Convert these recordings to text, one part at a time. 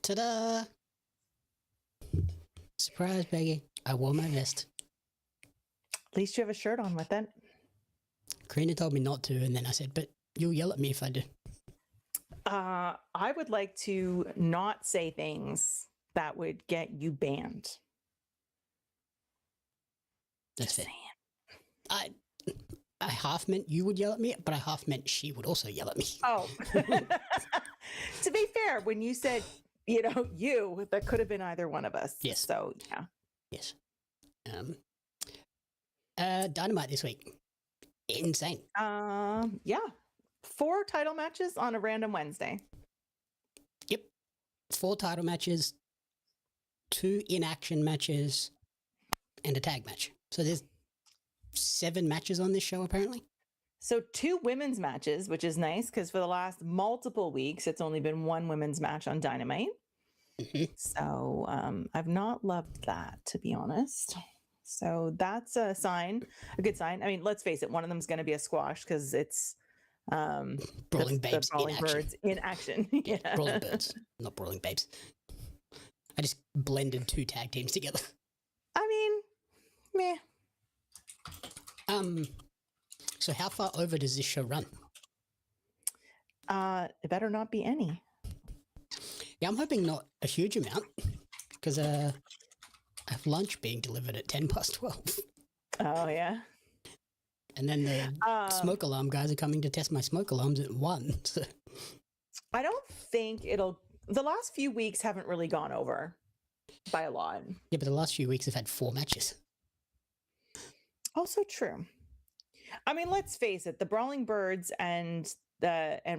Ta-da! Surprise, Peggy. I wore my vest. At least you have a shirt on with it. Karina told me not to, and then I said, but you'll yell at me if I do. I would like to not say things that would get you banned. That's fair. I half meant you would yell at me, but I half meant she would also yell at me. Oh. To be fair, when you said, that could have been either one of us. Yes. So, yeah. Yes. Dynamite this week. Insane. Yeah. 4 title matches on a random Wednesday. Yep. 4 title matches, 2 in-action matches, and a tag match. So there's 7 matches on this show, apparently. So 2 women's matches, which is nice because for the last multiple weeks, it's only been 1 women's match on Dynamite. Mm-hmm. So I've not loved that, to be honest. So that's a good sign. I mean, let's face it, one of them is going to be a squash because it's Brawling Babes Brawling in Birds in action. Yeah. Brawling Birds, not Brawling Babes. I just blended 2 tag teams together. I mean, meh. So how far over does this show run? It better not be any. Yeah, I'm hoping not a huge amount because I have lunch being delivered at 12:10. Oh, yeah. And then the smoke alarm guys are coming to test my smoke alarms at 1. So. I don't think the last few weeks haven't really gone over by a lot. Yeah, but the last few weeks have had 4 matches. Also true. I mean, let's face it, the Brawling Birds and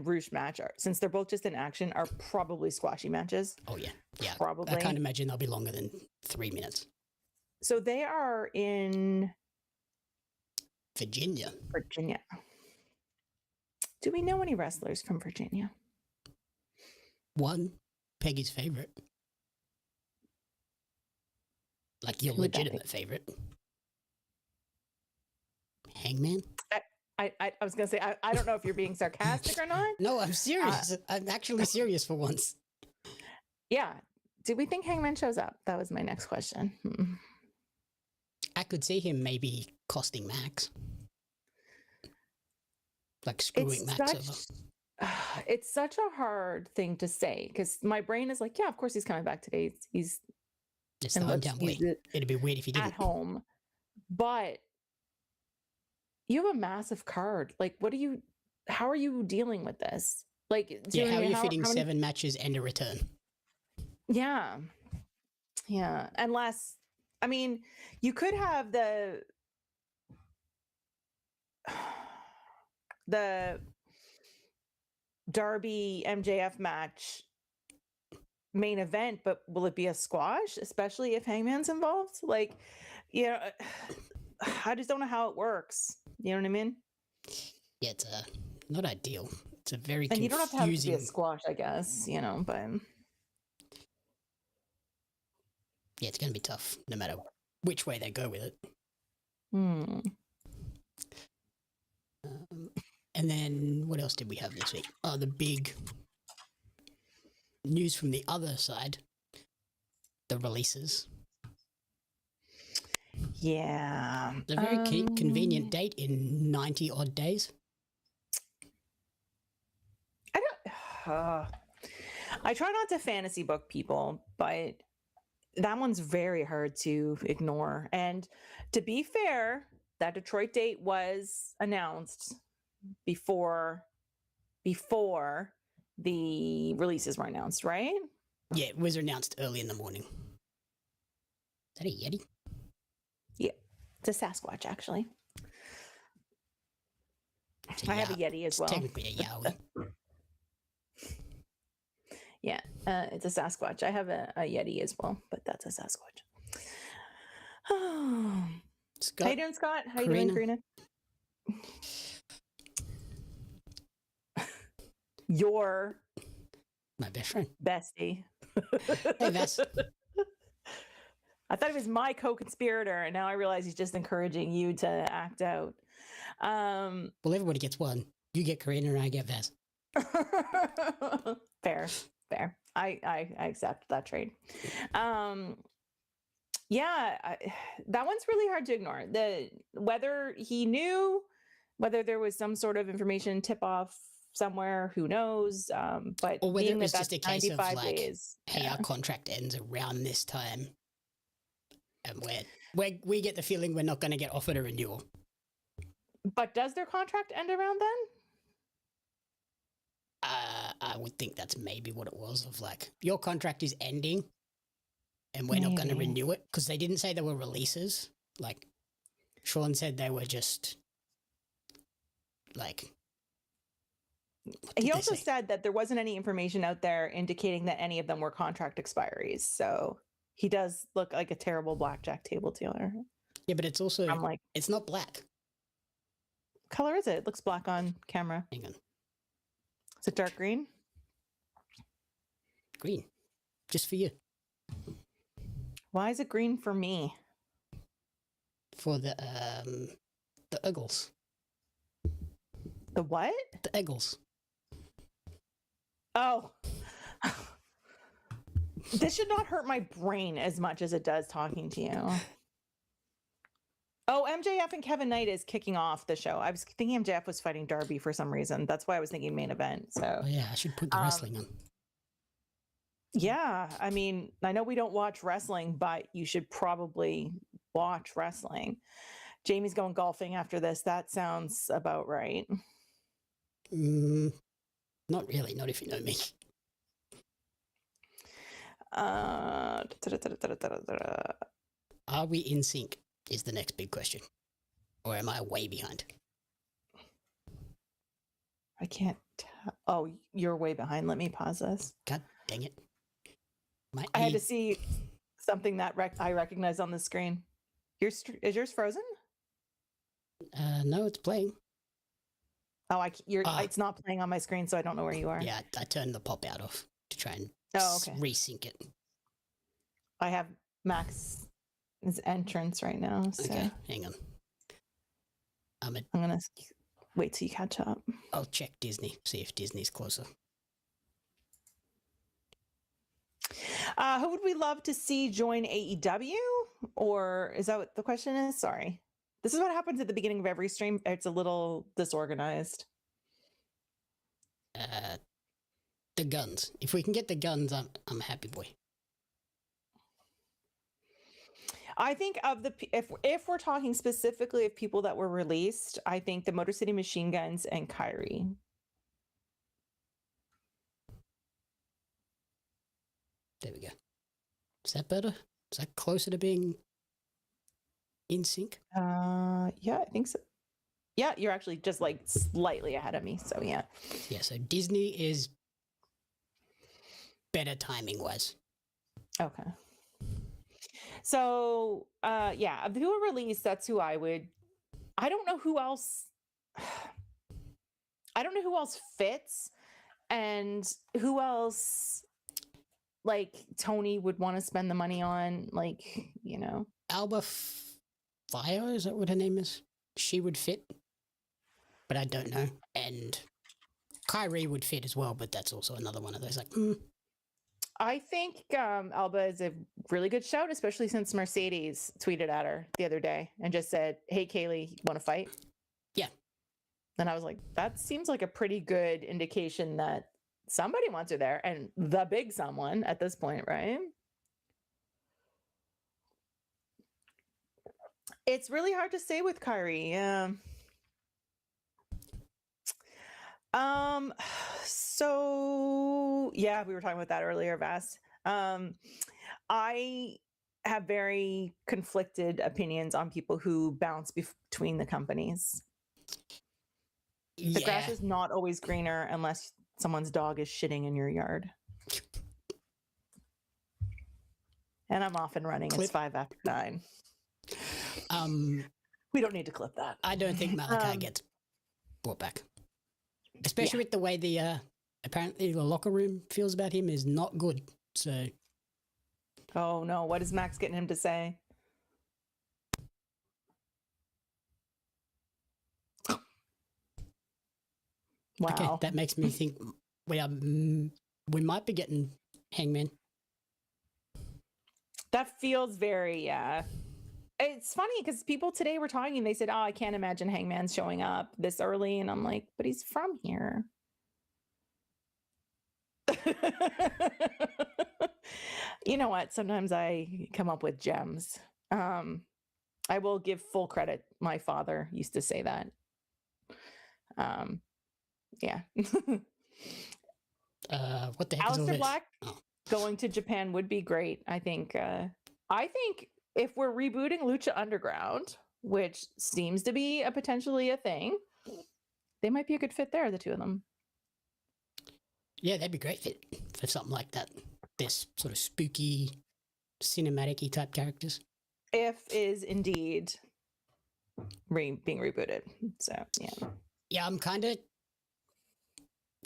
Roosh match, since they're both just in action, are probably squashy matches. Oh, yeah. Yeah. Probably. I can't imagine they'll be longer than 3 minutes. So they are in Virginia. Do we know any wrestlers from Virginia? One, Peggy's favorite. Like your legitimate favorite. Hangman? I was going to say, I don't know if you're being sarcastic or not. No, I'm serious. I'm actually serious for once. Yeah. Do we think Hangman shows up? That was my next question. I could see him maybe costing Max. Like screwing Max over. It's such a hard thing to say because my brain is like, yeah, of course he's coming back today. He's it's the hometown way. It'd be weird if he didn't. At home. But you have a massive card. Like, how are you dealing with this? Like, how are you fitting 7 matches and a return? Yeah. Yeah. Unless, I mean, you could have the Darby MJF match main event, but will it be a squash, especially if Hangman's involved? Like, I just don't know how it works. You know what I mean? Yeah, it's not ideal. It's a very and confusing... you don't have to have it be a squash, I guess, but... Yeah, it's going to be tough, no matter which way they go with it. And then what else did we have this week? Oh, the big news from the other side. The releases. Yeah. It's a very convenient date in 90 odd days. I try not to fantasy book people, but that one's very hard to ignore. And to be fair, that Detroit date was announced before the releases were announced, right? Yeah, it was announced early in the morning. Is that a Yeti? Yeah, it's a Sasquatch, actually. I have a Yeti as well. Technically a Yowie. Yeah, it's a Sasquatch. I have a Yeti as well, but that's a Sasquatch. Scott, how you doing, Scott? How you doing, Karina? Your my best friend. Bestie. Hey, Vess. I thought he was my co-conspirator, and now I realize he's just encouraging you to act out. Well, everybody gets one. You get Karina, and I get Vess. Fair. I accept that trade. Yeah, that one's really hard to ignore. Whether he knew, whether there was some sort of information tip off somewhere, who knows? But Or whether being it was that's just a case of 95 like, days. hey, Yeah. our contract ends around this time, and we get the feeling we're not going to get offered a renewal. But does their contract end around then? I would think that's maybe what it was, of like, your contract is ending and we're not going to renew it, because they didn't say they were releases. Like, Sean said they were just like, he also said that there wasn't any information out there indicating that any of them were contract expiries. So he does look like a terrible blackjack table dealer. Yeah, but it's also, I'm like, it's not black. What color is it? It looks black on camera. Hang on. Is it dark green? Green. Just for you. Why is it green for me? For the Eagles. The what? The Eagles. Oh. This should not hurt my brain as much as it does talking to you. Oh, MJF and Kevin Knight is kicking off the show. I was thinking MJF was fighting Darby for some reason. That's why I was thinking main event. So, oh yeah, I should put the wrestling on. Yeah, I mean, I know we don't watch wrestling, but you should probably watch wrestling. Jamie's going golfing after this. That sounds about right. Not really. Not if you know me. Are we in sync? Is the next big question. Or am I way behind? I can't tell. Oh, you're way behind. Let me pause this. God dang it. I had to see something that I recognized on the screen. Is yours frozen? No, it's playing. Oh, it's not playing on my screen, so I don't know where you are. Yeah, I turned the pop out off to try and resync it. I have Max's entrance right now. So. Okay, hang on. I'm gonna wait till you catch up. I'll check Disney, see if Disney's closer. Who would we love to see join AEW? Or is that what the question is? Sorry. This is what happens at the beginning of every stream. It's a little disorganized. The guns. If we can get the guns, I'm a happy boy. I think of if we're talking specifically of people that were released, I think the Motor City Machine Guns and Kyrie. There we go. Is that better? Is that closer to being in sync? Yeah, I think so. Yeah, you're actually just like slightly ahead of me. So yeah. Yeah, so Disney is better timing wise. Okay. So yeah, of who are released, that's who I don't know who else. I don't know who else fits, and who else like Tony would want to spend the money on, like, you know. Alba Fire, is that what her name is? She would fit, but I don't know. And Kyrie would fit as well, but that's also another one of those like, I think Alba is a really good shout, especially since Mercedes tweeted at her the other day and just said, "Hey, Kaylee, want to fight?" Yeah. And I was like, that seems like a pretty good indication that somebody wants her there, and the big someone at this point, right? It's really hard to say with Kyrie. So yeah, we were talking about that earlier, Vast. I have very conflicted opinions on people who bounce between the companies. The grass is not always greener unless someone's dog is shitting in your yard. And I'm off and running. It's 9:05. We don't need to clip that. I don't think Malachi gets brought back. Especially with the way the apparently the locker room feels about him is not good. So, oh no, what is Max getting him to say? Wow. Okay, that makes me think we might be getting Hangman. That feels very, yeah. It's funny because people today were talking, they said, oh, I can't imagine Hangman showing up this early. And I'm like, but he's from here. You know what? Sometimes I come up with gems. I will give full credit. My father used to say that. Yeah. What the heck is all Aleister this? Black going to Japan would be great. I think if we're rebooting Lucha Underground, which seems to be potentially a thing, they might be a good fit there, the two of them. Yeah, that'd be great fit for something like that. This sort of spooky, cinematic-y type characters. If is indeed being rebooted. So, yeah. Yeah, I'm kind of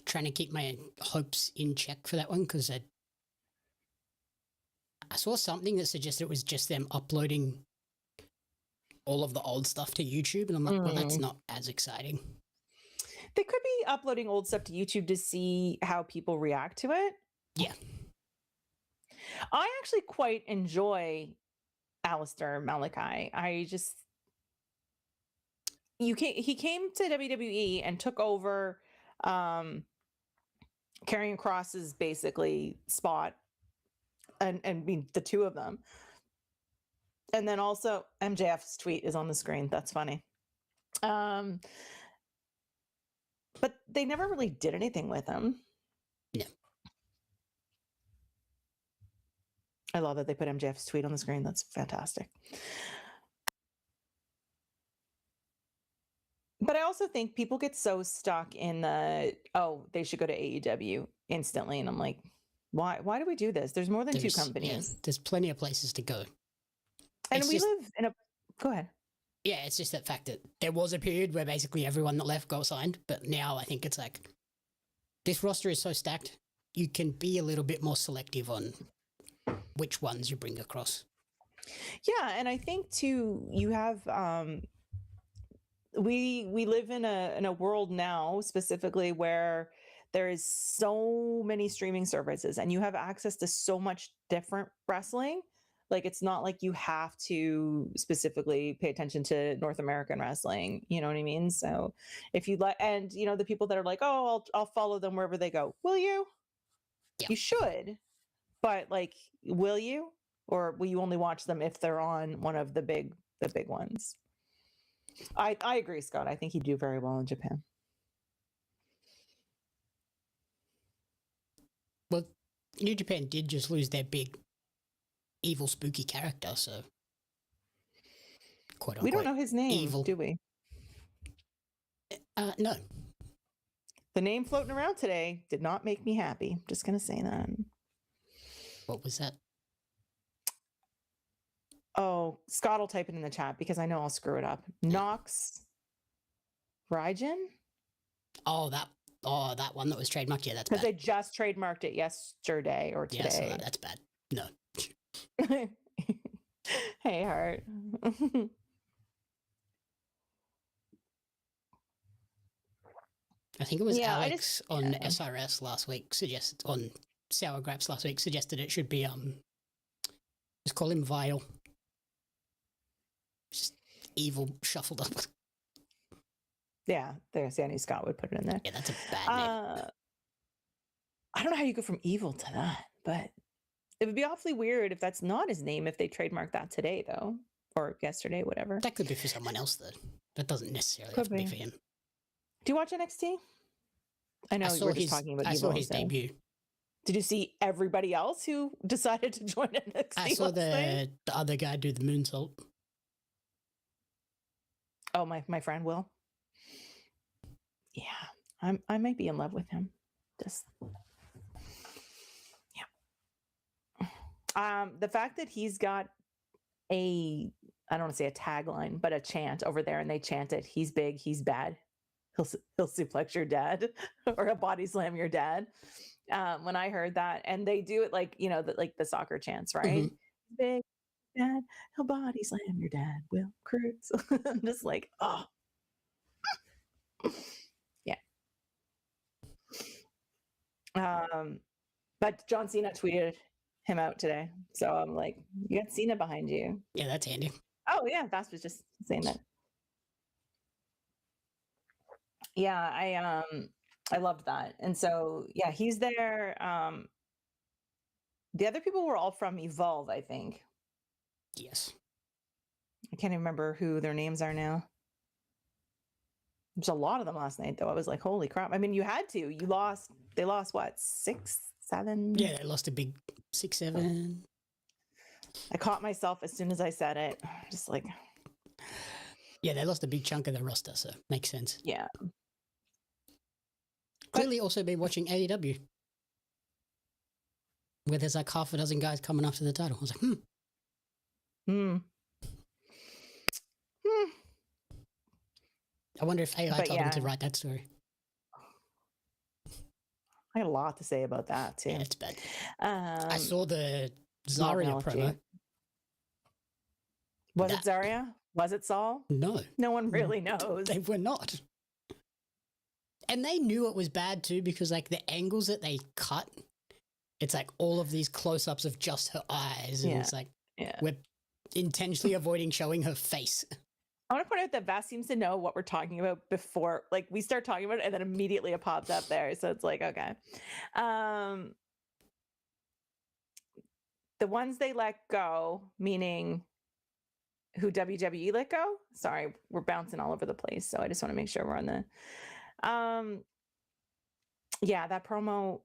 trying to keep my hopes in check for that one because I saw something that suggested it was just them uploading all of the old stuff to YouTube, and I'm like, well, that's not as exciting. They could be uploading old stuff to YouTube to see how people react to it. Yeah. I actually quite enjoy Aleister Malachi. He came to WWE and took over Karrion Kross's basically spot and the two of them. And then also MJF's tweet is on the screen. That's funny. But they never really did anything with him. No. I love that they put MJF's tweet on the screen. That's fantastic. But I also think people get so stuck in they should go to AEW instantly. And I'm like, why do we do this? There's more than two companies. Yeah, there's plenty of places to go. And go ahead. Yeah, it's just that fact that there was a period where basically everyone that left got signed, but now I think it's like this roster is so stacked, you can be a little bit more selective on which ones you bring across. Yeah, and I think too, you have we live in a world now specifically where there is so many streaming services and you have access to so much different wrestling. Like, it's not like you have to specifically pay attention to North American wrestling. You know what I mean? So if you and the people that are like, oh, I'll follow them wherever they go. Will you? Yeah. You should. But like, will you? Or will you only watch them if they're on one of the big ones? I agree, Scott. I think he'd do very well in Japan. Well, New Japan did just lose their big evil spooky character, so quote unquote, we don't know his name, evil. Do we? No. The name floating around today did not make me happy. Just gonna say that. What was that? Oh, Scott will type it in the chat because I know I'll screw it up. Nox Rygen? Oh, that one that was trademarked. Yeah, that's because bad. they just trademarked it yesterday or today. Yeah, so that's bad. No. Hey, Heart. I think it was Alex on SRS last week on Sour Graps last week suggested it should be just call him Vile. Just evil shuffled up. Yeah, there's Annie Scott would put it in there. Yeah, that's a bad name. I don't know how you go from evil to that, but it would be awfully weird if that's not his name if they trademarked that today, though, or yesterday, whatever. That could be for someone else, though. That doesn't necessarily have to be for him. Do you watch NXT? I know we're just talking about. I saw his debut. Did you see everybody else who decided to join NXT? I saw the other guy do the moonsault. Oh, my friend Will. Yeah, I might be in love with him. Just yeah. The fact that he's got I don't want to say a tagline, but a chant over there, and they chant it: "He's big, he's bad. He'll suplex your dad, or he'll body slam your dad." When I heard that, and they do it like the soccer chants, right? Mm-hmm. Big, dad, he'll body slam your dad. Will Cruz. I'm just like, oh, yeah. But John Cena tweeted him out today. So I'm like, you got Cena behind you. Yeah, that's handy. Oh yeah, Bass was just saying that. Yeah, I loved that. And so yeah, he's there. The other people were all from Evolve, I think. Yes. I can't even remember who their names are now. There's a lot of them last night though. I was like, holy crap. I mean, you had to. They lost what, 6, 7? Yeah, they lost a big 6, 7. I caught myself as soon as I said it. Just like, yeah, they lost a big chunk of the roster, so makes sense. yeah. Clearly also been watching AEW, where there's like half a dozen guys coming after the title. I was like, I wonder if AI told him to write that story. I had a lot to say about that too. Yeah, it's bad. I saw the Zarya promo. Was it Zarya? Was it Saul? No. No one really knows. They were not. And they knew it was bad too, because like the angles that they cut, it's like all of these close-ups of just her eyes. And it's like, we're intentionally avoiding showing her face. I want to point out that Vass seems to know what we're talking about before, like we start talking about it and then immediately it pops up there. So it's like, okay. The ones they let go, meaning who WWE let go? Sorry, we're bouncing all over the place. So I just want to make sure we're on the, yeah, that promo.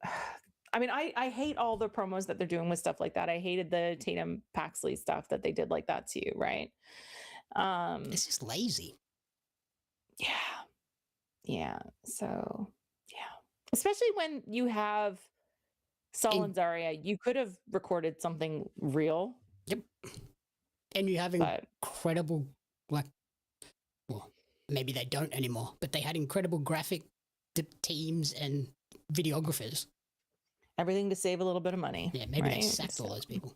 I mean, I hate all the promos that they're doing with stuff like that. I hated the Tatum Paxley stuff that they did like that too, right? It's just lazy. Yeah. So yeah, especially when you have Saul and Zarya, you could have recorded something real. Yep. And you have incredible, like, well, maybe they don't anymore, but they had incredible graphic teams and videographers. Everything to save a little bit of money. Yeah, maybe they sacked all those people.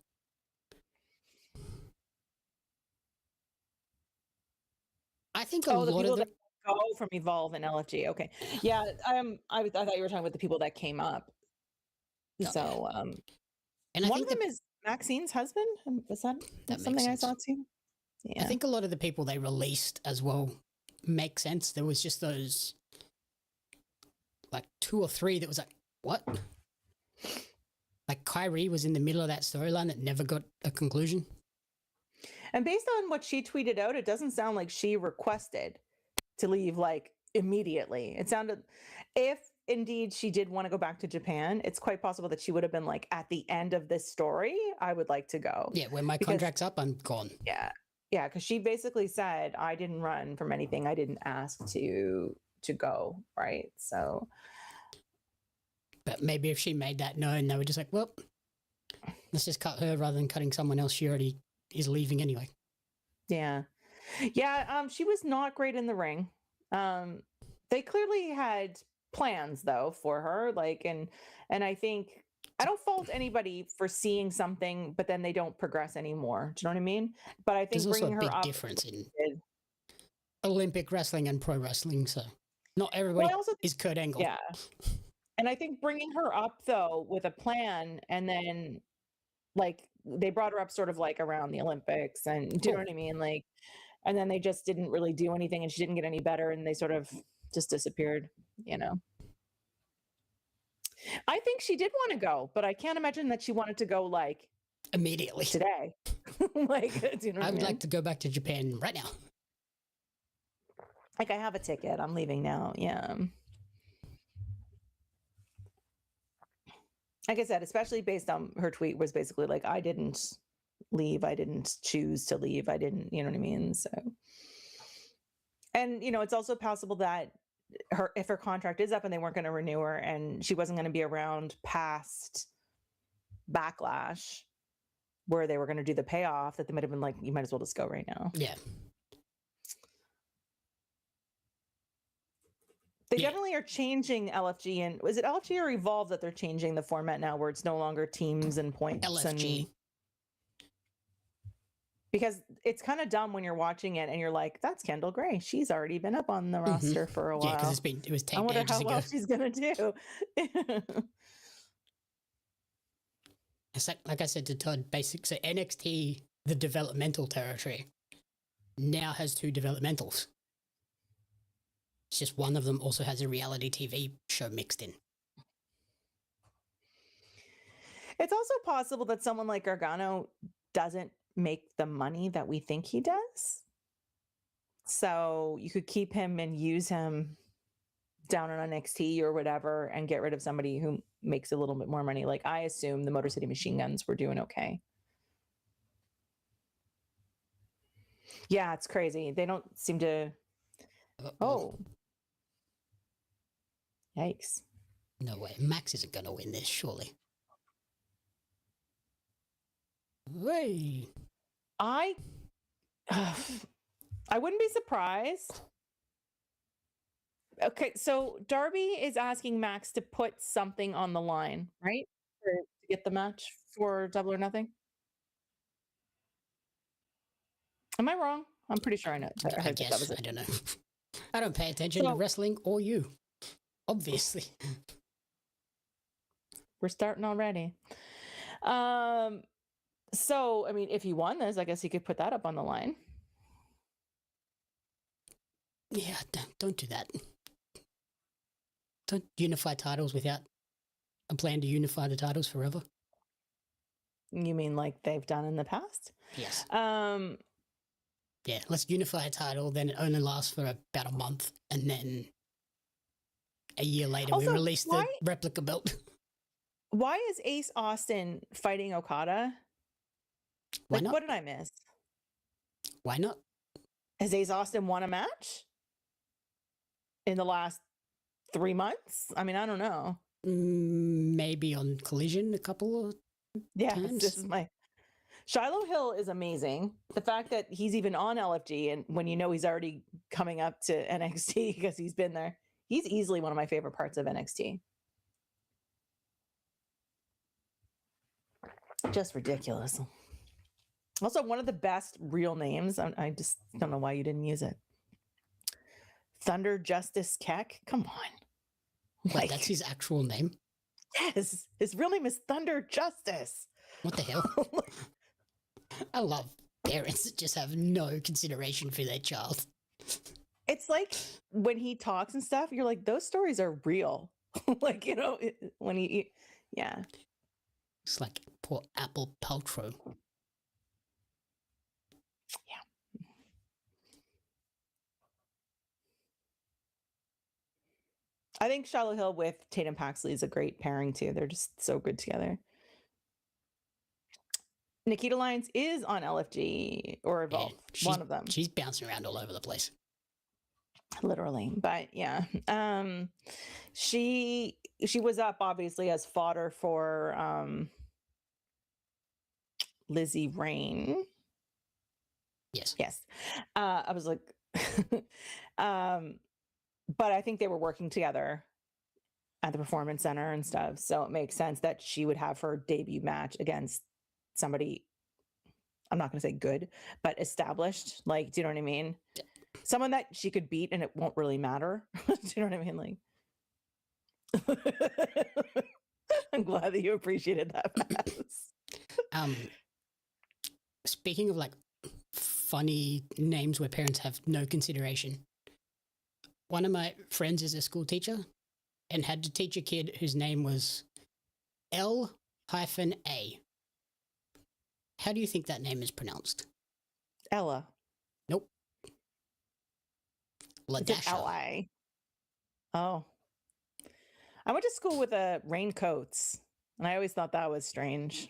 I think a lot of them go from Evolve and LFG. Okay, yeah, I thought you were talking about the people that came up. No. So, and one of them is Maxine's husband. Is that something I saw too? Yeah, I think a lot of the people they released as well make sense. There was just those like 2 or 3 that was like, what? Like Kyrie was in the middle of that storyline that never got a conclusion. And based on what she tweeted out, it doesn't sound like she requested to leave like immediately. It sounded, if indeed she did want to go back to Japan, it's quite possible that she would have been like, at the end of this story, I would like to go. Yeah, when my contract's up, I'm gone. Yeah. Yeah, because she basically said, I didn't run from anything. I didn't ask to go, right? So. But maybe if she made that known, they were just like, well, let's just cut her rather than cutting someone else. She already is leaving anyway. Yeah. She was not great in the ring. They clearly had plans though for her, like, and I think I don't fault anybody for seeing something but then they don't progress anymore. Do you know what I mean? But I think there's also a big up difference in Olympic wrestling and pro wrestling, so not everybody is Kurt Angle. Yeah. And I think bringing her up though with a plan, and then like they brought her up sort of like around the Olympics, and do you know what I mean? Like, and then they just didn't really do anything, and she didn't get any better, and they sort of just disappeared, you know. I think she did want to go, but I can't imagine that she wanted to go like immediately today. Like, do you know what I would like to go back to Japan right now. Like, I have a ticket. I'm leaving now. Yeah. Like I said, especially based on her tweet was basically like, I didn't leave. I didn't choose to leave. I didn't, you know what I mean? So, and, you know, it's also possible that if her contract is up and they weren't going to renew her and she wasn't going to be around past Backlash where they were going to do the payoff, that they might have been like, you might as well just go right now. Yeah. They definitely are changing LFG, and is it LFG or Evolve that they're changing the format now where it's no longer teams and points? LFG. Because it's kind of dumb when you're watching it and you're like, that's Kendall Gray. She's already been up on the roster for a while. Yeah, because it was 10 I wonder ages how ago. well she's going to do. It's like I said to Todd, so NXT, the developmental territory, now has 2 developmentals. It's just one of them also has a reality TV show mixed in. It's also possible that someone like Gargano doesn't make the money that we think he does. So you could keep him and use him down on NXT or whatever and get rid of somebody who makes a little bit more money. Like, I assume the Motor City Machine Guns were doing okay. Yeah, it's crazy. They don't seem to... Oh. Yikes. No way. Max isn't going to win this, surely. Hey. I wouldn't be surprised. Okay, so Darby is asking Max to put something on the line, right? To get the match for Double or Nothing. Am I wrong? I'm pretty sure I know. I guess. I don't know. I don't pay attention to wrestling or you. Obviously. We're starting already. So, I mean, if he won this, I guess he could put that up on the line. Yeah, don't do that. Don't unify titles without a plan to unify the titles forever. You mean like they've done in the past? Yes. Yeah, let's unify a title, then it only lasts for about a month, and then a year later we release the replica belt. Why is Ace Austin fighting Okada? Why not? What did I miss? Why not? Has Ace Austin won a match in the last 3 months? I mean, I don't know. Maybe on Collision a couple of times. This is my... Shiloh Hill is amazing. The fact that he's even on LFG, and when you know he's already coming up to NXT because he's been there, he's easily one of my favorite parts of NXT. Just ridiculous. Also, one of the best real names. I just don't know why you didn't use it. Thunder Justice Keck. Come on. Wait, that's his actual name? Yes. His real name is Thunder Justice. What the hell? I love parents that just have no consideration for their child. It's like when he talks and stuff, you're like, those stories are real. Like, you know, when he, yeah. It's like poor Apple Paltrow. Yeah. I think Shiloh Hill with Tatum Paxley is a great pairing too. They're just so good together. Nikita Lyons is on LFG or Evolve, one of them. She's bouncing around all over the place. Literally, but yeah. She was up obviously as fodder for Lizzie Rain. Yes. Yes. I was like but I think they were working together at the Performance Center and stuff. So it makes sense that she would have her debut match against somebody, I'm not going to say good, but established. Like, do you know what I mean? Someone that she could beat and it won't really matter. Do you know what I mean? Like, I'm glad that you appreciated that, Max. Speaking of like funny names where parents have no consideration, one of my friends is a school teacher and had to teach a kid whose name was L-A. How do you think that name is pronounced? Ella. Nope. Ladasha. L-I. Oh. I went to school with raincoats, and I always thought that was strange.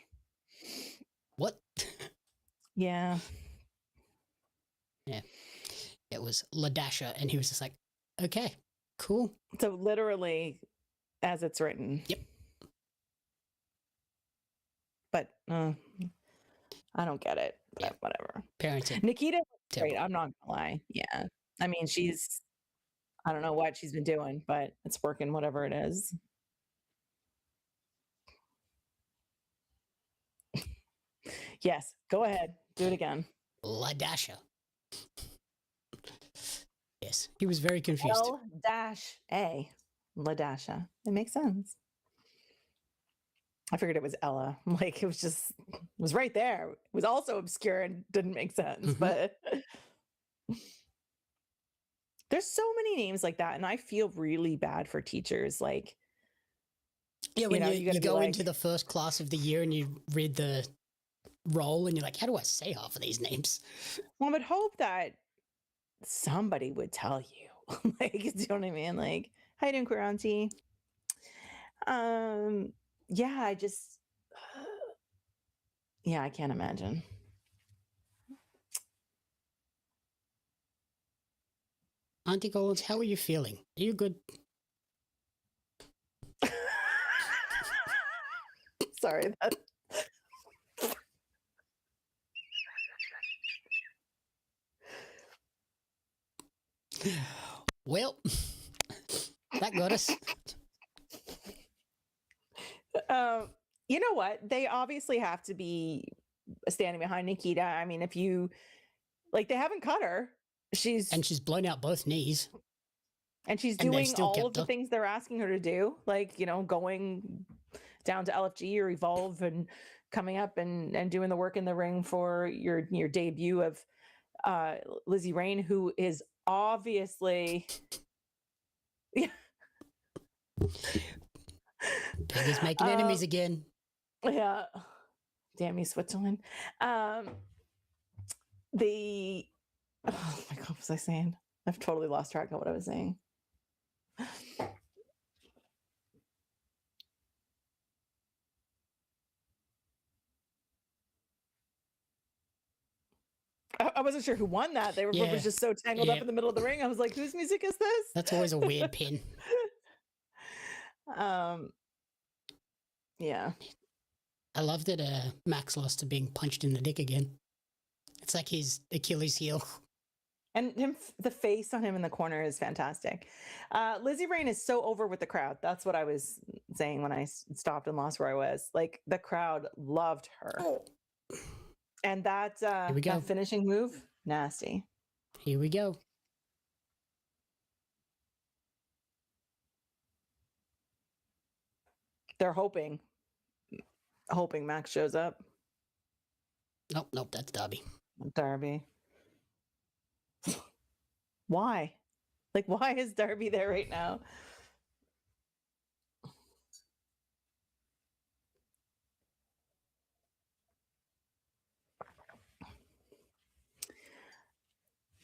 What? Yeah. Yeah. It was Ladasha, and he was just like, okay, cool. So literally, as it's written. Yep. But I don't get it. But yeah. Whatever. Parenting. Nikita, great. I'm not gonna lie. Yeah. I mean, I don't know what she's been doing, but it's working, whatever it is. Yes. Go ahead. Do it again. Ladasha. Yes. He was very confused. L-A. Ladasha. It makes sense. I figured it was Ella. Like, it was right there. It was also obscure and didn't make sense, but there's so many names like that. And I feel really bad for teachers. Like, Yeah, when you go like, into the first class of the year and you read the roll and you're like, how do I say half of these names? well, I would hope that somebody would tell you. Like, do you know what I mean? Like, how you doing, queer auntie? Yeah, I just, yeah, I can't imagine. Auntie Collins, how are you feeling? Are you good? Sorry. Well, that got us. You know what? They obviously have to be standing behind Nikita. I mean, if you like, they haven't cut her. She's blown out both knees. And she's And doing still all of the her. things they're asking her to do, like, you know, going down to LFG or Evolve and coming up and doing the work in the ring for your debut of Lizzie Rain, who is obviously Peggy's making enemies again. Yeah. Damn you, Switzerland. Oh my God, what was I saying? I've totally lost track of what I was saying. I wasn't sure who won that. They were was just so tangled up in the middle of the ring. I was like, whose music is this? That's always a weird pin. Yeah. I love that Max lost to being punched in the dick again. It's like his Achilles heel. And the face on him in the corner is fantastic. Lizzie Rain is so over with the crowd. That's what I was saying when I stopped and lost where I was. Like, the crowd loved her. Oh. And that finishing move, nasty. Here we go. They're hoping Max shows up. Nope, that's Darby. Darby. Why? Like, why is Darby there right now?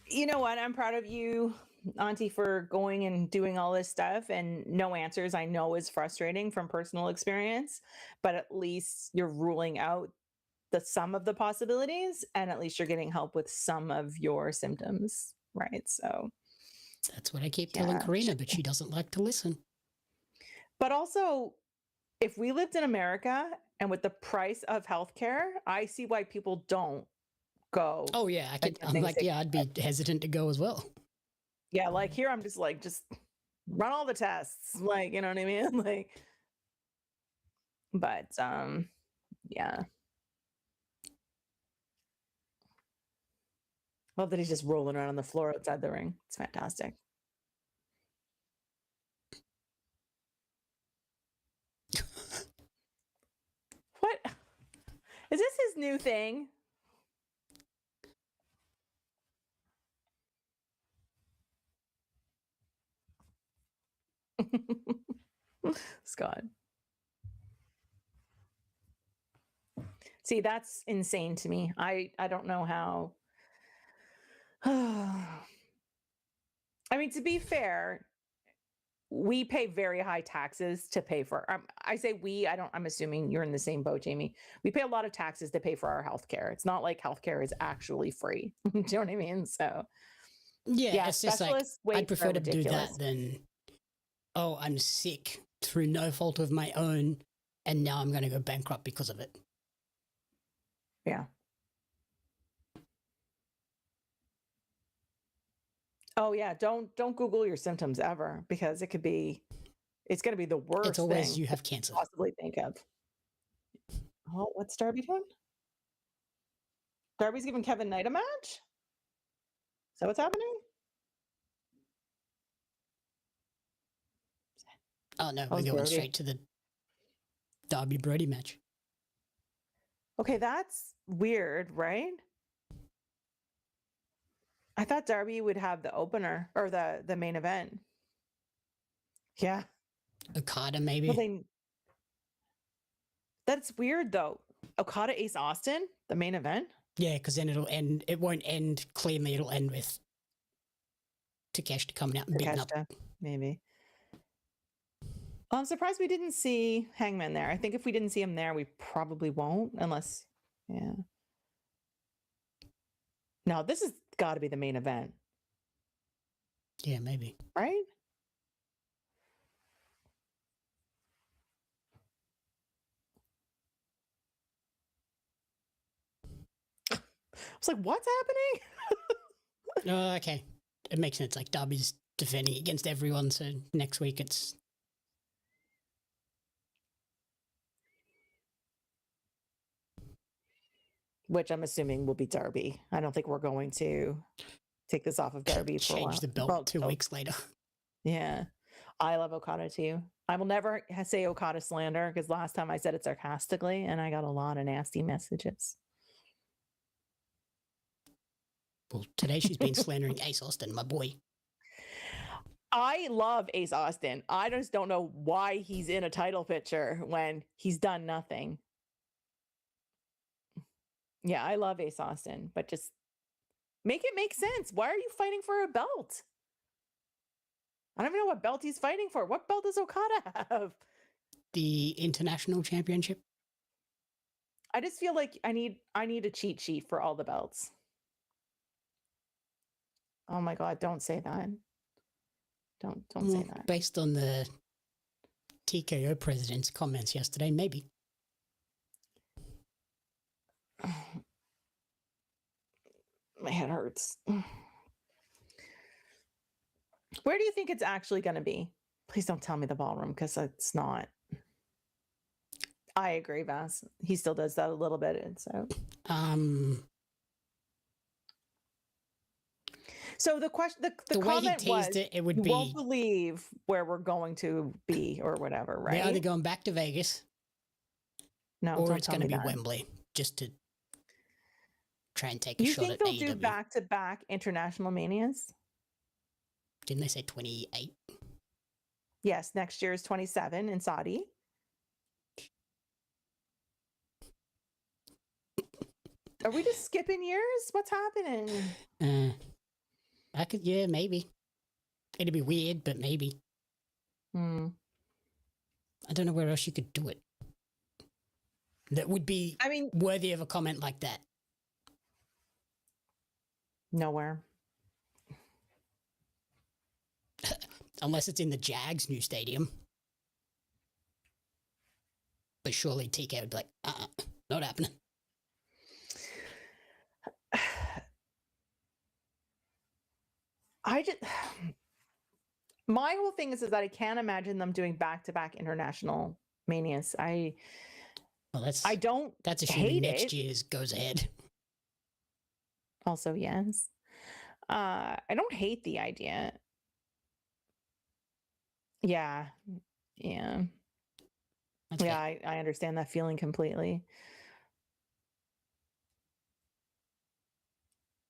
You know what? I'm proud of you, Auntie, for going and doing all this stuff and no answers. I know is frustrating from personal experience, but at least you're ruling out some of the possibilities, and at least you're getting help with some of your symptoms, right? So that's what I keep telling Karina, but she doesn't like to listen. But also, if we lived in America and with the price of healthcare, I see why people don't go. Oh yeah, I'm like, yeah, I'd be hesitant to go as well. Yeah, like here I'm just like, just run all the tests, like, you know what I mean? Like, but yeah. Love that he's just rolling around on the floor outside the ring. It's fantastic. What? Is this his new thing? Scott. See, that's insane to me. I don't know how. I mean, to be fair, we pay very high taxes to pay for. I say we. I'm assuming you're in the same boat, Jamie. We pay a lot of taxes to pay for our healthcare. It's not like healthcare is actually free. Do you know what I mean? So yeah, it's just like I'd prefer to do that than, oh, I'm sick through no fault of my own, and now I'm going to go bankrupt because of it. Yeah. Oh yeah, don't Google your symptoms ever, because it's going to be the worst. It's always thing you have cancer. Possibly think of. Oh, what's Darby doing? Darby's giving Kevin Knight a match? Is that what's happening? Oh no, we're going straight to the Darby Brody match. Okay, that's weird, right? I thought Darby would have the opener or the main event. Yeah. Okada, maybe. Well, that's weird though. Okada Ace Austin, the main event? Yeah, because then it'll end. It won't end cleanly. It'll end with Takeshita coming out and beating up. Maybe. I'm surprised we didn't see Hangman there. I think if we didn't see him there, we probably won't, unless, yeah. No, this has got to be the main event. Yeah, maybe. Right? I was like, what's happening? Oh, okay. It makes sense. Like, Darby's defending against everyone, so next week it's... Which I'm assuming will be Darby. I don't think we're going to take this off of Darby for a while. Change the belt 2 weeks later. Yeah. I love Okada too. I will never say Okada slander because last time I said it sarcastically and I got a lot of nasty messages. Well, today she's been slandering Ace Austin, my boy. I love Ace Austin. I just don't know why he's in a title picture when he's done nothing. Yeah, I love Ace Austin, but just make it make sense. Why are you fighting for a belt? I don't even know what belt he's fighting for. What belt does Okada have? The International Championship. I just feel like I need a cheat sheet for all the belts. Oh my God, don't say that. Don't say that. Based on the TKO president's comments yesterday, maybe. My head hurts. Where do you think it's actually going to be? Please don't tell me the ballroom because it's not. I agree, Vass. He still does that a little bit. And so the question, the way comment he was, teased it would you be, won't believe where we're going to be or whatever, right? They're either going back to Vegas, or it's going to be Wembley, just to try and take a shot at AEW. You think they'll do back-to-back international manias? Didn't they say 28? Yes, next year is 27 in Saudi. Are we just skipping years? What's happening? Maybe. It'd be weird, but maybe. I don't know where else you could do it. That would be worthy of a comment like that. Nowhere. Unless it's in the Jags' new stadium. But surely TK would be like, not happening. My whole thing is that I can't imagine them doing back-to-back international manias. That's assuming next year's goes ahead. Also, yes. I don't hate the idea. Yeah. I understand that feeling completely.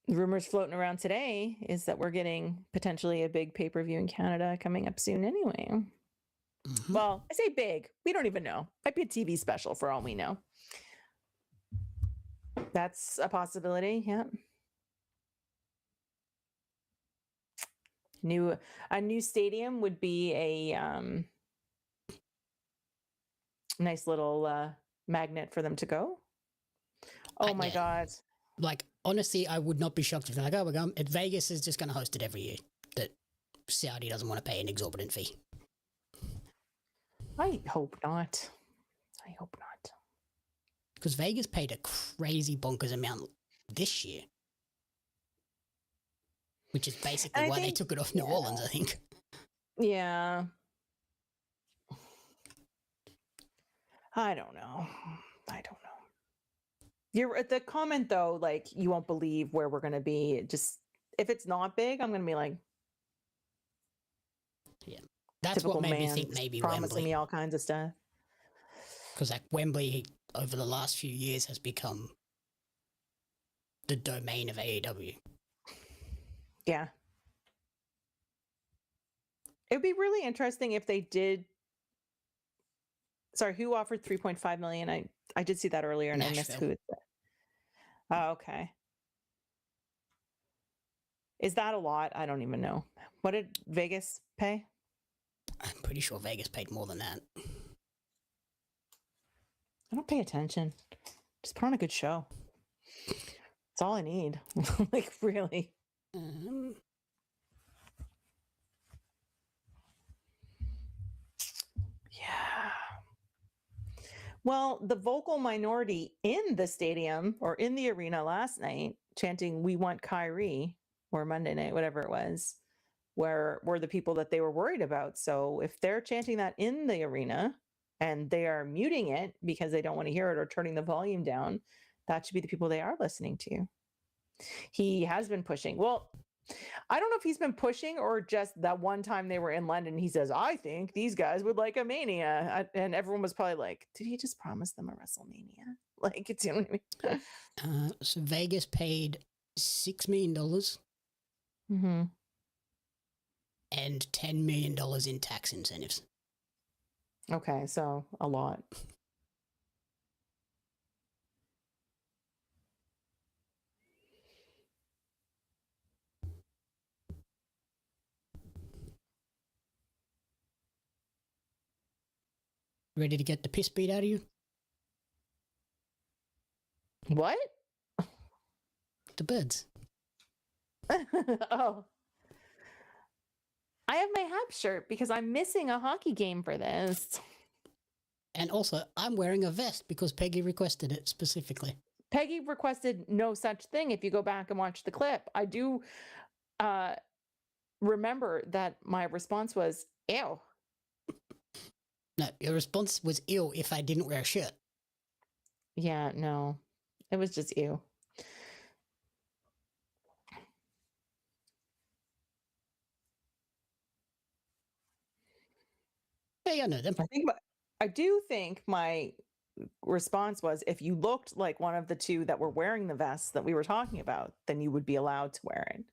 Rumors floating around today is that we're getting potentially a big pay-per-view in Canada coming up soon anyway. Mm-hmm. Well, I say big. We don't even know. Might be a TV special for all we know. That's a possibility, yeah. A new stadium would be a nice little magnet for them to go. Oh my God. Like, honestly, I would not be shocked if they're like, oh, we're going, Vegas is just going to host it every year. That Saudi doesn't want to pay an exorbitant fee. I hope not. Because Vegas paid a crazy bonkers amount this year. Which is basically why they took it off New Orleans, I think. Yeah. I don't know. You're at the comment though, like you won't believe where we're gonna be. Just if it's not big, I'm gonna be like, yeah, that's what made me think maybe promising Wembley. me all kinds of stuff. Because like Wembley over the last few years has become the domain of AEW. Yeah. It would be really interesting if they did. Sorry, who offered 3.5 million? I did see that earlier and I missed Nashville. who it said. Oh, okay. Is that a lot? I don't even know. What did Vegas pay? I'm pretty sure Vegas paid more than that. I don't pay attention. Just put on a good show. That's all I need. Like, really. Yeah. Well, the vocal minority in the stadium or in the arena last night chanting, "We want Kyrie," or Monday night, whatever it was, were the people that they were worried about. So if they're chanting that in the arena and they are muting it because they don't want to hear it or turning the volume down, that should be the people they are listening to. He has been pushing. Well, I don't know if he's been pushing or just that one time they were in London, he says, "I think these guys would like a Mania." And everyone was probably like, did he just promise them a WrestleMania? Like, it's, you know what I mean? So Vegas paid $6 million Mm-hmm. and $10 million in tax incentives. Okay, so a lot. Ready to get the piss beat out of you? What? The birds. Oh. I have my Hab shirt because I'm missing a hockey game for this. And also, I'm wearing a vest because Peggy requested it specifically. Peggy requested no such thing. If you go back and watch the clip, I do remember that my response was, ew. No, your response was ill if I didn't wear a shirt. Yeah, no. It was just ew. Yeah, I know them. I do think my response was, if you looked like one of the two that were wearing the vests that we were talking about, then you would be allowed to wear it.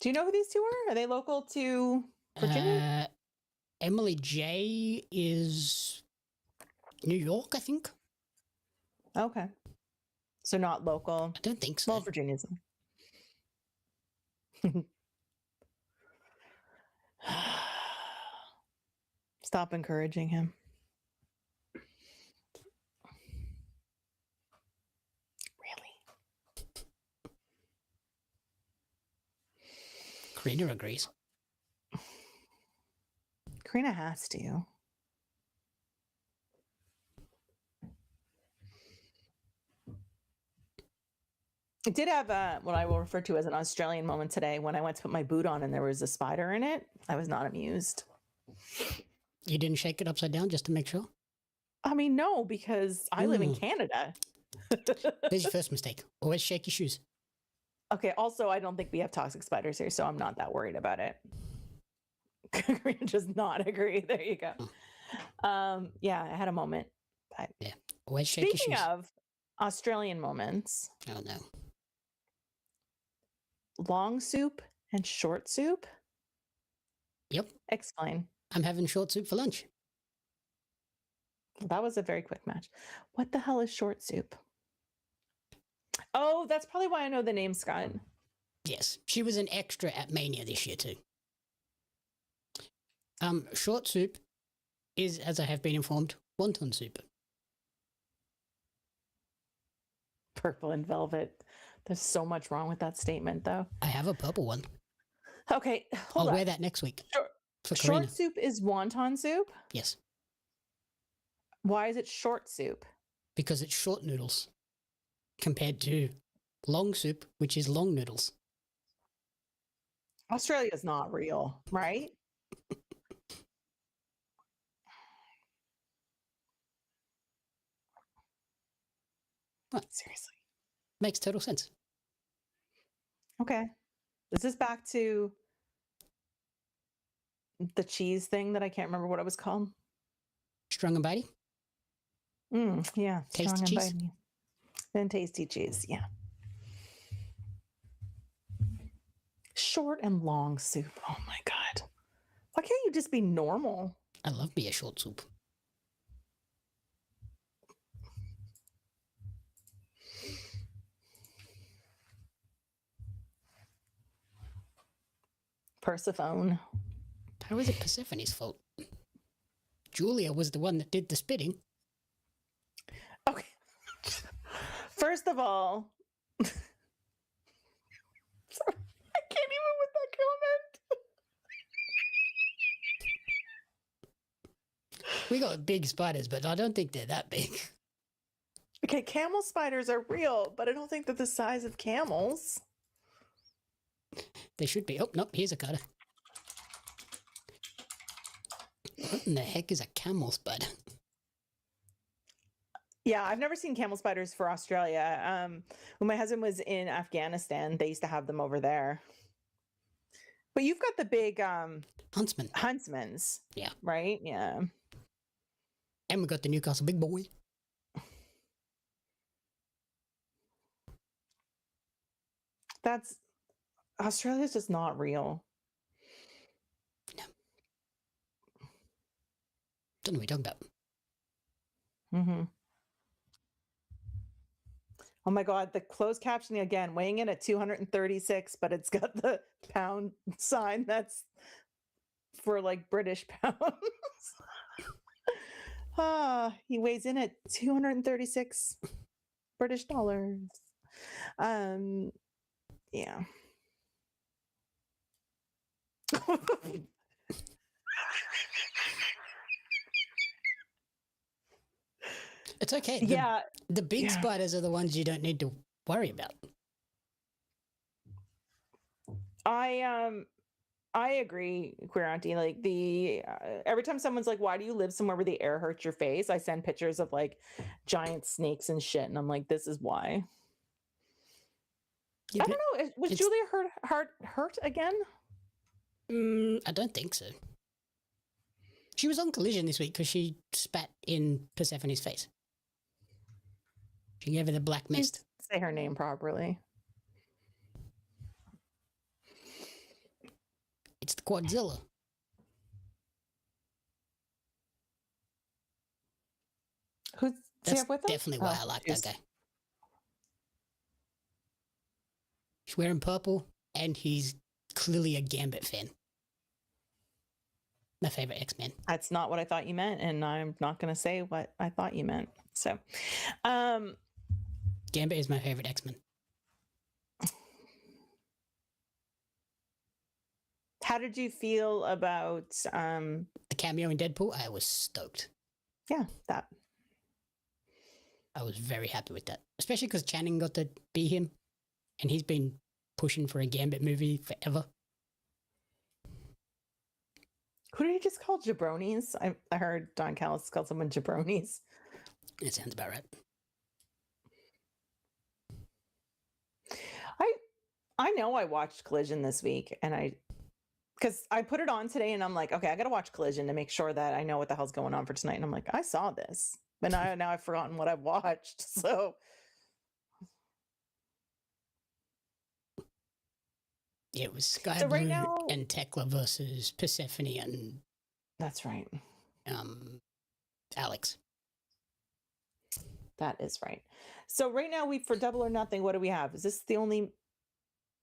Do you know who these two are? Are they local to Virginia? Emily J is New York, I think. Okay. So not local. I don't think so. Well, Virginia's. Stop encouraging him. Really? Karina agrees. Karina has to. I did have what I will refer to as an Australian moment today when I went to put my boot on and there was a spider in it. I was not amused. You didn't shake it upside down just to make sure? I mean, no, because I live in Canada. There's your first mistake. Always shake your shoes. Okay, also, I don't think we have toxic spiders here, so I'm not that worried about it. Karina does not agree. There you go. Yeah, I had a moment. But yeah, always shake your shoes. Speaking of Australian moments. Oh, no. Long soup and short soup? Yep. Explain. I'm having short soup for lunch. That was a very quick match. What the hell is short soup? Oh, that's probably why I know the name, Scott. Yes. She was an extra at Mania this year too. Short soup is, as I have been informed, wonton soup. Purple and velvet. There's so much wrong with that statement, though. I have a purple one. Okay, I'll wear that next week. Short soup is wonton soup? Yes. Why is it short soup? Because it's short noodles compared to long soup, which is long noodles. Australia's not real, right? What? Seriously. Makes total sense. Okay. Is this back to the cheese thing that I can't remember what it was called? Strong and Bitey? Yeah, Tasty strong and cheese? bitey. Then tasty cheese, yeah. Short and long soup. Oh my god. Why can't you just be normal? I love me a short soup. Persephone. How is it Persephone's fault? Julia was the one that did the spitting. Okay. First of all, sorry, I can't even with that comment. We got big spiders, but I don't think they're that big. Okay, camel spiders are real, but I don't think they're the size of camels. They should be. Oh, nope, here's Okada. What in the heck is a camel spider? Yeah, I've never seen camel spiders for Australia. When my husband was in Afghanistan, they used to have them over there. But you've got the big Huntsman. huntsmans. Yeah. Right? Yeah. And we got the Newcastle big boy. That's Australia's just not real. No. Don't know what you're talking about. Mm-hmm. Oh my God, the closed captioning again, weighing in at 236, but it's got the pound sign that's for like British pounds. He weighs in at 236 British dollars. Yeah. It's okay. Yeah. The big spiders are the ones you don't need to worry about. I agree, Queer Auntie. Like every time someone's like, "Why do you live somewhere where the air hurts your face?" I send pictures of like giant snakes and shit, and I'm like, "This is why." Yeah, I don't know. Was Julia hurt again? I don't think so. She was on Collision this week because she spat in Persephone's face. She gave her the black mist. Say her name properly. It's the Quadzilla. Who's That's with him? definitely why I like that guy. He's wearing purple, and he's clearly a Gambit fan. My favorite X-Men. That's not what I thought you meant, and I'm not going to say what I thought you meant. So, Gambit is my favorite X-Men. How did you feel about the cameo in Deadpool? I was stoked. Yeah, that. I was very happy with that, especially because Channing got to be him, and he's been pushing for a Gambit movie forever. Who did he just call jabronis? I heard Don Callis called someone jabronis. That sounds about right. I know I watched Collision this week, and because I put it on today, and I'm like, okay, I got to watch Collision to make sure that I know what the hell's going on for tonight. And I'm like, I saw this, but now I've forgotten what I've watched. So yeah, it was Sky Blue and Tekla versus Persephone and that's right. Alex. That is right. So right now for Double or Nothing, what do we have? Is this the only?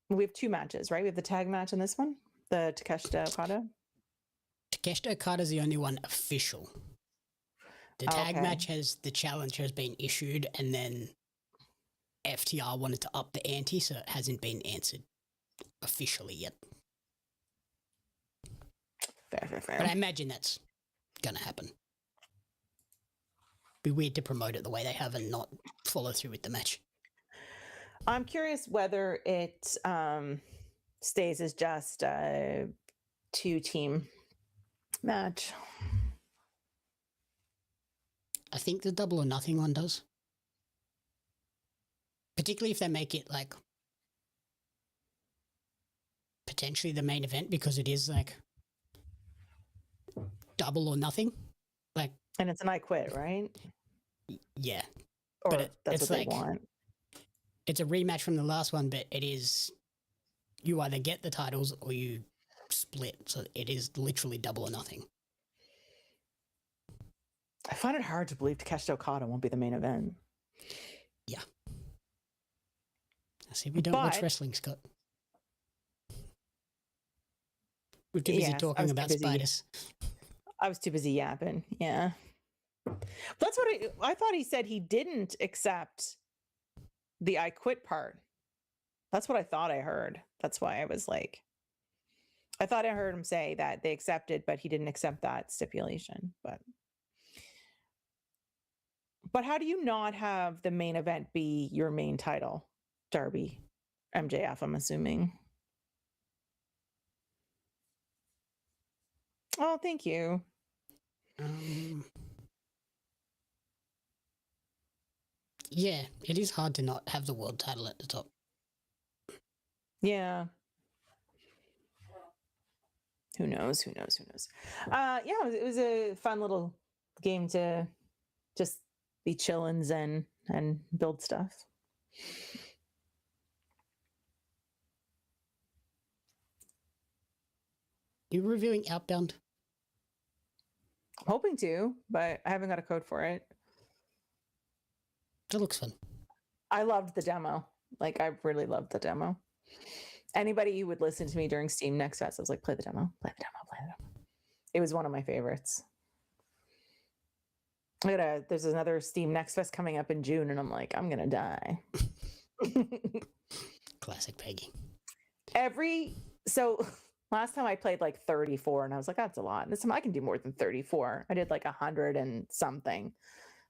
We have two matches, right? We have the tag match in this one, the Takeshita Okada. Takeshita Okada is the only one official. The tag match the challenge has been issued, and then FTR wanted to up the ante, so it hasn't been answered officially yet. Fair. But I imagine that's gonna happen. Be weird to promote it the way they have and not follow through with the match. I'm curious whether it stays as just a 2-team match. I think the Double or Nothing one does. Particularly if they make it like potentially the main event, because it is like Double or Nothing. Like, and it's an I Quit, right? Yeah, or but that's it's what like they want. it's a rematch from the last one, but it is you either get the titles or you split. So it is literally double or nothing. I find it hard to believe Takeshita Okada won't be the main event. Yeah. I see we don't watch wrestling, Scott. We're too busy talking about spiders. I was too busy yapping. Yeah. That's what I thought he said he didn't accept the I quit part. That's what I thought I heard. That's why I was like, I thought I heard him say that they accepted, but he didn't accept that stipulation. But how do you not have the main event be your main title? Darby, MJF, I'm assuming. Oh, thank you. Yeah, it is hard to not have the world title at the top. Yeah. Who knows? Yeah, it was a fun little game to just be chilling zen and build stuff. You reviewing Outbound? I'm hoping to, but I haven't got a code for it. It looks fun. I loved the demo. Like, I really loved the demo. Anybody who would listen to me during Steam Next Fest, I was like, play the demo. It was one of my favorites. There's another Steam Next Fest coming up in June, and I'm like, I'm gonna die. Classic Peggy. So last time I played like 34, and I was like, that's a lot. This time I can do more than 34. I did like 100 and something,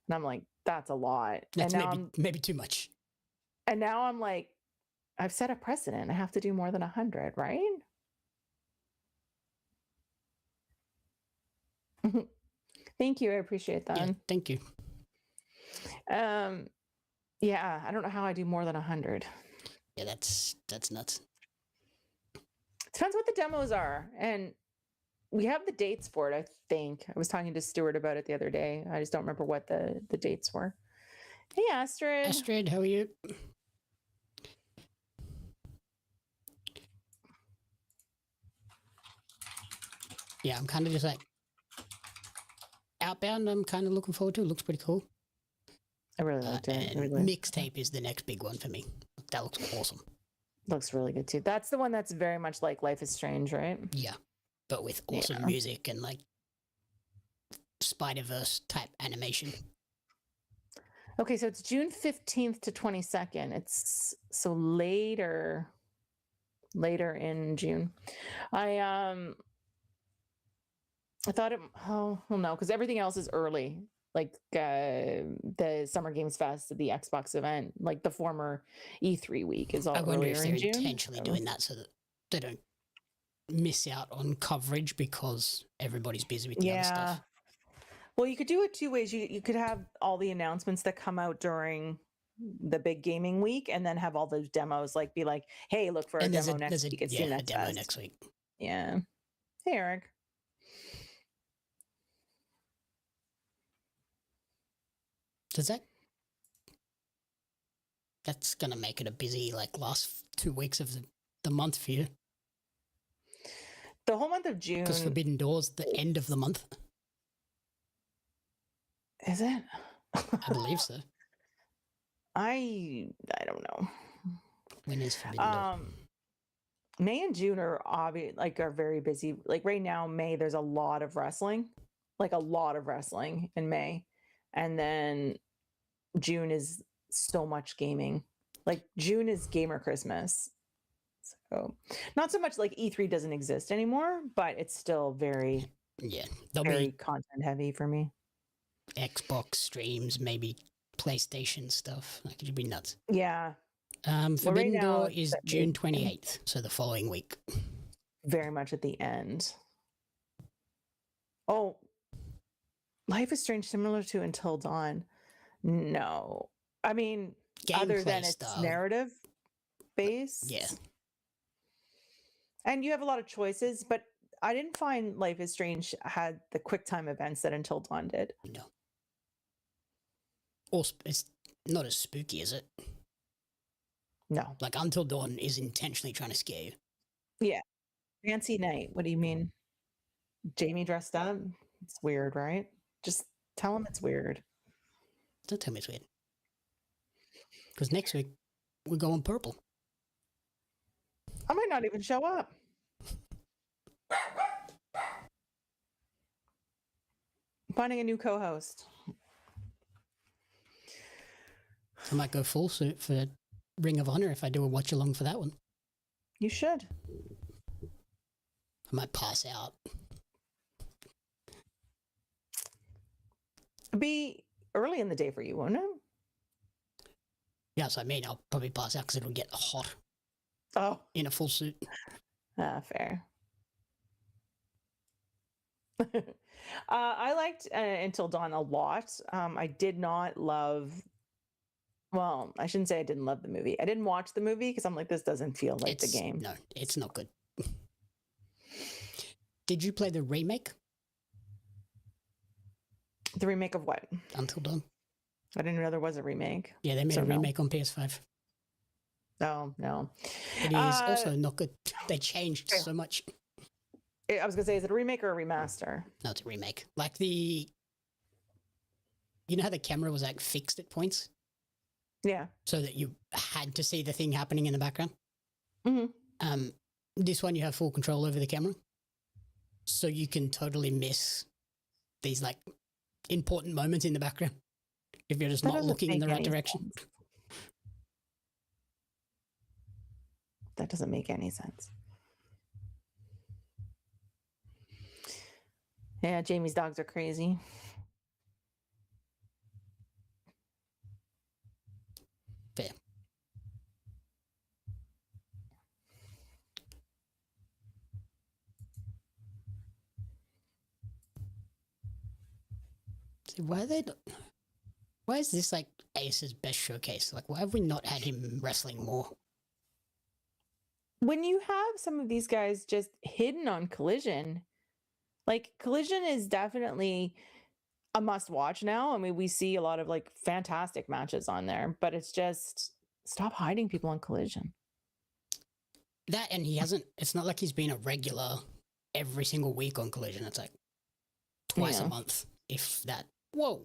and I'm like, that's a lot. That's maybe too much. And now I'm like, I've set a precedent. I have to do more than 100, right? Thank you. I appreciate that. Yeah, thank you. Yeah, I don't know how I do more than 100. Yeah, that's nuts. Depends what the demos are. And we have the dates for it, I think. I was talking to Stuart about it the other day. I just don't remember what the dates were. Hey, Astrid. Astrid, how are you? Yeah, I'm kind of just like Outbound. I'm kind of looking forward to. It looks pretty cool. I really liked it. Mixtape is the next big one for me. That looks awesome. Looks really good too. That's the one that's very much like Life is Strange, right? Yeah, but with awesome music and like Spider-Verse type animation. Okay, so it's June 15th to 22nd. It's so later in June. I thought it, oh, well, no, because everything else is early. Like the Summer Games Fest, the Xbox event, like the former E3 week is all earlier in June. I wonder if they're intentionally doing that so that they don't miss out on coverage because everybody's busy with the other stuff. Well, you could do it two ways. You could have all the announcements that come out during the big gaming week, and then have all those demos. Like, be like, "Hey, look for a demo next week." It's a demo next week. Yeah. Hey, Eric. That's gonna make it a busy last 2 weeks of the month for you. The whole month of June. Because Forbidden Door's the end of the month. Is it? I believe so. I don't know. When is Forbidden Door? May and June are are very busy. Like right now, May, there's a lot of wrestling. Like a lot of wrestling in May. And then June is so much gaming. Like June is gamer Christmas. So not so much like E3 doesn't exist anymore, but it's still very content heavy for me. Xbox streams, maybe PlayStation stuff. Like, it should be nuts. Yeah. Forbidden Door is June 28th, so the following week. Very much at the end. Oh, Life is Strange, similar to Until Dawn. No. I mean, other than it's narrative based. Yeah. And you have a lot of choices, but I didn't find Life is Strange had the quick time events that Until Dawn did. No. it's not as spooky, is it? No. Like Until Dawn is intentionally trying to scare you. Yeah. Fancy night. What do you mean? Jamie dressed up? It's weird, right? Just tell him it's weird. Don't tell me it's weird. Because next week we're going purple. I might not even show up. Finding a new co-host. I might go full suit for Ring of Honor if I do a watch along for that one. You should. I might pass out. It'd be early in the day for you, won't it? Yeah, so I mean, I'll probably pass out because it'll get hot. Oh. In a full suit. Fair. I liked Until Dawn a lot. I did not love. Well, I shouldn't say I didn't love the movie. I didn't watch the movie because I'm like, this doesn't feel like the game. No, it's not good. Did you play the remake? The remake of what? Until Dawn. I didn't know there was a remake. Yeah, they made a remake on PS5. Oh, no. It is also not good. They changed so much. I was going to say, is it a remake or a remaster? No, it's a remake. Like you know how the camera was like fixed at points? Yeah. So that you had to see the thing happening in the background? Mm-hmm. This one you have full control over the camera. So you can totally miss these like important moments in the background if you're just not looking in the right direction. That doesn't make any sense. Yeah, Jamie's dogs are crazy. Fair. See, why is this like Ace's best showcase? Like, why have we not had him wrestling more? When you have some of these guys just hidden on Collision, like Collision is definitely a must watch now. I mean, we see a lot of like fantastic matches on there, but it's just stop hiding people on Collision. That, and it's not like he's been a regular every single week on Collision. It's like twice a month, if that. Whoa.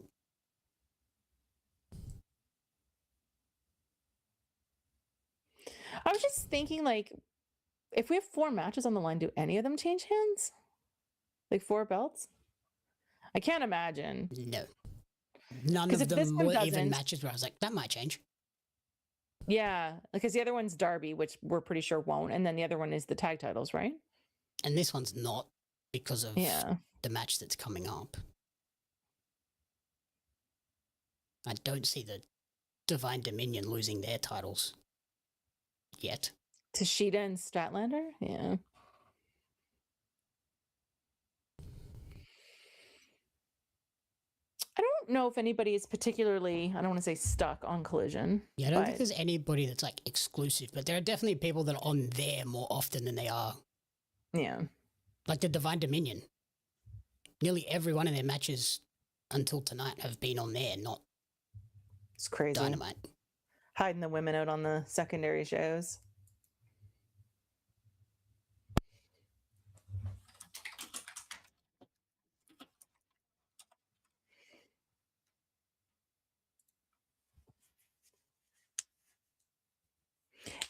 I was just thinking, like, if we have 4 matches on the line, do any of them change hands? Like 4 belts? I can't imagine. No. None of them were even matches where I was like, that might change. Yeah, because the other one's Darby, which we're pretty sure won't. And then the other one is the tag titles, right? And this one's not because of the match that's coming up. I don't see the Divine Dominion losing their titles yet. To Shida and Statlander? Yeah. I don't know if anybody is particularly, I don't want to say stuck on Collision. Yeah, I don't think there's anybody that's like exclusive, but there are definitely people that are on there more often than they are. Yeah. Like the Divine Dominion. Nearly every one of their matches until tonight have been on there, not it's crazy. Dynamite. Hiding the women out on the secondary shows.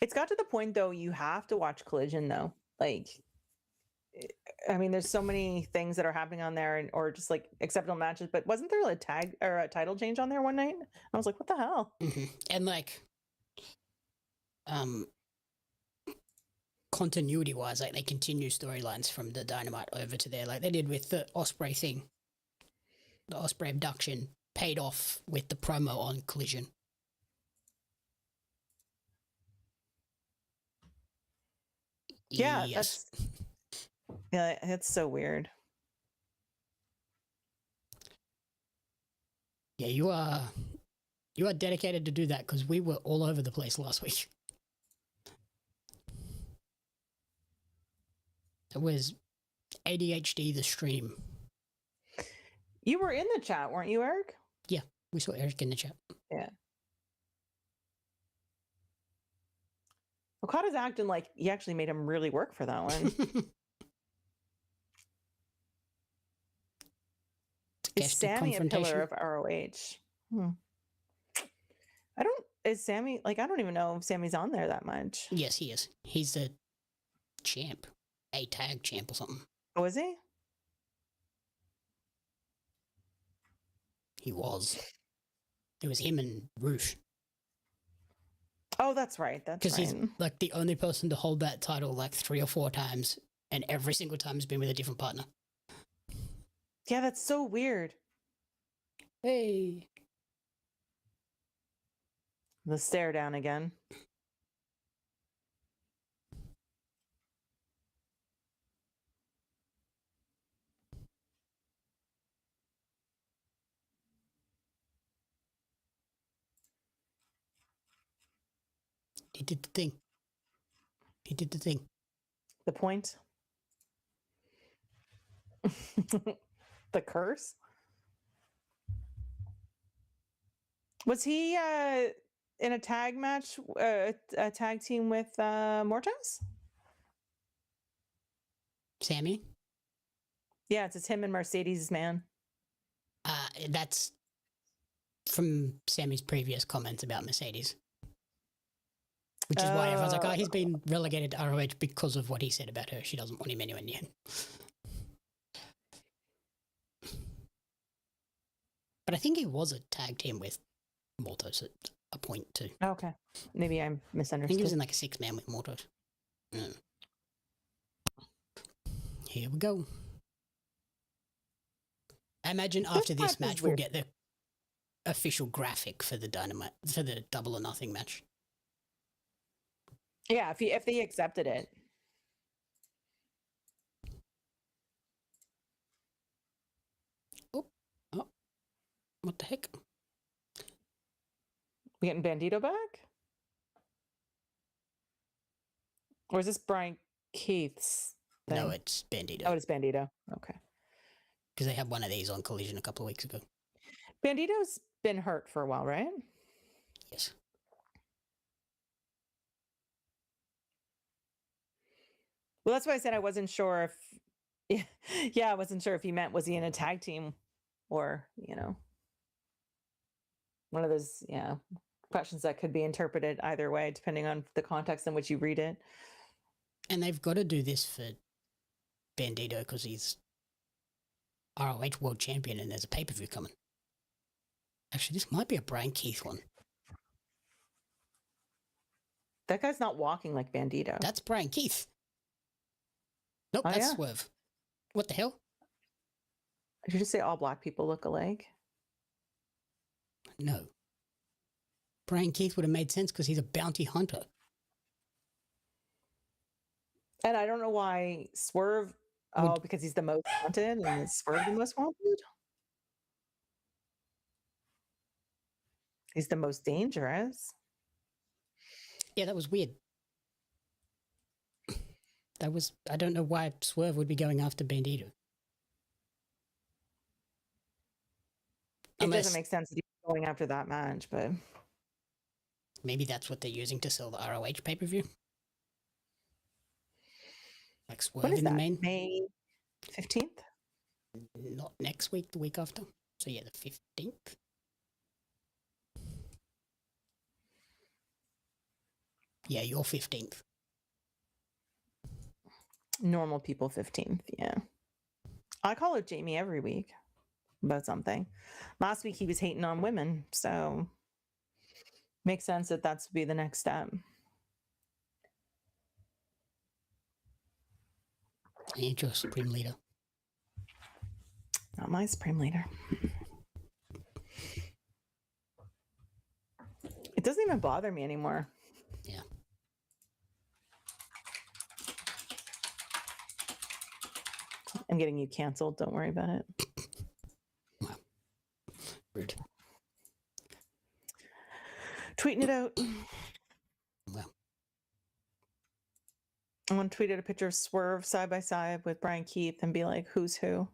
It's got to the point, though, you have to watch Collision, though. Like, I mean, there's so many things that are happening on there, or just like acceptable matches. But wasn't there a tag or a title change on there one night? I was like, what the hell? Mm-hmm. And like, continuity wise, like they continue storylines from the Dynamite over to there, like they did with the Osprey thing. The Osprey abduction paid off with the promo on Collision. Yeah, yes. That's so weird. Yeah, you are dedicated to do that because we were all over the place last week. It was ADHD the stream. You were in the chat, weren't you, Eric? Yeah. We saw Eric in the chat. Yeah. Okada's acting like he actually made him really work for that one. Is Sammy a pillar of ROH? Is Sammy, like, I don't even know if Sammy's on there that much. Yes, he is. He's the champ. A tag champ or something. Oh, is he? He was. It was him and Roosh. Oh, that's right. That's right. Because he's like the only person to hold that title like 3 or 4 times, and every single time has been with a different partner. Yeah, that's so weird. Hey. The stare down again. He did the thing. He did the thing. The point? The curse? Was he in a tag match, a tag team with Mortos? Sammy? Yeah, it's him and Mercedes, man. That's from Sammy's previous comments about Mercedes. Which is why everyone's like, oh, he's been relegated to ROH because of what he said about her. She doesn't want him anywhere near him. But I think he was a tag team with Mortos at a point too. Okay. Maybe I misunderstood. I think he was in like a 6-man with Mortos. Here we go. I imagine after this match we'll get the official graphic for the Dynamite, for the Double or Nothing match. Yeah, if they accepted it. Oh, what the heck? We getting Bandito back? Or is this Brian Keith's thing? No, it's Bandito. Oh, it's Bandito. Okay. Because they had one of these on Collision a couple of weeks ago. Bandito's been hurt for a while, right? Yes. Well, that's why I said I wasn't sure if, yeah, I wasn't sure if he meant, was he in a tag team or, you know, one of those, questions that could be interpreted either way, depending on the context in which you read it. And they've got to do this for Bandito because he's ROH World Champion and there's a pay-per-view coming. Actually, this might be a Brian Keith one. That guy's not walking like Bandito. That's Brian Keith. Nope, that's Swerve. What the hell? Did you just say all black people look alike? No. Brian Keith would have made sense because he's a bounty hunter. And I don't know why Swerve... Oh, because he's the most wanted and is Swerve the most wanted? He's the most dangerous. Yeah, that was weird. I don't know why Swerve would be going after Bandito. It doesn't make sense that he's going after that match, but... Maybe that's what they're using to sell the ROH pay-per-view. Like Swerve in the main. May 15th? Not next week, the week after. So yeah, the 15th. Yeah, you're 15th. Normal people 15th, yeah. I call it Jamie every week about something. Last week he was hating on women, so makes sense that that's be the next step. Ain't your Supreme Leader. Not my Supreme Leader. It doesn't even bother me anymore. Yeah. I'm getting you canceled. Don't worry about it. Wow. Rude. Tweeting it out. Well. I want to tweet out a picture of Swerve side by side with Brian Keith and be like, who's who?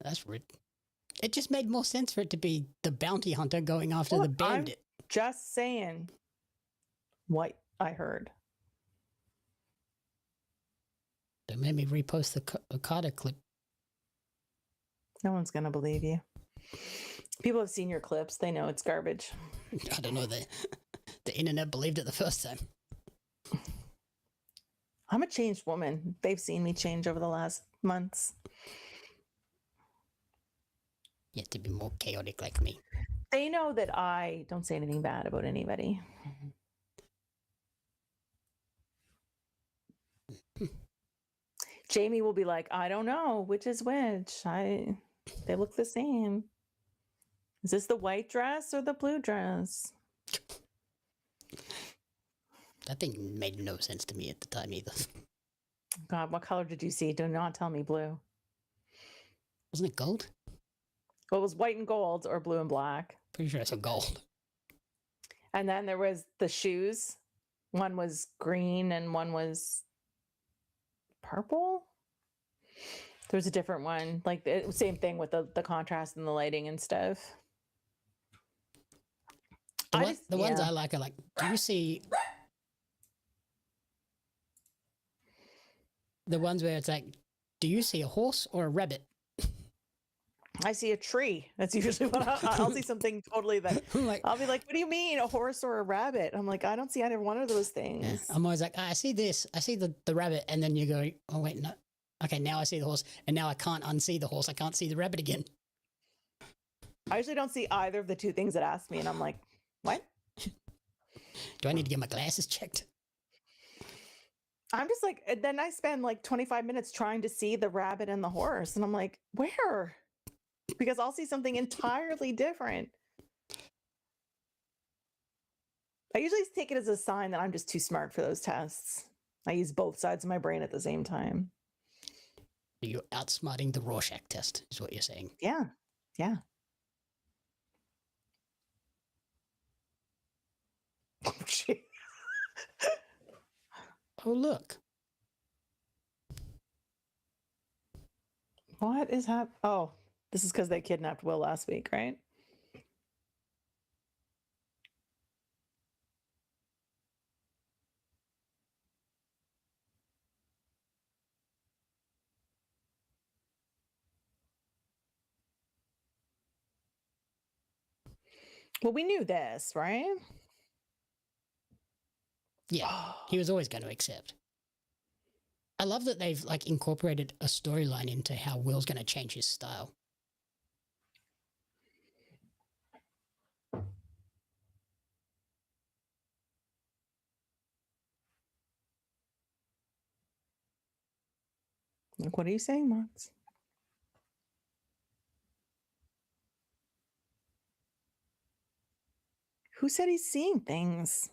That's rude. It just made more sense for it to be the bounty hunter going after the bandit. I'm just saying what I heard. Don't make me repost the Okada clip. No one's going to believe you. People have seen your clips. They know it's garbage. I don't know. The internet believed it the first time. I'm a changed woman. They've seen me change over the last months. You have to be more chaotic like me. They know that I don't say anything bad about anybody. Jamie will be like, I don't know which is which. They look the same. Is this the white dress or the blue dress? That thing made no sense to me at the time either. God, what color did you see? Do not tell me blue. Wasn't it gold? Well, it was white and gold or blue and black. Pretty sure I saw gold. And then there was the shoes. One was green and one was purple. There was a different one. Like the same thing with the contrast and the lighting and stuff. The ones I like are like, do you see the ones where it's like, do you see a horse or a rabbit? I see a tree. That's usually what I'll see something totally that Like, I'll be like, what do you mean a horse or a rabbit? I'm like, I don't see either one of those things. yeah. I'm always like, I see this. I see the rabbit. And then you go, oh, wait, no. Okay, now I see the horse. And now I can't unsee the horse. I can't see the rabbit again. I usually don't see either of the two things that ask me. And I'm like, what? Do I need to get my glasses checked? I'm just like, and then I spend like 25 minutes trying to see the rabbit and the horse. And I'm like, where? Because I'll see something entirely different. I usually take it as a sign that I'm just too smart for those tests. I use both sides of my brain at the same time. You're outsmarting the Rorschach test, is what you're saying. Yeah. Yeah. Oh, gee. Oh, look. What is happening? Oh, this is because they kidnapped Will last week, right? Well, we knew this, right? Yeah, he was always going to accept. I love that they've like incorporated a storyline into how Will's going to change his style. Like, what are you saying, Max? Who said he's seeing things?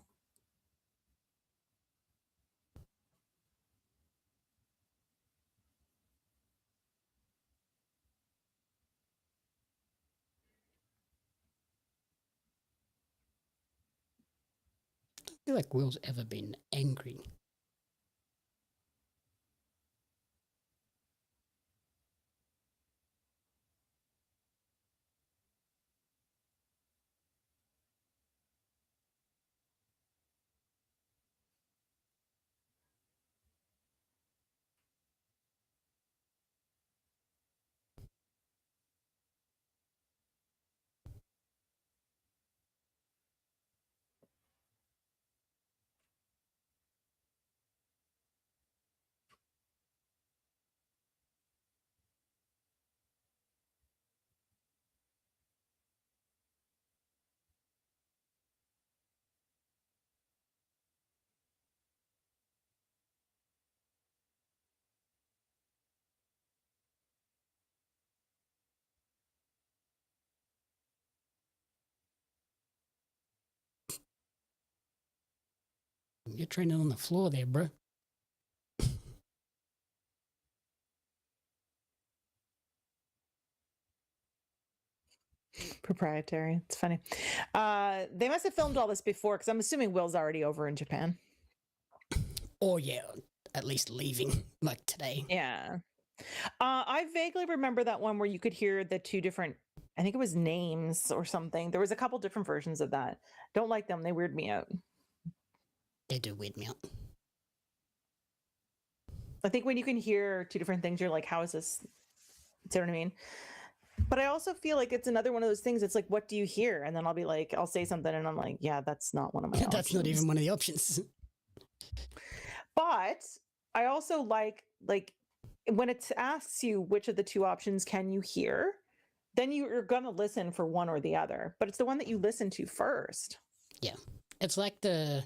I don't feel like Will's ever been angry. You're training on the floor there, bro. Proprietary. It's funny. They must have filmed all this before because I'm assuming Will's already over in Japan. Or yeah, at least leaving like today. Yeah. I vaguely remember that one where you could hear the two different I think it was names or something. There was a couple different versions of that. Don't like them. They weird me out. They do weird me out. I think when you can hear two different things, you're like, how is this? Do you know what I mean? But I also feel like it's another one of those things. It's like, what do you hear? And then I'll be like, I'll say something and I'm like, yeah, that's not one of my options. That's not even one of the options. But I also like when it asks you which of the two options can you hear, then you're going to listen for one or the other. But it's the one that you listen to first. Yeah. It's like I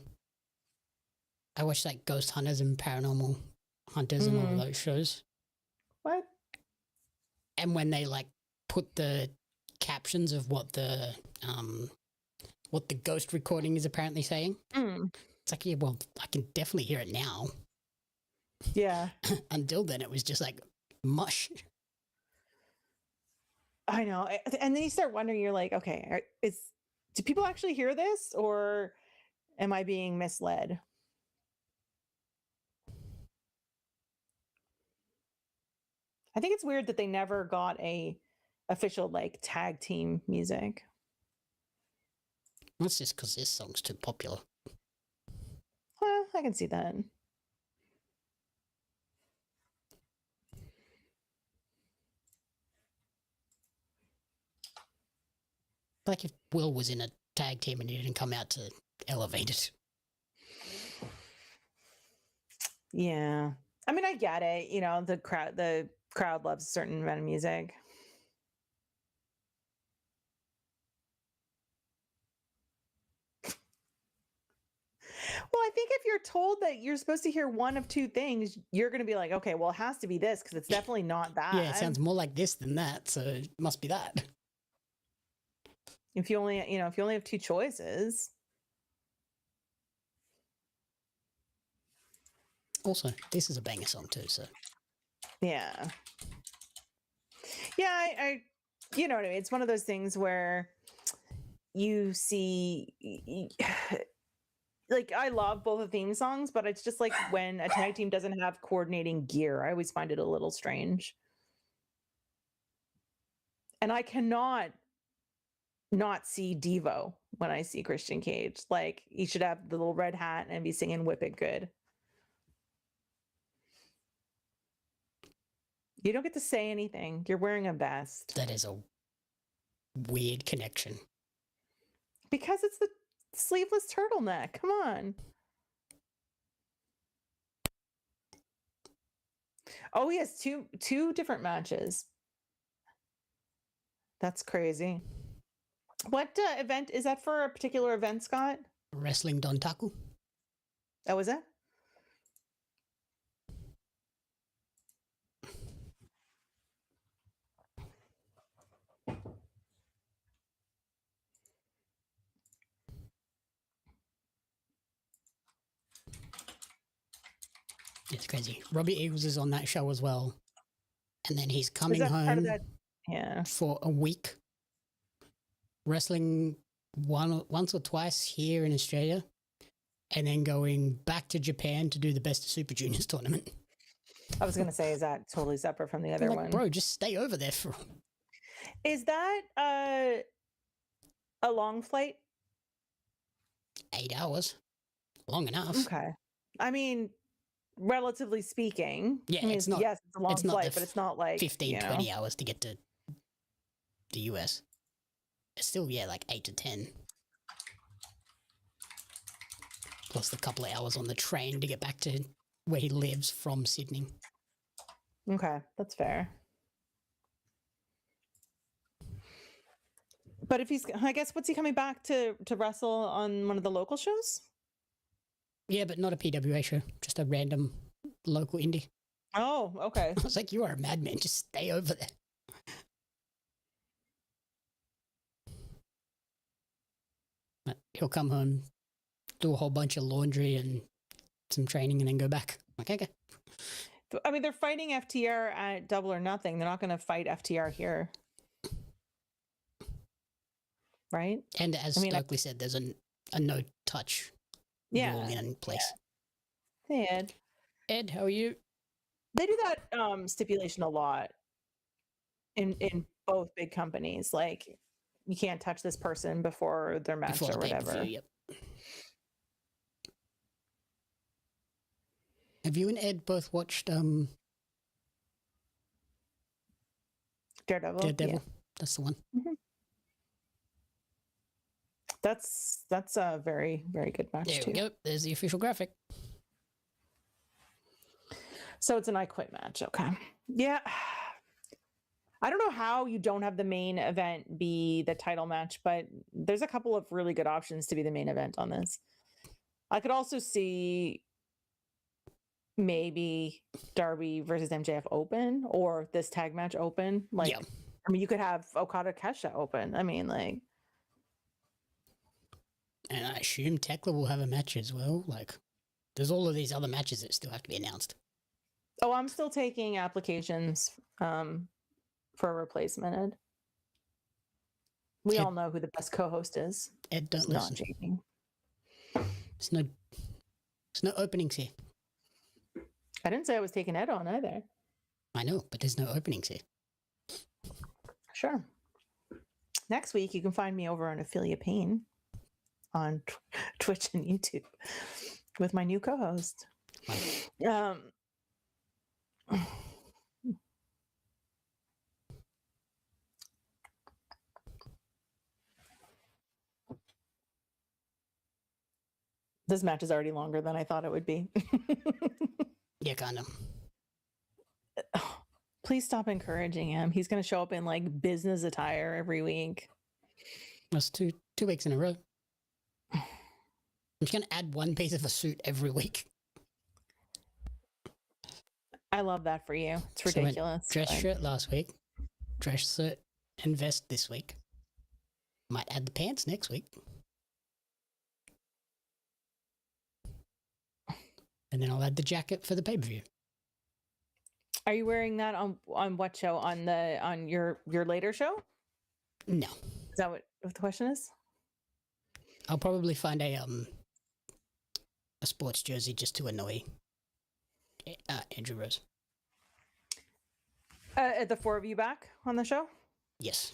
watch like Ghost Hunters and Paranormal Hunters and all those shows. What? And when they like put the captions of what the ghost recording is apparently saying, it's like, yeah, well, I can definitely hear it now. Yeah. Until then, it was just like mush. I know. And then you start wondering, you're like, okay, do people actually hear this or am I being misled? I think it's weird that they never got a official like tag team music. That's just because this song's too popular. Well, I can see that. Like if Will was in a tag team and he didn't come out to elevate it. Yeah. I mean, I get it. You know, the crowd loves a certain amount of music. Well, I think if you're told that you're supposed to hear one of two things, you're going to be like, okay, well, it has to be this because it's definitely not that. Yeah, it sounds more like this than that, so it must be that. If you only have two choices. Also, this is a banger song too, so. Yeah. Yeah, I you know what I mean? It's one of those things where you see like I love both the theme songs, but it's just like when a tag team doesn't have coordinating gear, I always find it a little strange. And I cannot not see Devo when I see Christian Cage. Like he should have the little red hat and be singing Whip It Good. You don't get to say anything. You're wearing a vest. That is a weird connection. Because it's the sleeveless turtleneck. Come on. Oh, he has two different matches. That's crazy. What event is that for? A particular event, Scott? Wrestling Dontaku. Oh, was it? It's crazy. Robbie Eagles is on that show as well. And then he's coming Is that part home of that? Yeah. for a week, wrestling once or twice here in Australia, and then going back to Japan to do the Best of Super Juniors tournament. I was going to say, is that totally separate from the other Like, one? bro, just stay over there for... Is that a long flight? 8 hours. Long enough. Okay. I mean, relatively speaking. Yeah, I mean, it's not... Yes, it's a long it's not flight, the but it's not like 15, 20 hours to get to the US. It's still, yeah, like 8 to 10. Plus the couple of hours on the train to get back to where he lives from Sydney. Okay, that's fair. But if he's, I guess, what's he coming back to wrestle on one of the local shows? Yeah, but not a PWA show, just a random local indie. Oh, okay. I was like, you are a madman, just stay over there. But he'll come home, do a whole bunch of laundry and some training and then go back. Like, okay. I mean, they're fighting FTR at Double or Nothing. They're not going to fight FTR here. Right? And as Stokely said, there's a no-touch rule in place. Hey, Ed. Ed, how are you? They do that stipulation a lot in both big companies. Like, you can't touch this person before their match before or the pay-per-view. whatever. Yep. Have you and Ed both watched Daredevil. Daredevil? Yeah. That's the one. Mhm. That's a very, very good match There too. we go. There's the official graphic. So it's an I Quit match. Okay. Yeah. I don't know how you don't have the main event be the title match, but there's a couple of really good options to be the main event on this. I could also see maybe Darby versus MJF open, or this tag match open. Like, Yeah. I mean, you could have Okada Kesha open. I mean, like, And I assume Tekla will have a match as well. Like, there's all of these other matches that still have to be announced. oh, I'm still taking applications for a replacement, Ed. We all know who the best co-host is. Ed, don't It's listen. not Jamie. There's no openings here. I didn't say I was taking Ed on either. I know, but there's no openings here. Sure. Next week, you can find me over on Affiliate Pain on Twitch and YouTube with my new co-host. This match is already longer than I thought it would be. Yeah, kind of. Please stop encouraging him. He's going to show up in like business attire every week. That's two weeks in a row. I'm just going to add one piece of a suit every week. I love that for you. It's So ridiculous. dress shirt last week, dress shirt and vest this week. Might add the pants next week. And then I'll add the jacket for the pay-per-view. Are you wearing that on what show? On your later show? No. Is that what the question is? I'll probably find a sports jersey just to annoy Andrew Rose. Are the four of you back on the show? Yes.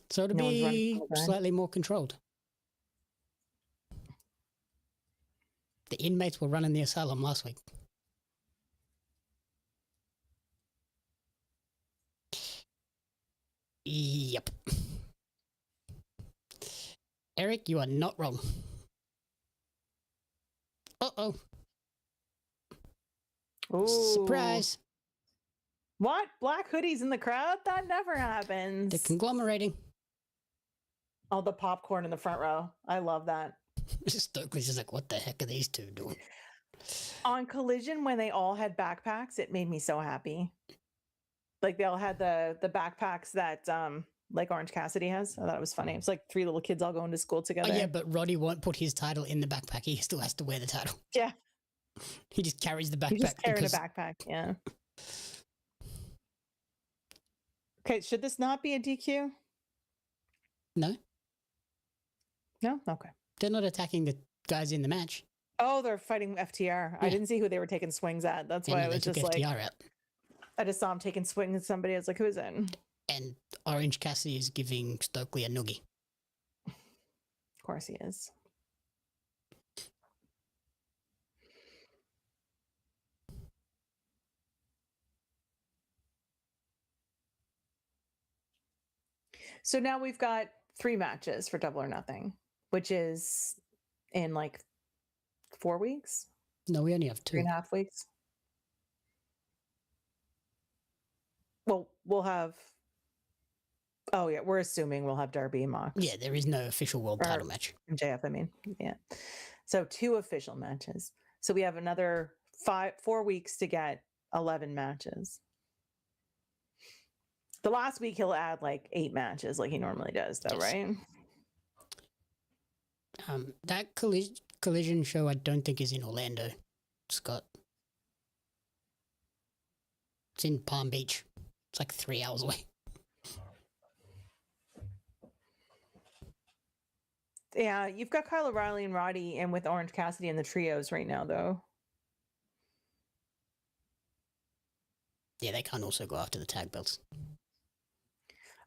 So to No one's running be from the brand? slightly more controlled. The inmates were running the asylum last week. Yep. Eric, you are not wrong. Uh-oh. Ooh. Surprise. What? Black hoodies in the crowd? That never happens. They're conglomerating. Oh, the popcorn in the front row. I love that. Stokely's just like, what the heck are these two doing? On Collision, when they all had backpacks, it made me so happy. Like, they all had the backpacks that like Orange Cassidy has. I thought it was funny. It was like three little kids all going to school together. Oh yeah, but Roddy won't put his title in the backpack. He still has to wear the title. Yeah. He just carries the backpack. You just carried a backpack. Yeah. Okay, should this not be a DQ? No, No? Okay. they're not attacking the guys in the match. Oh, they're fighting FTR. I Yeah. didn't see who they were taking swings at. That's Yeah, why no, I they was took just like, FTR out. I just saw him taking swings at somebody. I was like, who is it? And Orange Cassidy is giving Stokely a noogie. Of course he is. So now we've got 3 matches for Double or Nothing, which is in like 4 weeks, No, we only have 2. 3.5 weeks. Well, we'll have. Oh yeah, we're assuming we'll have Darby and Mox. Yeah, there is no official world title match. MJF, I mean, yeah. So 2 official matches. So we have another 4 weeks to get 11 matches. The last week he'll add like 8 matches, like he normally does, though, Yes. right? That collision show I don't think is in Orlando, Scott. It's in Palm Beach. It's like 3 hours away. Yeah, you've got Kyle O'Reilly and Roddy, and with Orange Cassidy in the trios right now, though. Yeah, they can't also go after the tag belts.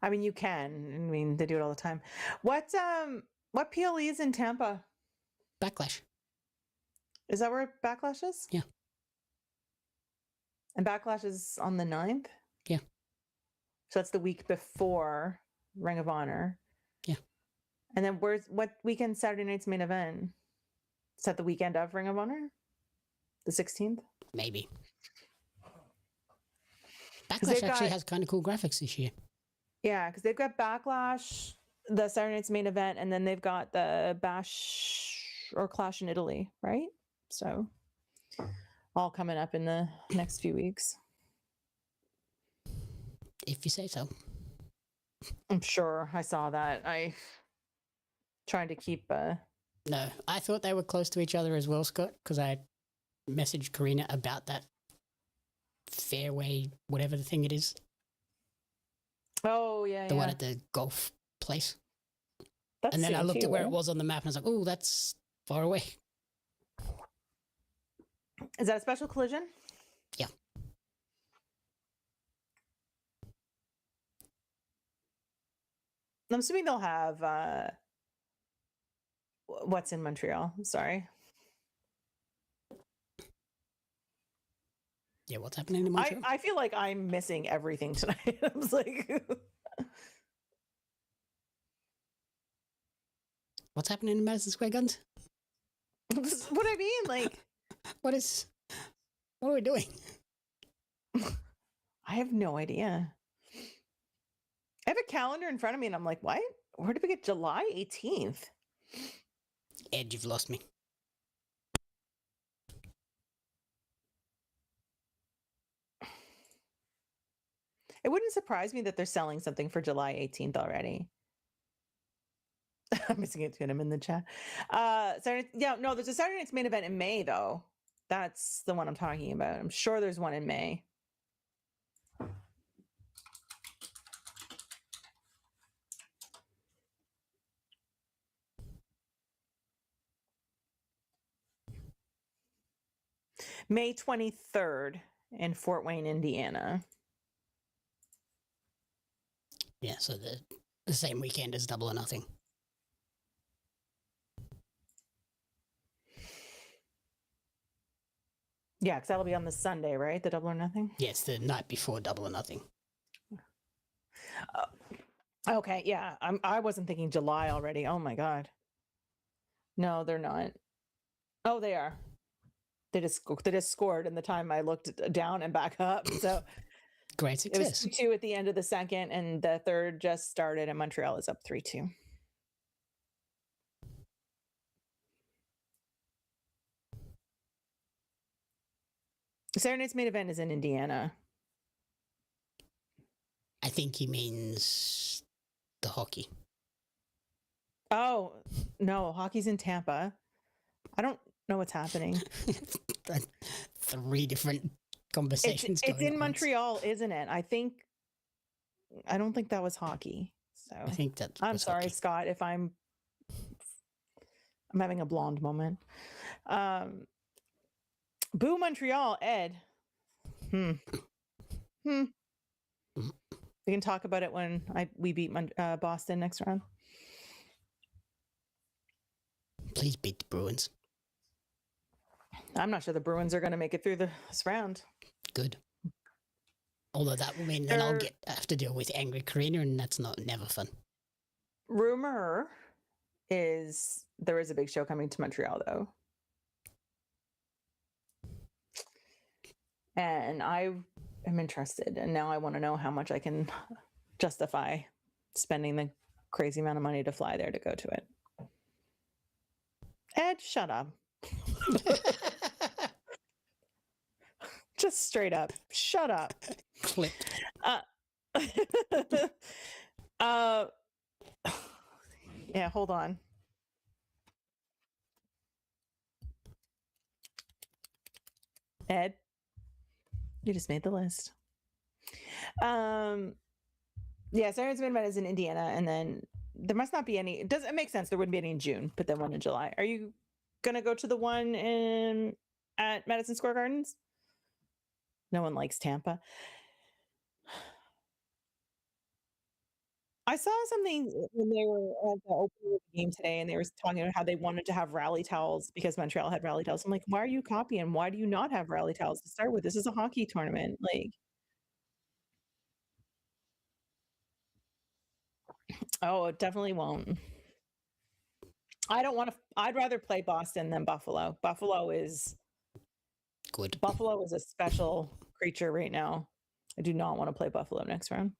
I mean, you can. I mean, they do it all the time. What PLE is in Tampa? Backlash. Is that where Backlash is? Yeah. And Backlash is on the 9th? Yeah. So that's the week before Ring of Honor. Yeah. And then what weekend Saturday night's main event? Is that the weekend of Ring of Honor? The 16th? Maybe. Backlash actually has kind of cool graphics this year. Yeah, because they've got Backlash, the Saturday night's main event, and then they've got the Bash or Clash in Italy, right? So all coming up in the next few weeks. If you say so. I'm sure I saw that. I trying to keep No, I thought they were close to each other as well, Scott, because I messaged Karina about that fairway, whatever the thing it is. Oh, yeah, the one at the golf place. That's and then I looked too, at where right? it was on the map and I was like, oh, that's far away. Is that a special collision? Yeah. I'm assuming they'll have what's in Montreal. Sorry. Yeah, what's happening in Montreal? I feel like I'm missing everything tonight. I was like, what's happening in Madison Square Gardens? what I mean, like, what are we doing? I have no idea. I have a calendar in front of me and I'm like, what? Where did we get July 18th? Ed, you've lost me. It wouldn't surprise me that they're selling something for July 18th already. I'm missing it to him in the chat. Saturday, yeah, no, there's a Saturday night's main event in May, though. That's the one I'm talking about. I'm sure there's one in May. May 23rd in Fort Wayne, Indiana. Yeah, so the same weekend as Double or Nothing. Yeah, because that'll be on the Sunday, right? The Double or Nothing? Yes, the night before Double or Nothing. Okay, yeah. I wasn't thinking July already. Oh my God. No, they're not. Oh, they are. They just scored in the time I looked down and back up. So great success. It was 2-2 at the end of the second, and the third just started, and Montreal is up 3-2. Saturday night's main event is in Indiana. I think he means the hockey. Oh, no, hockey's in Tampa. I don't know what's happening. 3 different conversations. It's in Montreal, isn't it? I don't think that was hockey. So I think that. I'm sorry, hockey. Scott, if I'm having a blonde moment. Boo Montreal, Ed. We can talk about it when we beat Boston next round. Please beat the Bruins. I'm not sure the Bruins are going to make it through this round. Good. Although that will mean then I'll have to deal with angry Karina, and that's never fun. Rumor is there is a big show coming to Montreal, though. And I am interested, and now I want to know how much I can justify spending the crazy amount of money to fly there to go to it. Ed, shut up. Just straight up, shut up. Clip. Yeah, hold on. Ed, you just made the list. Yeah, Saturday's main event is in Indiana, and then there must not be any. It make sense. There wouldn't be any in June, but then one in July. Are you gonna go to the one at Madison Square Gardens? No one likes Tampa. I saw something when they were at the opening of the game today, and they were talking about how they wanted to have rally towels because Montreal had rally towels. I'm like, why are you copying? Why do you not have rally towels to start with? This is a hockey tournament. Like, oh, it definitely won't. I don't want to. I'd rather play Boston than Buffalo. Buffalo is Good. Buffalo is a special creature right now. I do not want to play Buffalo next round.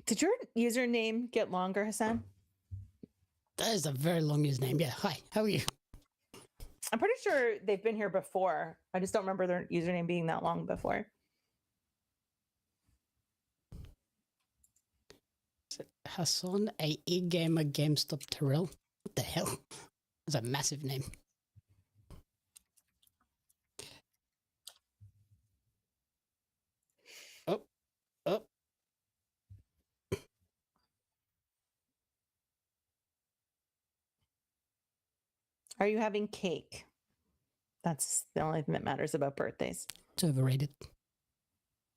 Did your username get longer, Hassan? That is a very long username. Yeah. Hi. How are you? I'm pretty sure they've been here before. I just don't remember their username being that long before. Hassan, a e-gamer GameStop Terrell. What the hell? That's a massive name. Oh. Oh. Are you having cake? That's the only thing that matters about birthdays. It's overrated.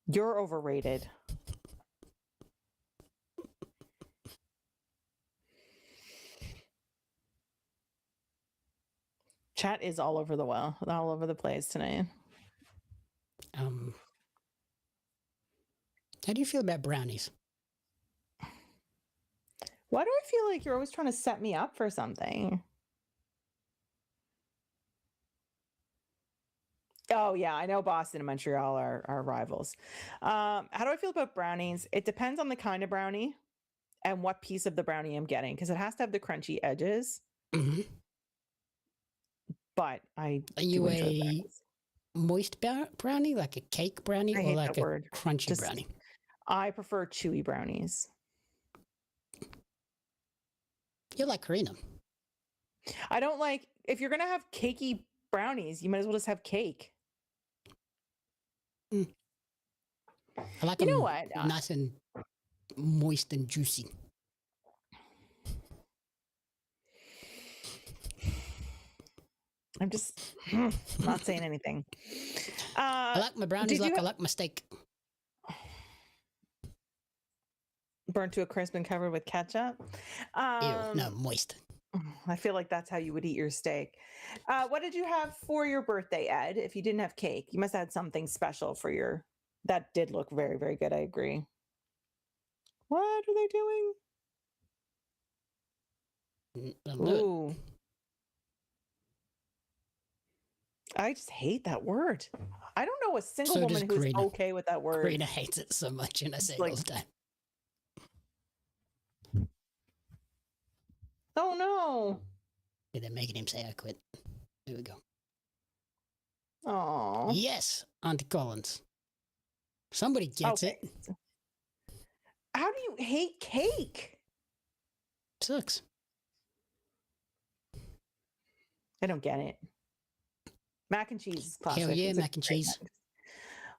You're overrated. Chat is all over the place tonight. How do you feel about brownies? Why do I feel like you're always trying to set me up for something? Oh yeah, I know Boston and Montreal are rivals. How do I feel about brownies? It depends on the kind of brownie and what piece of the brownie I'm getting, because it has to have the crunchy edges. Mm-hmm. But I Are you a moist brownie, like a cake brownie, or like a crunchy brownie? I prefer chewy brownies. You're like Karina. I don't like, if you're gonna have cakey brownies, you might as well just have cake. I like them nice and moist and juicy. I'm just not saying anything. I like my brownies like I like my steak. Burnt to a crisp and covered with ketchup. Ew, no, moist. I feel like that's how you would eat your steak. What did you have for your birthday, Ed? If you didn't have cake, you must have had something special for your... That did look very, very good. I agree. What are they doing? Ooh. I just hate that word. I don't know a single woman who's okay with that word. Karina hates it so much, and I say it all the time. Oh no. Yeah, they're making him say I quit. There we go. Oh. Yes, Auntie Collins. Somebody gets it. How do you hate cake? Sucks. I don't get it. Mac and cheese is classic. Hell yeah, mac and cheese.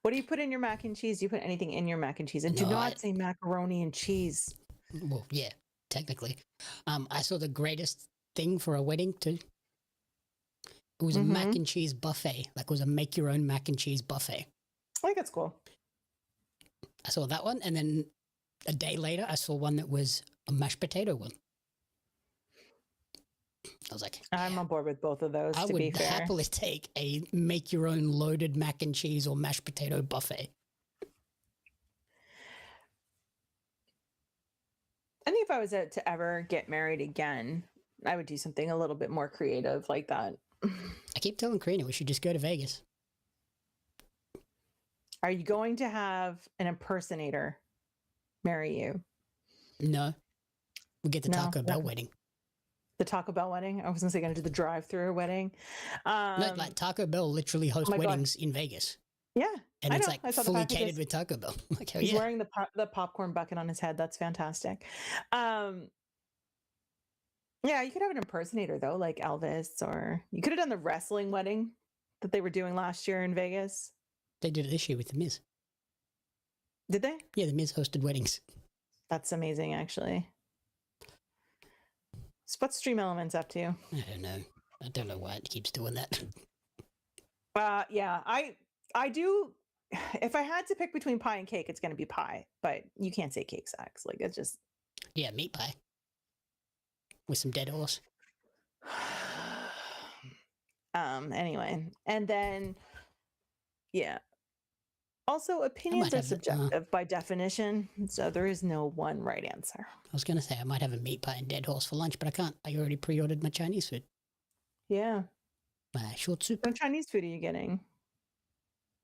What do you put in your mac and cheese? Do you put anything in your mac and cheese? And do not say macaroni and cheese. Well, yeah, technically. I saw the greatest thing for a wedding too. It was a mac and cheese buffet. Like it was a make your own mac and cheese buffet. I think it's cool. I saw that one, and then a day later I saw one that was a mashed potato one. I was like, I'm on board with both of those. I would happily take a make your own loaded mac and cheese or mashed potato buffet. I think if I was to ever get married again, I would do something a little bit more creative like that. I keep telling Karina we should just go to Vegas. Are you going to have an impersonator marry you? No. We'll get the Taco Bell wedding. The Taco Bell wedding? I was going to say going to do the drive-through wedding. No, like Taco Bell literally hosts weddings in Vegas. Yeah. And it's like fully catered with Taco Bell. Like, he's wearing the popcorn bucket on his head. That's fantastic. Yeah, you could have an impersonator though, like Elvis, or you could have done the wrestling wedding that they were doing last year in Vegas. They did it this year with The Miz. Did they? Yeah, the Miz hosted weddings. That's amazing, actually. So what's Stream Elements up to? I don't know. I don't know why it keeps doing that. Yeah, I do. If I had to pick between pie and cake, it's going to be pie. But you can't say cake sacks. Like, it's just. Yeah, meat pie with some dead horse. Anyway, and then, yeah. Also, opinions are subjective by definition, so there is no one right answer. I was going to say I might have a meat pie and dead horse for lunch, but I can't. I already pre-ordered my Chinese food. Yeah. My short soup. What Chinese food are you getting?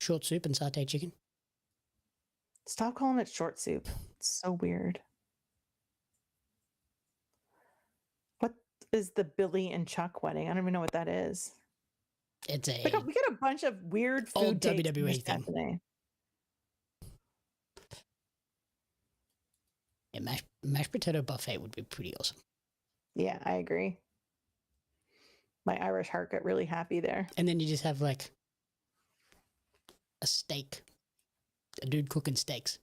Short soup and satay chicken. Stop calling it short soup. It's so weird. What is the Billy and Chuck wedding? I don't even know what that is. It's a... We got a bunch of weird food old WWE thing. Today. Yeah, mashed potato buffet would be pretty awesome. Yeah, I agree. My Irish heart got really happy there. And then you just have like a steak, a dude cooking steaks.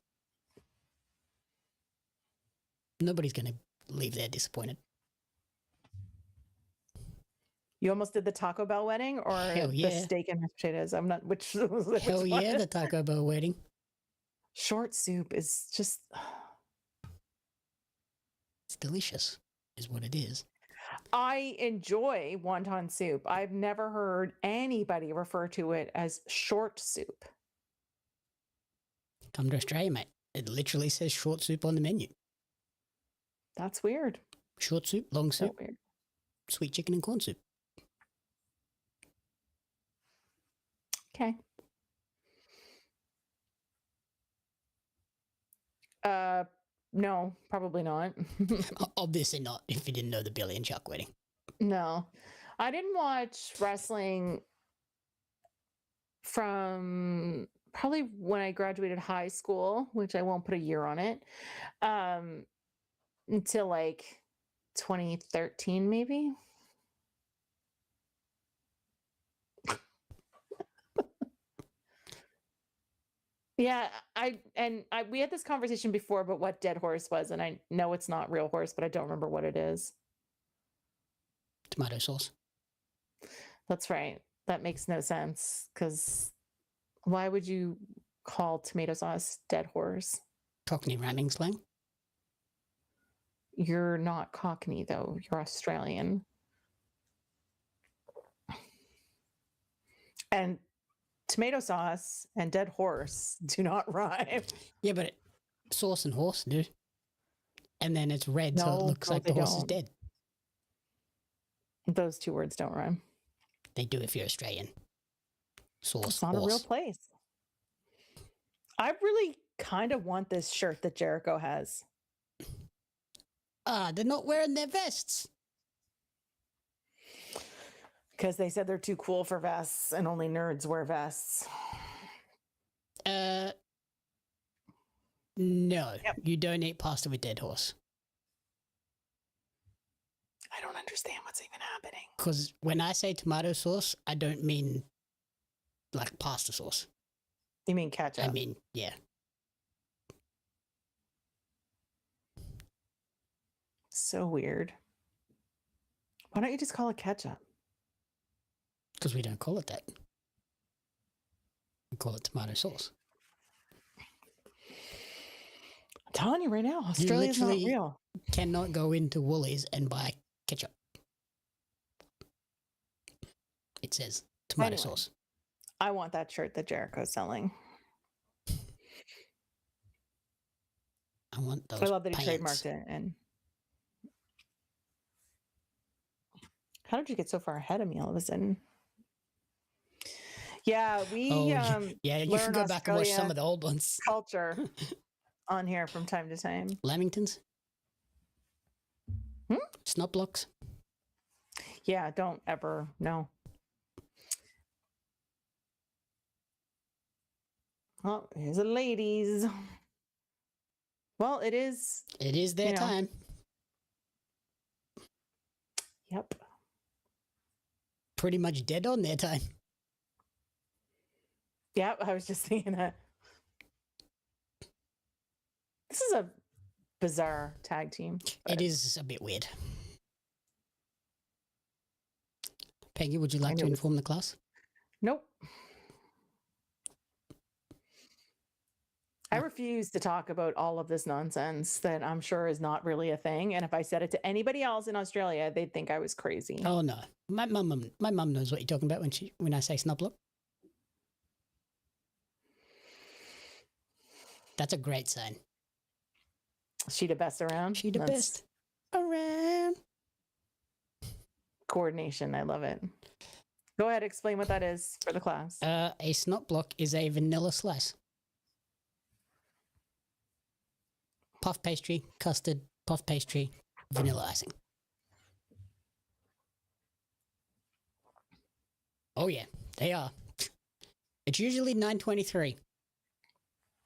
Nobody's going to leave there disappointed. You almost did the Taco Bell wedding or the steak and mashed potatoes? I'm not, which Hell yeah, the Taco Bell wedding. Short soup is just... It's delicious, is what it is. I enjoy wonton soup. I've never heard anybody refer to it as short soup. Come to Australia, mate. It literally says short soup on the menu. That's weird. Short soup, long soup, weird. Sweet chicken and corn soup. Okay. No, probably not. Obviously not, if you didn't know the Billy and Chuck wedding. No. I didn't watch wrestling from probably when I graduated high school, which I won't put a year on it, until like 2013, maybe. Yeah, we had this conversation before about what Dead Horse was, and I know it's not Real Horse, but I don't remember what it is. Tomato sauce. That's right. That makes no sense, because why would you call tomato sauce Dead Horse? Cockney rhyming slang. You're not Cockney, though. You're Australian. And tomato sauce and dead horse do not rhyme. Yeah, but sauce and horse do. And then it's red, so it looks like the horse is dead. Those two words don't rhyme. They do if you're Australian. Sauce, it's not horse. A real place. I really kind of want this shirt that Jericho has. They're not wearing their vests. Because they said they're too cool for vests and only nerds wear vests. No. Yep. You don't eat pasta with dead horse. I don't understand what's even happening. Because when I say tomato sauce, I don't mean like pasta sauce. You mean ketchup? I mean, yeah. So weird. Why don't you just call it ketchup? Because we don't call it that. We call it tomato sauce. I'm telling you right now, Australia's not real. Cannot go into Woolies and buy ketchup. It says tomato sauce. I want that shirt that Jericho's selling. I want those. I love that he pants. trademarked it. And how did you get so far ahead of me all of a sudden? Yeah, we yeah, you can go back and watch some of the old ones. Culture on here from time to time. Lamingtons? Snot blocks? Yeah, don't ever, no. Oh, here's the ladies. Well, it is. It is their time. Yep. Pretty much dead on their time. Yep, I was just thinking that. This is a bizarre tag team. It is a bit weird. Peggy, would you like to inform the class? Nope. I refuse to talk about all of this nonsense that I'm sure is not really a thing. And if I said it to anybody else in Australia, they'd think I was crazy. Oh no, my mum knows what you're talking about when I say snub block. That's a great sign. She the best around. She the best around. Coordination. I love it. Go ahead, explain what that is for the class. A snot block is a vanilla slice. Puff pastry, custard, puff pastry, vanilla icing. Oh yeah, they are. It's usually 9:23.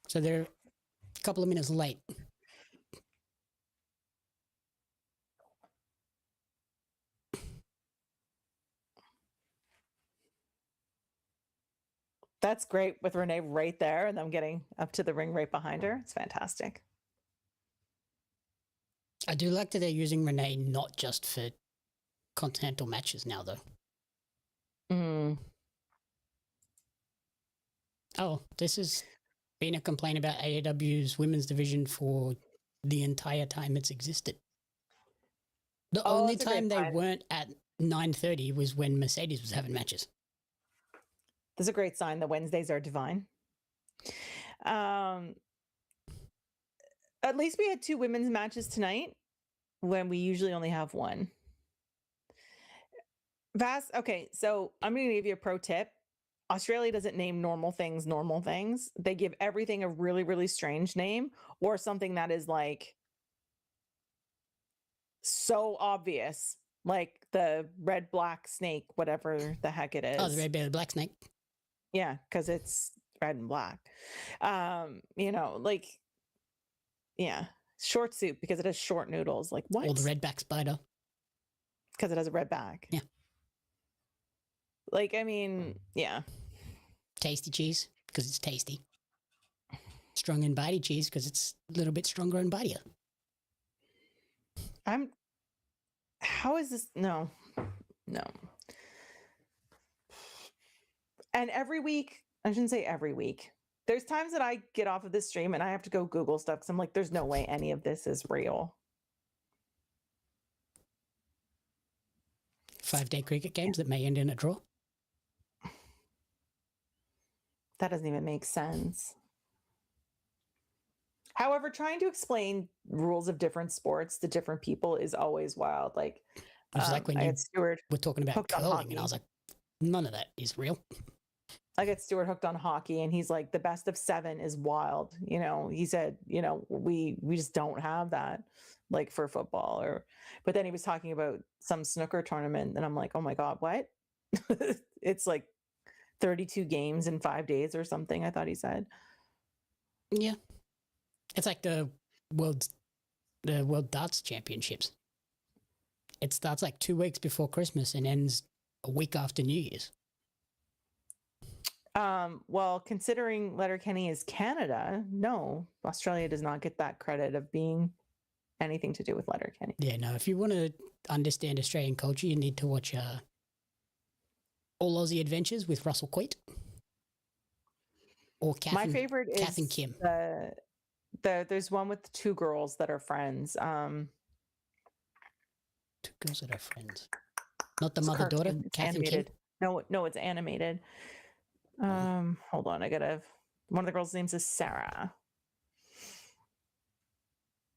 So they're a couple of minutes late. That's great with Renee right there and them getting up to the ring right behind her. It's fantastic. I do like that they're using Renee not just for continental matches now, though. Oh, this has been a complaint about AEW's women's division for the entire time it's existed. The only time they weren't at 9:30 was when Mercedes was having matches. This is a great sign. The Wednesdays are divine. At least we had 2 women's matches tonight when we usually only have 1. Okay, so I'm going to give you a pro tip. Australia doesn't name normal things. They give everything a really, really strange name or something that is like so obvious, like the red, black snake, whatever the heck it is. Oh, the red, bearded black snake. Yeah, because it's red and black. Short soup because it has short noodles. Like what? Or the redback spider. Because it has a red back. Yeah. Like, I mean, yeah. Tasty cheese because it's tasty. Strong and bitey cheese because it's a little bit stronger and bitier. How is this? No. And every week, I shouldn't say every week. There's times that I get off of this stream and I have to go Google stuff because I'm like, there's no way any of this is real. 5-day cricket games that may end in a draw. That doesn't even make sense. However, trying to explain rules of different sports to different people is always wild. Like, it was like when you Stuart were talking about curling, and I was like, none of that is real. I get Stuart hooked on hockey, and he's like, the best of 7 is wild. You know, he said, you know, we just don't have that, like for football. But then he was talking about some snooker tournament, and I'm like, oh my God, what? It's like 32 games in 5 days or something, I thought he said. Yeah. It's like the World Darts Championships. It starts like 2 weeks before Christmas and ends a week after New Year's. Well, considering Letterkenny is Canada, no, Australia does not get that credit of being anything to do with Letterkenny. Yeah, no, if you want to understand Australian culture, you need to watch All Aussie Adventures with Russell Quaid. Or Kath My favorite is Kath and Kim. There's one with 2 girls that are friends. 2 girls that are friends. Not the mother-daughter, Kath and Kim? No, it's animated. Hold on, one of the girls' names is Sarah.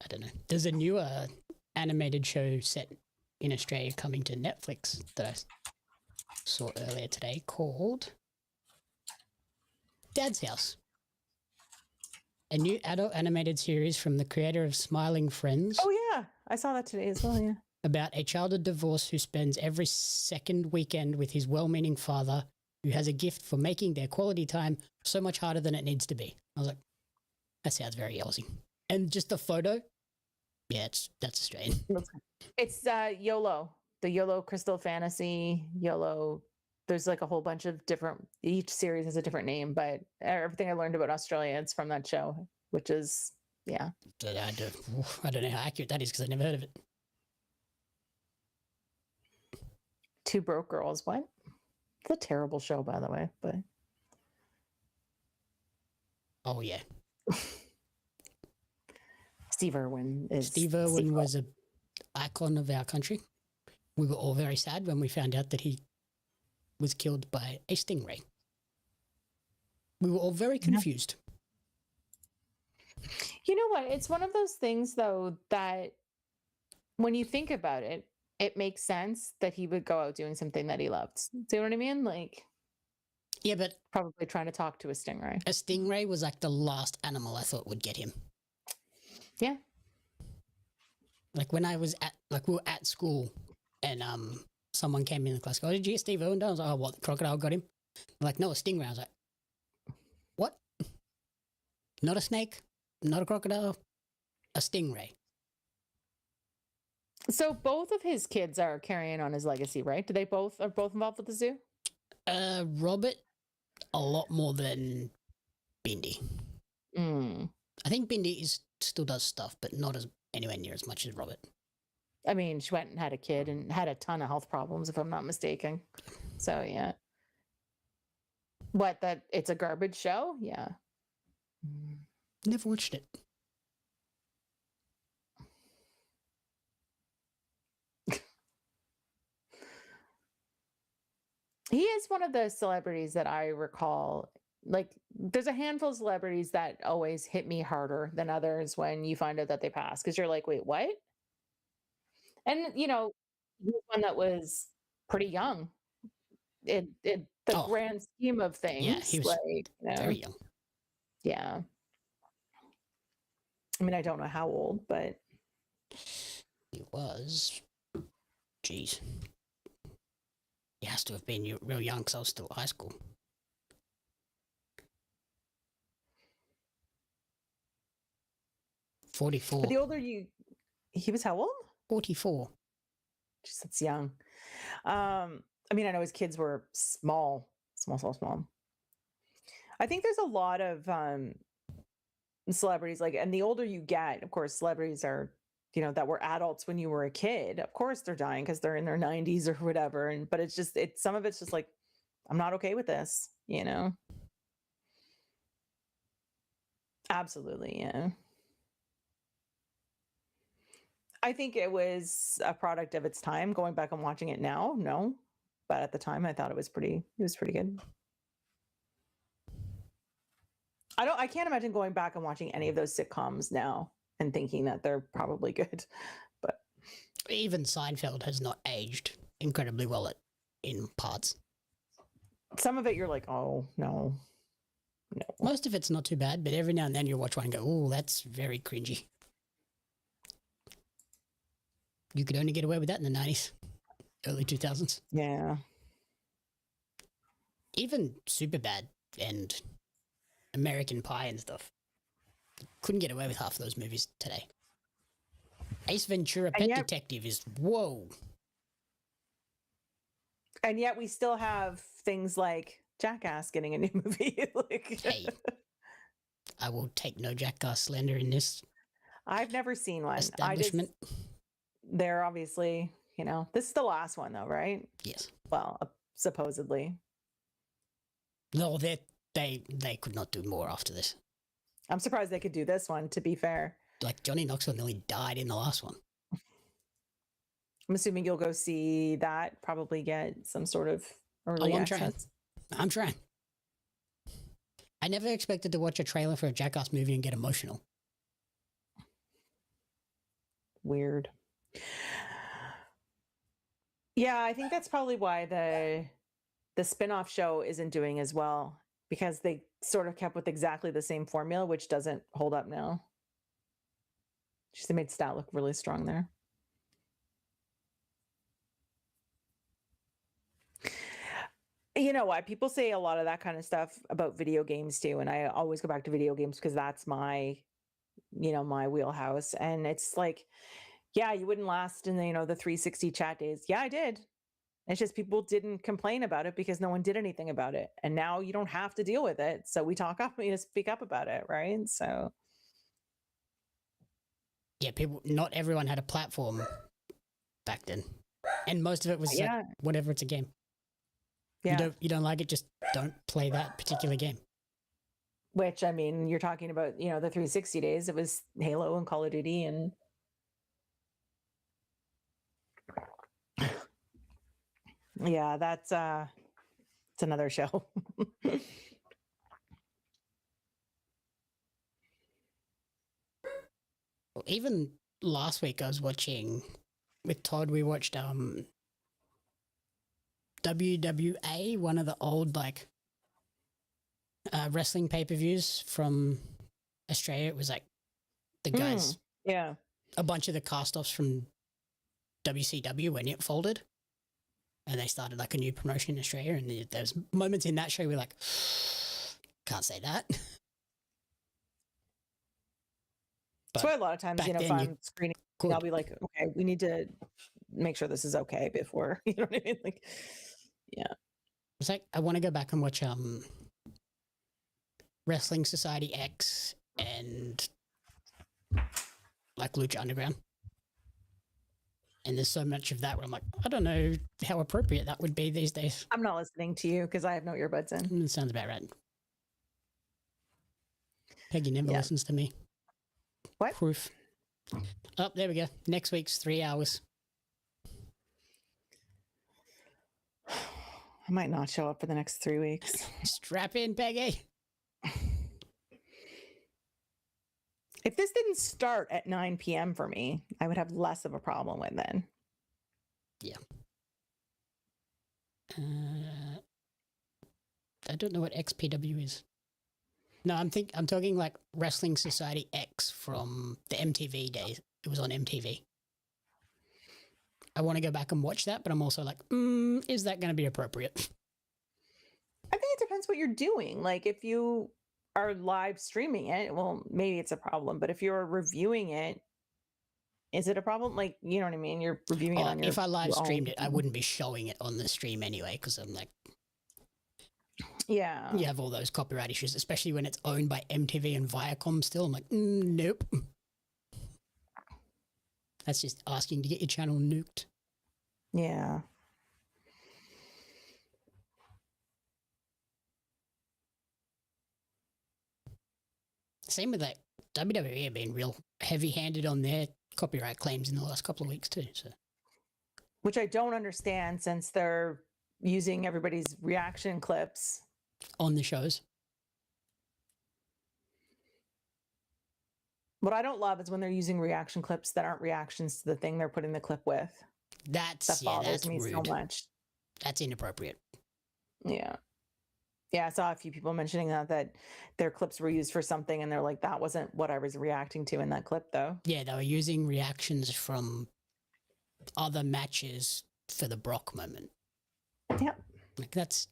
I don't know. There's a newer animated show set in Australia coming to Netflix that I saw earlier today called Dad's House. A new adult animated series from the creator of Smiling Friends. Oh yeah, I saw that today as well, yeah. About a childhood divorce who spends every second weekend with his well-meaning father who has a gift for making their quality time so much harder than it needs to be. I was like, that sounds very Aussie. And just the photo, yeah, that's Australian. It's YOLO, the YOLO Crystal Fantasy, YOLO. There's like a whole bunch of different, each series has a different name, but everything I learned about Australia, it's from that show, which is Yeah. I don't know how accurate that is because I never heard of it. Two Broke Girls. What? It's a terrible show, by the way. But Oh yeah, Steve Irwin was a icon of our country. We were all very sad when we found out that he was killed by a stingray. We were all very confused. You know what? It's one of those things, though, that when you think about it, it makes sense that he would go out doing something that he loved. Do you know what I mean? Like, Yeah, but probably trying to talk to a stingray. a stingray was like the last animal I thought would get him. Yeah. Like when I was we were at school and someone came in the class, oh, did you get Steve Irwin? I was like, oh, what, the crocodile got him? They're like, no, a stingray. I was like, what? Not a snake, not a crocodile, a stingray. So both of his kids are carrying on his legacy, right? Are both involved with the zoo? Robert, a lot more than Bindi. I think Bindi still does stuff, but not as anywhere near as much as Robert. I mean, she went and had a kid and had a ton of health problems, if I'm not mistaken. So yeah. What, that it's a garbage show? Yeah. Never watched it. He is one of the celebrities that I recall. Like, there's a handful of celebrities that always hit me harder than others when you find out that they passed, because you're like, wait, what? And he was one that was pretty young in the grand scheme of things. Yeah, he was like, very young. Yeah. I mean, I don't know how old, but he was. Jeez. He has to have been real young because I was still at high school. 44. But the older he was how old? 44. Just that's young. I mean, I know his kids were small. I think there's a lot of celebrities, like, and the older you get, of course, celebrities are, that were adults when you were a kid. Of course they're dying because they're in their 90s or whatever. But it's just, some of it's just like, I'm not okay with this, Absolutely, yeah. I think it was a product of its time. Going back and watching it now, no. But at the time, I thought it was pretty good. I can't imagine going back and watching any of those sitcoms now and thinking that they're probably good. But even Seinfeld has not aged incredibly well in parts. Some of it you're like, oh, no. Most of it's not too bad, but every now and then you'll watch one and go, oh, that's very cringy. You could only get away with that in the 90s, early 2000s. Yeah. Even Superbad and American Pie and stuff. Couldn't get away with half of those movies today. Ace Ventura Pet Detective is, whoa. And yet we still have things like Jackass getting a new movie. Hey, I will take no Jackass slander in this. I've never seen one. Establishment. They're obviously, this is the last one though, right? Yes. Well, supposedly. No, they could not do more after this. I'm surprised they could do this one, to be fair. Like, Johnny Knoxville nearly died in the last one. I'm assuming you'll go see that, probably get some sort of early access. I'm trying. I never expected to watch a trailer for a Jackass movie and get emotional. Weird. Yeah, I think that's probably why the spin-off show isn't doing as well, because they sort of kept with exactly the same formula, which doesn't hold up now. They made Stat look really strong there. You know what? People say a lot of that kind of stuff about video games too, and I always go back to video games because that's my wheelhouse. And it's like, yeah, you wouldn't last in the 360 chat days. Yeah, I did. It's just people didn't complain about it because no one did anything about it. And now you don't have to deal with it. So we speak up about it, right? So yeah, not everyone had a platform back then, and most of it was like, whatever, it's a game. Yeah. You don't like it, just don't play that particular game. Which, I mean, you're talking about, the 360 days. It was Halo and Call of Duty and yeah, that's it's another show. Well, even last week I was watching with Todd, we watched WWA, one of the old like wrestling pay-per-views from Australia. It was like the guys, yeah, a bunch of the cast-offs from WCW when it folded, and they started like a new promotion in Australia, and there's moments in that show where like, can't say that. That's why a lot of times, if I'm screening, could. I'll be like, okay, we need to make sure this is okay before, you know what I mean? Like, yeah. It's like, I want to go back and watch Wrestling Society X and like Lucha Underground. And there's so much of that where I'm like, I don't know how appropriate that would be these days. I'm not listening to you because I have no earbuds in. It sounds about right. Peggy never listens to me. What? Proof. Oh, there we go. Next week's 3 hours. I might not show up for the next 3 weeks. Strap in, Peggy. If this didn't start at 9 p.m. for me, I would have less of a problem with it. Yeah. I don't know what XPW is. No, I'm talking like Wrestling Society X from the MTV days. It was on MTV. I want to go back and watch that, but I'm also like, is that going to be appropriate? I think it depends what you're doing. Like if you are live streaming it, well, maybe it's a problem. But if you're reviewing it, is it a problem? Like, you know what I mean? You're reviewing it on your... If I live streamed it, I wouldn't be showing it on the stream anyway, because I'm like... Yeah. You have all those copyright issues, especially when it's owned by MTV and Viacom still. I'm like, nope. That's just asking to get your channel nuked. Yeah. Same with that. WWE have been real heavy-handed on their copyright claims in the last couple of weeks too. So, which I don't understand since they're using everybody's reaction clips on the shows. What I don't love is when they're using reaction clips that aren't reactions to the thing they're putting the clip with. That bothers me rude. So much. That's inappropriate. Yeah. Yeah, I saw a few people mentioning that their clips were used for something and they're like, that wasn't what I was reacting to in that clip though. Yeah, they were using reactions from other matches for the Brock moment. Yep. Like, that's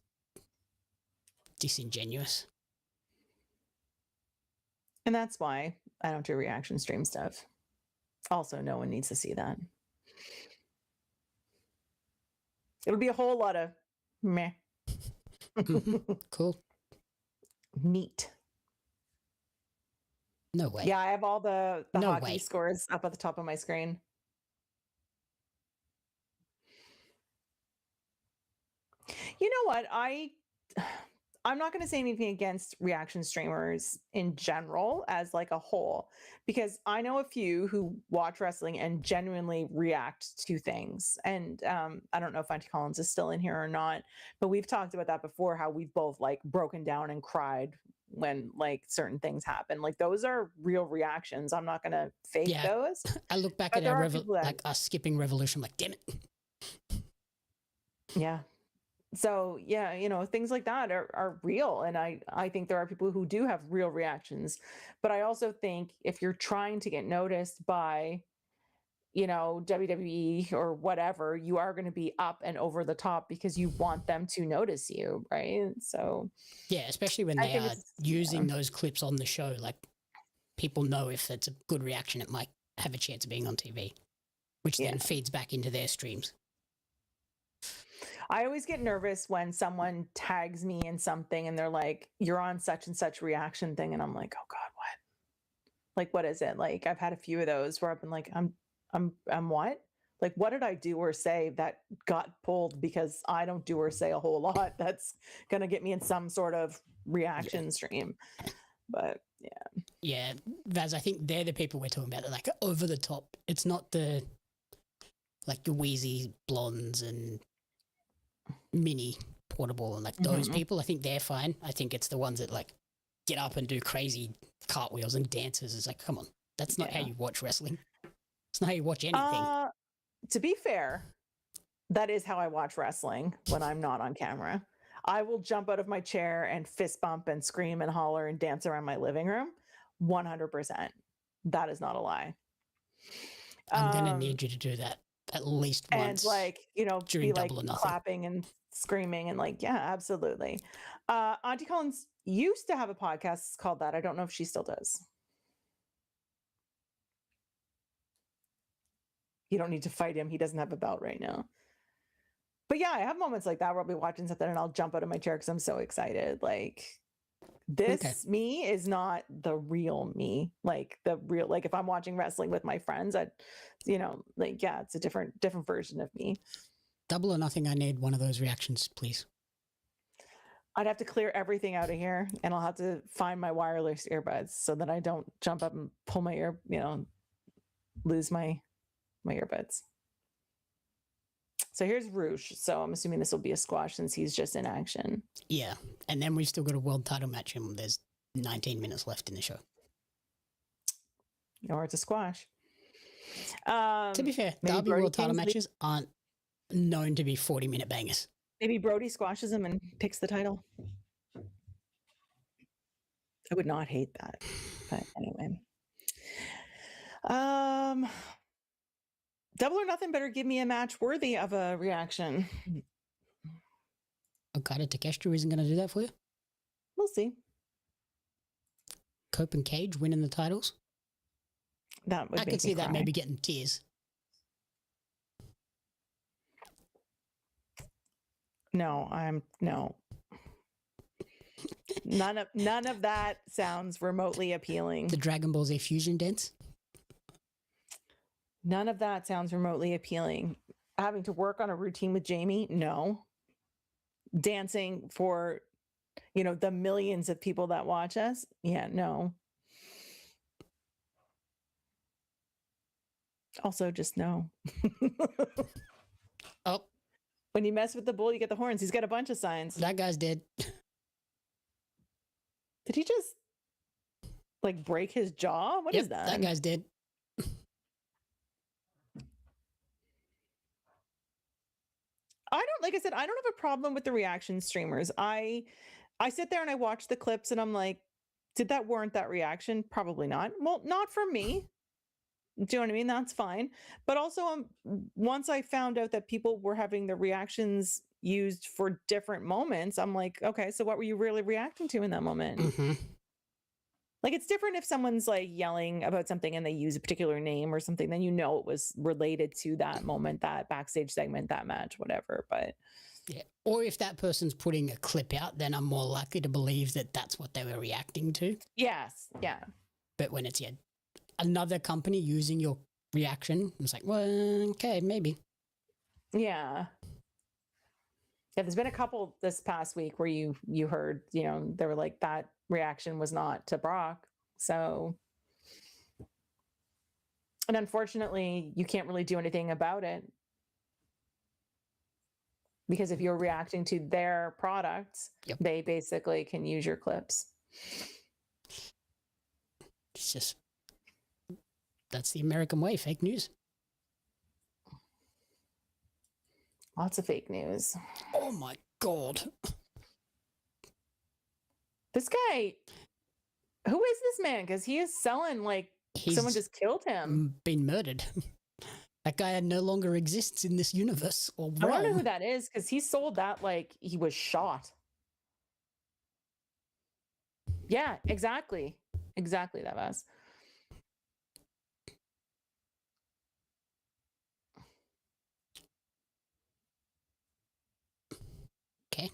disingenuous. And that's why I don't do reaction stream stuff. Also, no one needs to see that. It'll be a whole lot of meh. Cool. Neat. No way. Yeah, I have all the hockey scores up at the top of my screen. You know what? I'm not going to say anything against reaction streamers in general as like a whole, because I know a few who watch wrestling and genuinely react to things. And I don't know if Auntie Collins is still in here or not, but we've talked about that before, how we've both like broken down and cried when like certain things happen. Like those are real reactions. I'm not going to fake those. I look back at our skipping Revolution, like, damn it. Yeah. So yeah, things like that are real. And I think there are people who do have real reactions, but I also think if you're trying to get noticed by, WWE or whatever, you are going to be up and over the top because you want them to notice you. Right. So yeah, especially when they are using those clips on the show, like people know if it's a good reaction, it might have a chance of being on TV, which then feeds back into their streams. I always get nervous when someone tags me in something and they're like, you're on such and such reaction thing. And I'm like, oh God, Like, what is it? Like, I've had a few of those where I've been like, I'm what? Like, what did I do or say that got pulled because I don't do or say a whole lot that's going to get me in some sort of reaction stream. But yeah. Yeah, Vaz, I think they're the people we're talking about. They're like over the top. It's not the like your Wheezy blondes and mini portable and like those people. I think they're fine. I think it's the ones that like get up and do crazy cartwheels and dances. It's like, come on, that's not how you watch wrestling. It's not how you watch anything. To be fair, that is how I watch wrestling when I'm not on camera. I will jump out of my chair and fist bump and scream and holler and dance around my living room. 100%. That is not a lie. I'm going to need you to do that at least once. And like, you know, during be like Double or Nothing. clapping and screaming and like, yeah, absolutely. Auntie Collins used to have a podcast called that. I don't know if she still does. You don't need to fight him. He doesn't have a belt right now. But yeah, I have moments like that where I'll be watching something and I'll jump out of my chair because I'm so excited. Like this me is not the real me. Like the real, like if I'm watching wrestling with my friends, you know, like, yeah, it's a different version of me. Double or Nothing, I need one of those reactions, please. I'd have to clear everything out of here and I'll have to find my wireless earbuds so that I don't jump up and pull my ear, you know, lose my earbuds. So here's Roosh. So I'm assuming this will be a squash since he's just in action. Yeah. And then we've still got a world title match and there's 19 minutes left in the show. Or it's a squash. To be fair, Darby world title matches aren't known to be 40-minute bangers. Maybe Brody squashes him and picks the title. I would not hate that. But anyway. Double or Nothing better give me a match worthy of a reaction. Okada Takeshita isn't going to do that for you? We'll see. Cope and Cage winning the titles? That would I could see that maybe getting tears. No. None of that sounds remotely appealing. The Dragon Ball Z fusion dance? None of that sounds remotely appealing. Having to work on a routine with Jamie? No. Dancing for, you know, the millions of people that watch us? Yeah, no. Also, just no. Oh. When you mess with the bull, you get the horns. He's got a bunch of signs. That guy's dead. Did he just, like, break his jaw? What is that? That guy's dead. Like I said, I don't have a problem with the reaction streamers. I sit there and I watch the clips and I'm like, did that warrant that reaction? Probably not. Well, not from me. Do you know what I mean? That's fine. But also, once I found out that people were having the reactions used for different moments, I'm like, okay, so what were you really reacting to in that moment? Mm-hmm. Like, it's different if someone's like yelling about something and they use a particular name or something, then you know it was related to that moment, that backstage segment, that match, whatever. But yeah, or if that person's putting a clip out, then I'm more likely to believe that that's what they were reacting to. Yes, yeah. But when it's another company using your reaction, it's like, well, okay, maybe. Yeah. Yeah, there's been a couple this past week where you heard, you know, they were like, that reaction was not to Brock. So, and unfortunately, you can't really do anything about it. Because if you're reacting to their products, they basically can use your clips. It's just, that's the American way, fake news. Lots of fake news. Oh my God. This guy, who is this man? Because he is selling like someone just killed him. Been murdered. That guy no longer exists in this universe or realm. I don't know who that is because he sold that like he was shot. Yeah, exactly. Exactly, that was. Okay.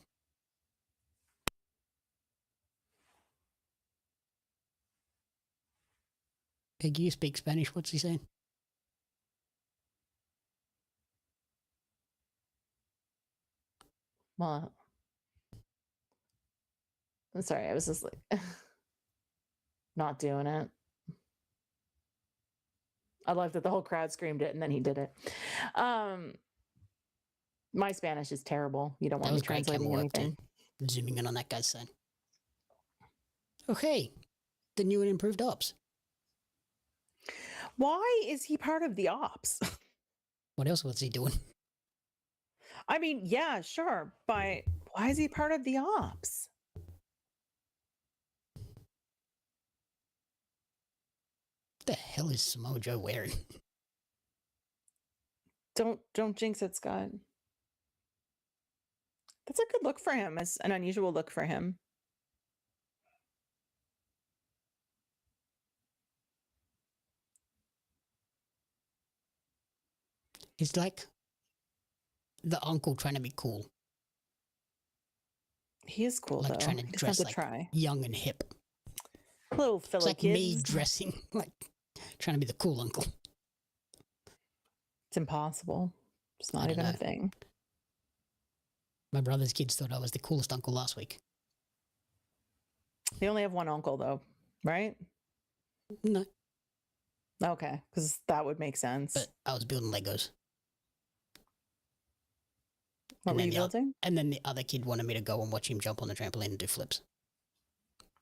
Peggy, you speak Spanish. What's he saying? Well, I'm sorry. I was just like, not doing it. I loved that the whole crowd screamed it and then he did it. My Spanish is terrible. You don't want me translating anything. Zooming in on that guy's side. Okay. The new and improved ops. Why is he part of the ops? What else was he doing? I mean, yeah, sure. But why is he part of the ops? What the hell is Samoa Joe wearing? Don't jinx it, Scott. That's a good look for him. It's an unusual look for him. He's like the uncle trying to be cool. He is cool, like though. Trying to dress like young and hip. Little Philly it's like kids. me dressing like trying to be the cool uncle. It's impossible. It's not even a thing. My brother's kids thought I was the coolest uncle last week. They only have one uncle, though, right? No. Okay, because that would make sense. But I was building Legos. What were you building? And then the other kid wanted me to go and watch him jump on the trampoline and do flips.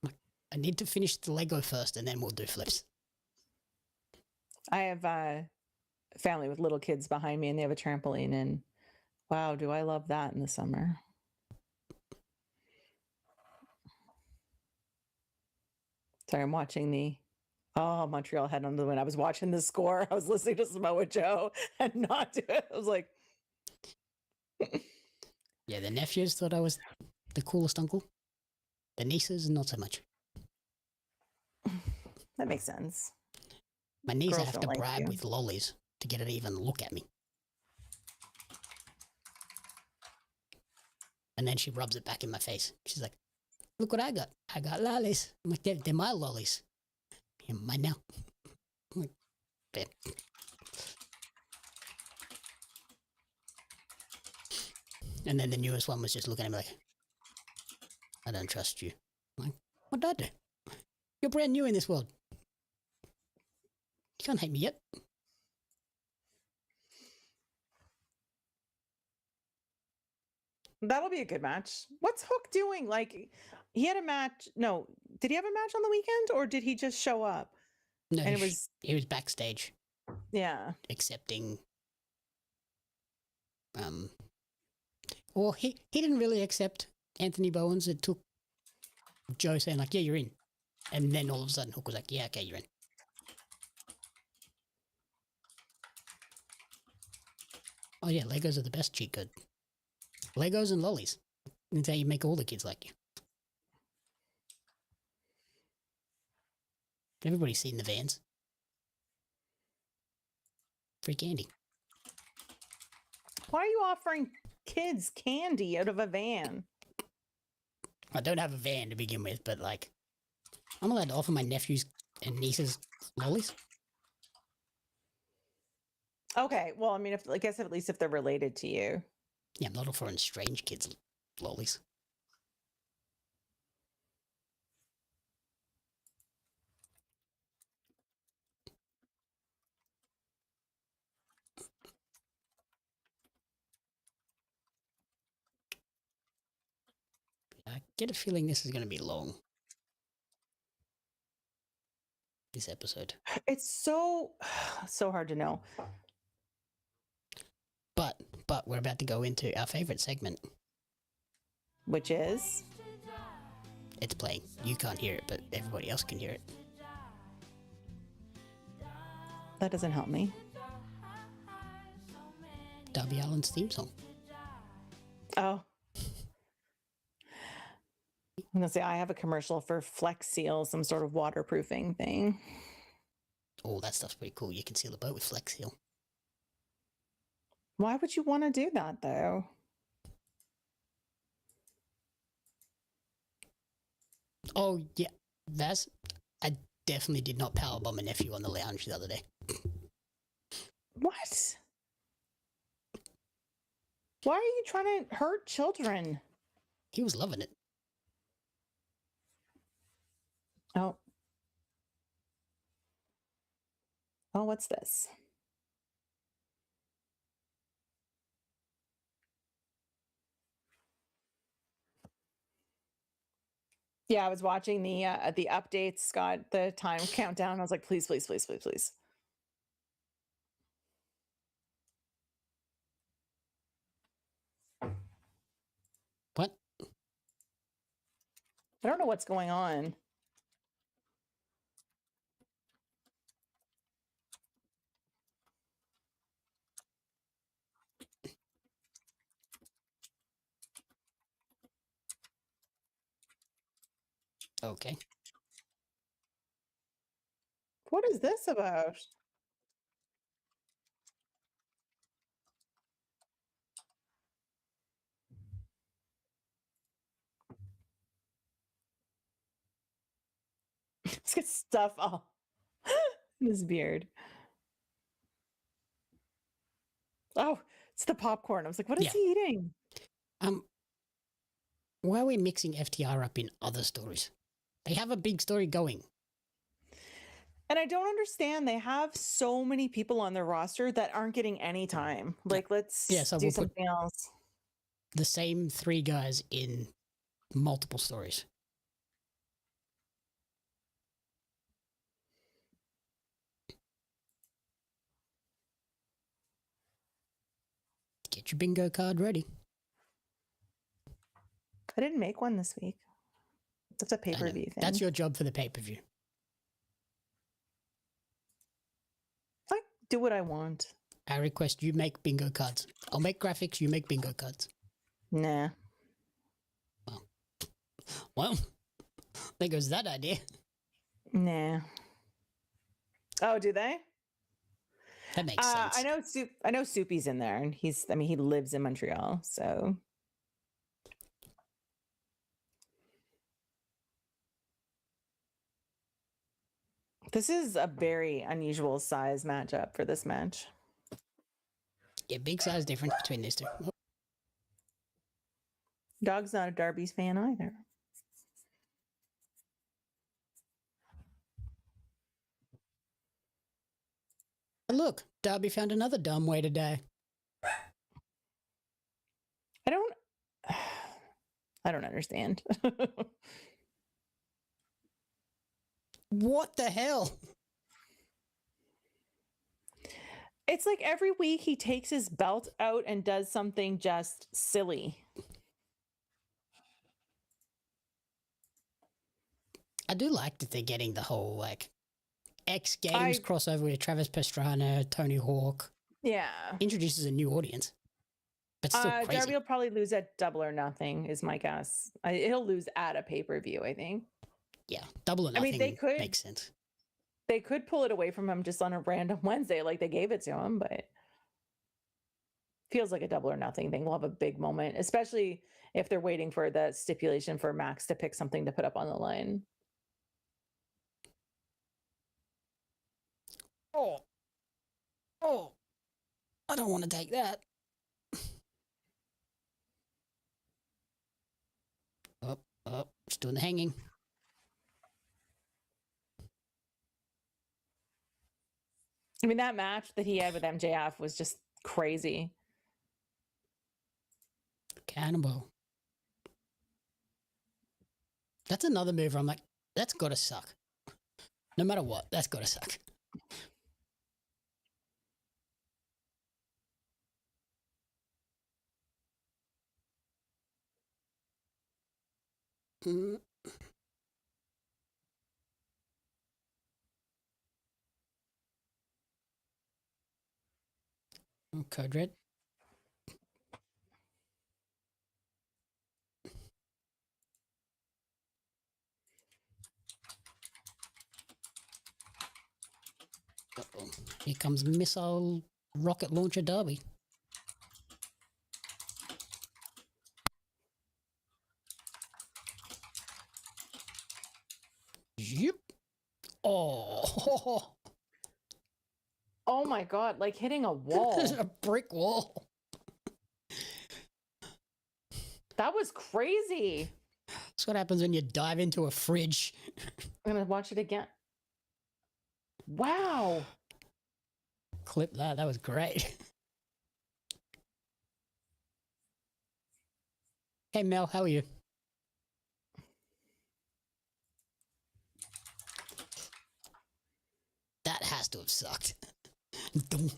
I need to finish the Lego first and then we'll do flips. I have a family with little kids behind me and they have a trampoline, and wow, do I love that in the summer. Sorry, I'm watching Montreal head on the win. I was watching the score. I was listening to Samoa Joe and not do it. I was like... Yeah, the nephews thought I was the coolest uncle. The nieces, not so much. That makes sense. My niece, I have to bribe with lollies to get her to even look at me. And then she rubs it back in my face. She's like, look what I got. I got lollies. I'm like, they're my lollies. Yeah, mine now. I'm like, yeah. And then the newest one was just looking at me like, I don't trust you. I'm like, what did I do? You're brand new in this world. You can't hate me yet. That'll be a good match. What's Hook doing? Like, he had a match. No, did he have a match on the weekend or did he just show up? No, and he was backstage. Yeah. Accepting. Well, he didn't really accept Anthony Bowen's. It took Joe saying like, yeah, you're in. And then all of a sudden Hook was like, yeah, okay, you're in. Oh yeah, Legos are the best cheat code. Legos and lollies. That's how you make all the kids like you. Everybody's seen the Vans. Free candy. Why are you offering kids candy out of a van? I don't have a van to begin with, but like, I'm allowed to offer my nephews and nieces lollies. Okay, well, I mean, I guess at least if they're related to you. Yeah, I'm not offering strange kids lollies. I get a feeling this is going to be long. This episode. It's so hard to know. But we're about to go into our favorite segment. Which is? It's playing. You can't hear it, but everybody else can hear it. That doesn't help me. Darby Allin's theme song. Oh. I'm going to say I have a commercial for Flex Seal, some sort of waterproofing thing. Oh, that stuff's pretty cool. You can seal a boat with Flex Seal. Why would you want to do that, though? Oh, yeah. definitely did not powerbomb a nephew on the lounge the other day. What? Why are you trying to hurt children? He was loving it. Oh. Oh, what's this? Yeah, I was watching the updates, got the time countdown. I was like, please, please, please, please, please. What? I don't know what's going on. Okay. What is this about? He's got stuff all in his beard. Oh, it's the popcorn. I was like, what is he eating? Why are we mixing FTR up in other stories? They have a big story going. And I don't understand. They have so many people on their roster that aren't getting any time. Like, let's so do we'll something else. The same 3 guys in multiple stories. Get your bingo card ready. I didn't make one this week. That's a pay-per-view thing. That's your job for the pay-per-view. I do what I want. I request you make bingo cards. I'll make graphics, you make bingo cards. Nah. Well, there goes that idea. Nah. Oh, do they? That makes sense. I know Soupy's in there, and he lives in Montreal, so. This is a very unusual size matchup for this match. Yeah, big size difference between these two. Dog's not a Darby's fan either. Look, Darby found another dumb way to die. I don't understand. What the hell? It's like every week he takes his belt out and does something just silly. I do like that they're getting the whole, like, X Games crossover with Travis Pastrana, Tony Hawk. Yeah. Introduces a new audience. But still crazy. Darby will probably lose at Double or Nothing, is my guess. He'll lose at a pay-per-view, I think. Yeah, Double or Nothing makes sense. They could pull it away from him just on a random Wednesday, like they gave it to him, but feels like a Double or Nothing thing. We'll have a big moment, especially if they're waiting for the stipulation for Max to pick something to put up on the line. Oh, I don't want to take that. Just doing the hanging. I mean, that match that he had with MJF was just crazy. Cannonball. That's another move where I'm like, that's gotta suck. No matter what, that's gotta suck. Code red. Uh-oh. Here comes missile rocket launcher Darby. Yep. Oh, Oh my god, like hitting a wall. a brick wall. That was crazy. That's what happens when you dive into a fridge. I'm gonna watch it again. Wow. Clip that. That was great. Hey Mel, how are you? That has to have sucked. Dum.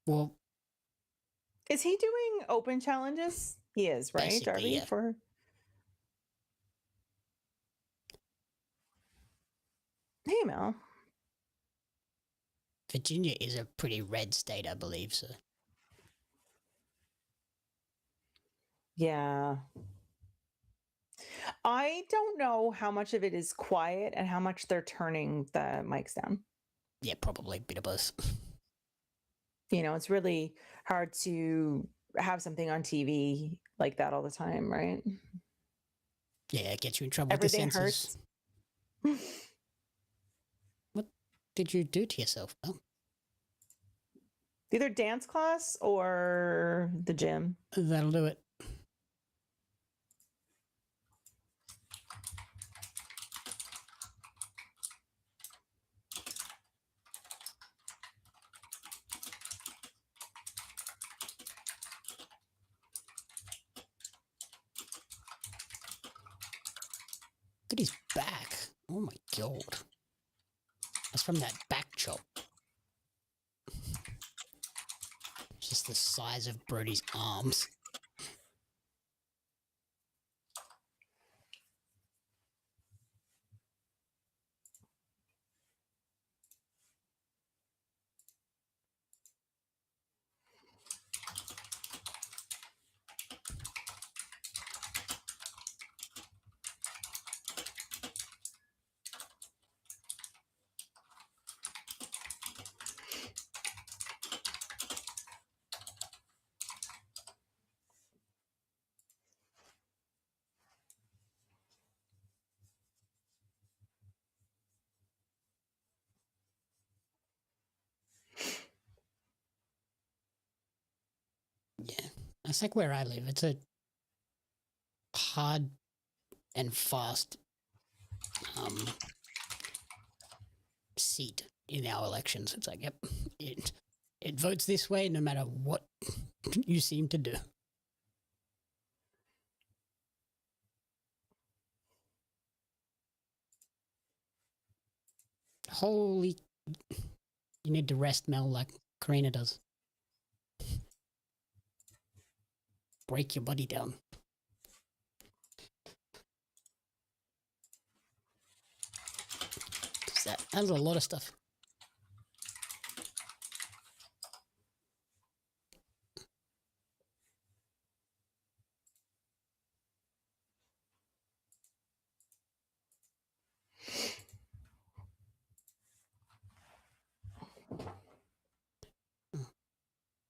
Well, Is he doing open challenges? He is, right, Basically, Darby? yeah. For hey, Mel. Virginia is a pretty red state, I believe. So Yeah. I don't know how much of it is quiet and how much they're turning the mics down. yeah, probably a bit of both. You know, it's really hard to have something on TV like that all the time, right? Yeah, it gets you in trouble Everything with the censors. hurts. What did you do to yourself, Mel? Either dance class or the gym. That'll do it. Look at his back. Oh my god. That's from that back chop. Just the size of Brody's arms. Yeah, that's like where I live. It's a hard and fast seat in our elections. It's like, yep, it votes this way no matter what you seem to do. Holy, you need to rest, Mel, like Karina does. Break your body down. That's a lot of stuff.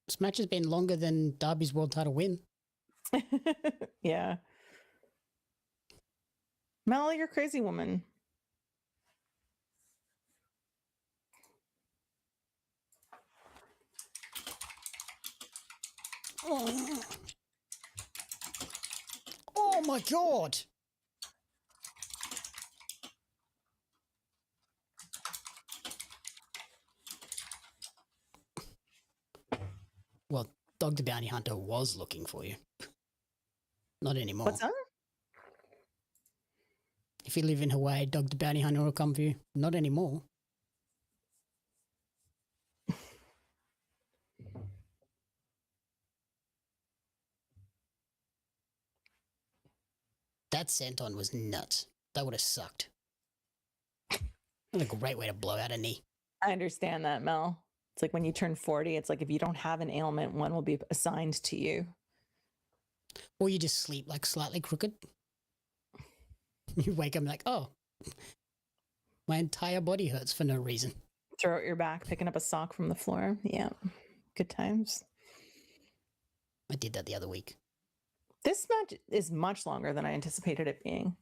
This match has been longer than Darby's world title win. Yeah. Mel, you're a crazy woman. Oh my god! Well, Dog the Bounty Hunter was looking for you. Not anymore. What's that? If you live in Hawaii, Dog the Bounty Hunter will come for you. Not anymore. That senton was nuts. That would have sucked. What a great way to blow out a knee. I understand that, Mel. It's like when you turn 40, it's like if you don't have an ailment, one will be assigned to you. Or you just sleep like slightly crooked. You wake up like, oh, my entire body hurts for no reason. Throw out your back, picking up a sock from the floor. Yeah, good times. I did that the other week. This match is much longer than I anticipated it being.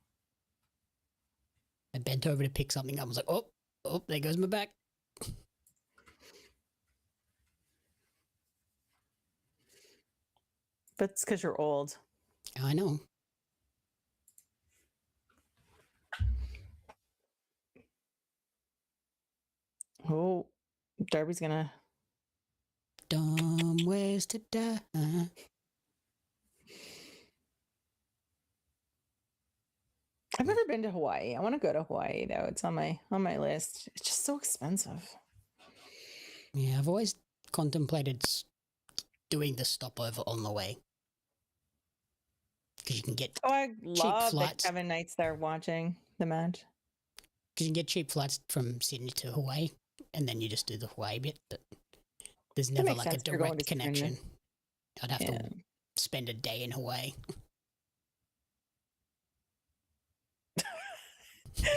I bent over to pick something up. I was like, oh, there goes my back. But it's because you're old. I know. Oh, Darby's gonna. Dumb ways to die. I've never been to Hawaii. I want to go to Hawaii though. It's on my list. It's just so expensive. Yeah, I've always contemplated doing the stopover on the way. Because you can get Oh, I love that flights. Kevin Knight's there watching the match. Because you can get cheap flights from Sydney to Hawaii, and then you just do the Hawaii bit, but there's never makes like a sense if you're going direct to Sydney. connection. I'd have Yeah. to spend a day in Hawaii.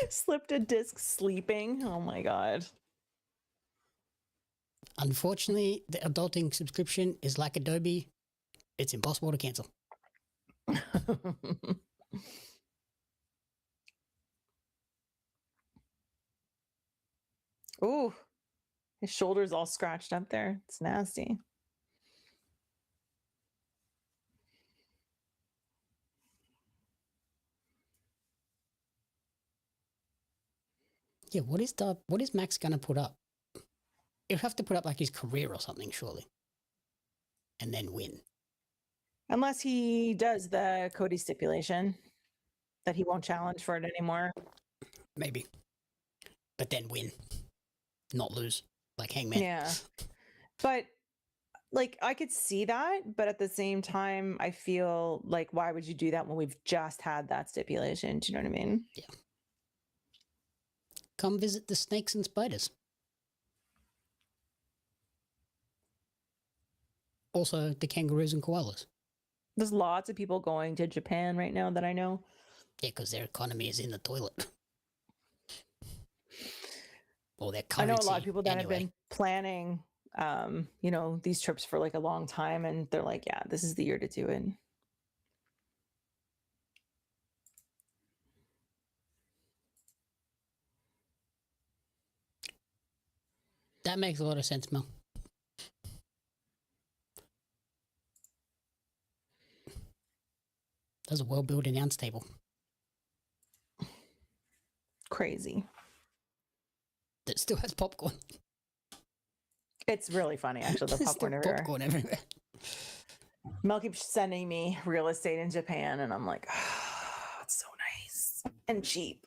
Slipped a disc sleeping. Oh my god. Unfortunately, the adulting subscription is like Adobe. It's impossible to cancel. Ooh, his shoulder's all scratched up there. It's nasty. Yeah, what is Max gonna put up? He'll have to put up like his career or something, surely. And then win. Unless he does the Cody stipulation that he won't challenge for it anymore. Maybe. But then win. Not lose. Like Hangman. Yeah. But like I could see that, but at the same time, I feel like why would you do that when we've just had that stipulation? Do you know what I mean? Yeah. Come visit the snakes and spiders. Also, the kangaroos and koalas. There's lots of people going to Japan right now that I know. Yeah, because their economy is in the toilet. Or their I know currency. a lot of people that have anyway. been planning, these trips for like a long time, and they're like, yeah, this is the year to do it. That makes a lot of sense, Mel. There's a well-built announce table. Crazy. That still has popcorn. It's really funny, actually, the There's popcorn still everywhere. popcorn everywhere. Mel keeps sending me real estate in Japan, and I'm like, oh, it's so nice and cheap.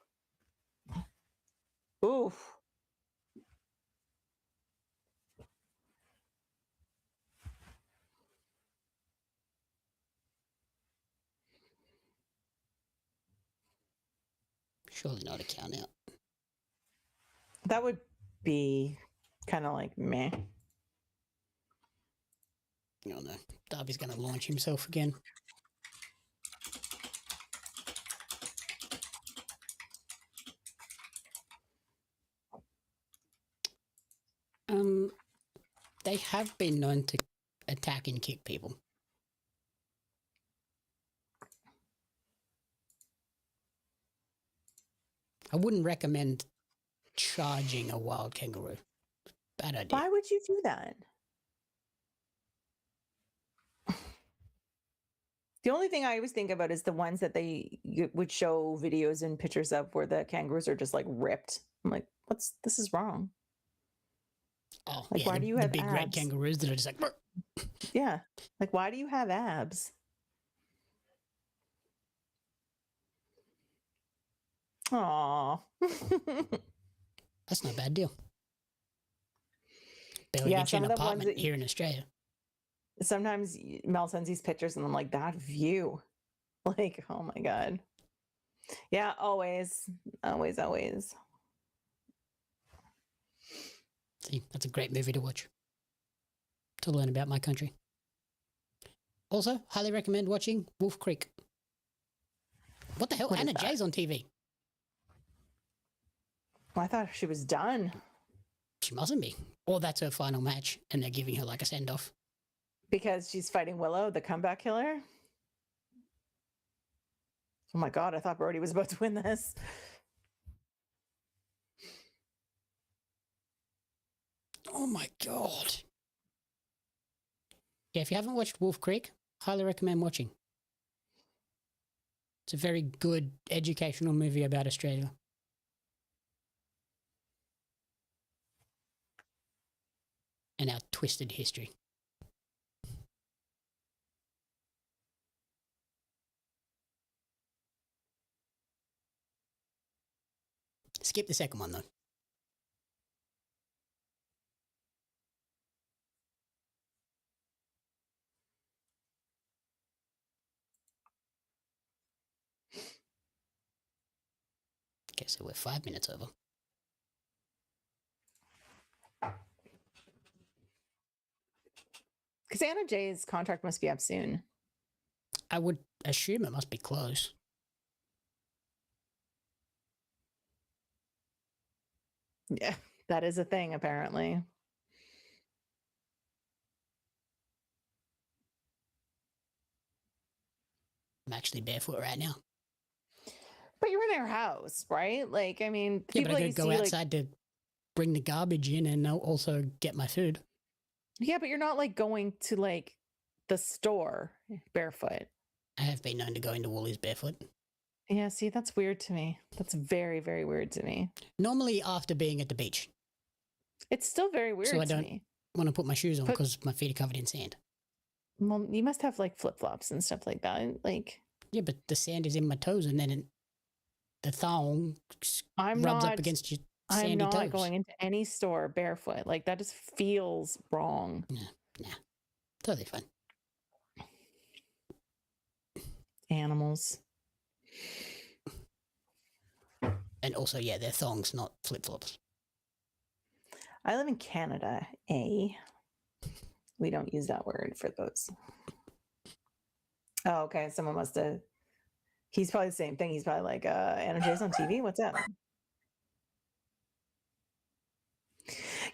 Oof. Surely not a count out. That would be kind of like meh. Oh no. Darby's going to launch himself again. They have been known to attack and kick people. I wouldn't recommend charging a wild kangaroo. Bad idea. Why would you do that? The only thing I always think about is the ones that you would show videos and pictures of where the kangaroos are just like ripped. I'm like, this is wrong. Oh, like, yeah, why do you the have big red abs? kangaroos that are just like... Burr. Yeah. Like, why do you have abs? Aw. That's not a bad deal. Barely Yeah, get you some an of the ones apartment that- here in Australia. Sometimes Mel sends these pictures and I'm like, that view. Like, oh my God. Yeah, always. Always, always. See, that's a great movie to watch. To learn about my country. Also, highly recommend watching Wolf Creek. What the hell? What is Anna that? Jay's on TV. Well, I thought she was done She mustn't be. Or that's her final match, and they're giving her like a send-off. because she's fighting Willow, the comeback killer. Oh my God, I thought Brody was about to win this. Oh my God. Yeah, if you haven't watched Wolf Creek, highly recommend watching. It's a very good educational movie about Australia. And our twisted history. Skip the second one, though. Okay, so we're 5 minutes over. Because Anna Jay's contract must be up soon. I would assume it must be close. Yeah, that is a thing, apparently. I'm actually barefoot right now. But you're in their house, right? Like, I mean, Yeah, people but I that could you go see, outside to bring the garbage in and I'll also get my food. yeah, but you're not like going to like the store barefoot. I have been known to go into Woolies barefoot. Yeah, see, that's weird to me. That's very, very weird to me. Normally after being at the beach. It's still very weird So I to don't me. want to put my shoes on because my feet are covered in sand. Well, you must have like flip flops and stuff like that. Like, Yeah, but the sand is in my toes and then the thong rubs up against your sandy I'm not toes. going into any store barefoot. Like, that just feels wrong. Nah, totally fine. Animals. And also, yeah, they're thongs, not flip-flops. I live in Canada, eh? We don't use that word for those. Oh, okay. Someone must have. He's probably the same thing. He's probably like, Anna Jay's on TV. What's up?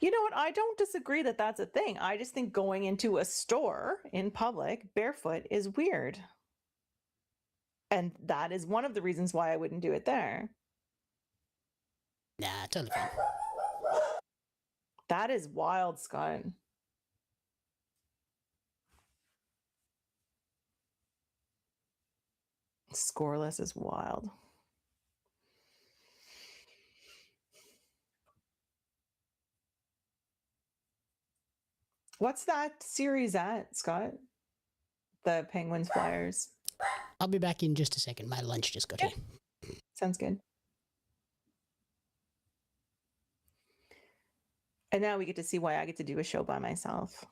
You know what? I don't disagree that that's a thing. I just think going into a store in public barefoot is weird. And that is one of the reasons why I wouldn't do it there. Nah, totally fine. That is wild, Scott. Scoreless is wild. What's that series at, Scott? The Penguins Flyers. I'll be back in just a second. My lunch just got here. Sounds good. And now we get to see why I get to do a show by myself.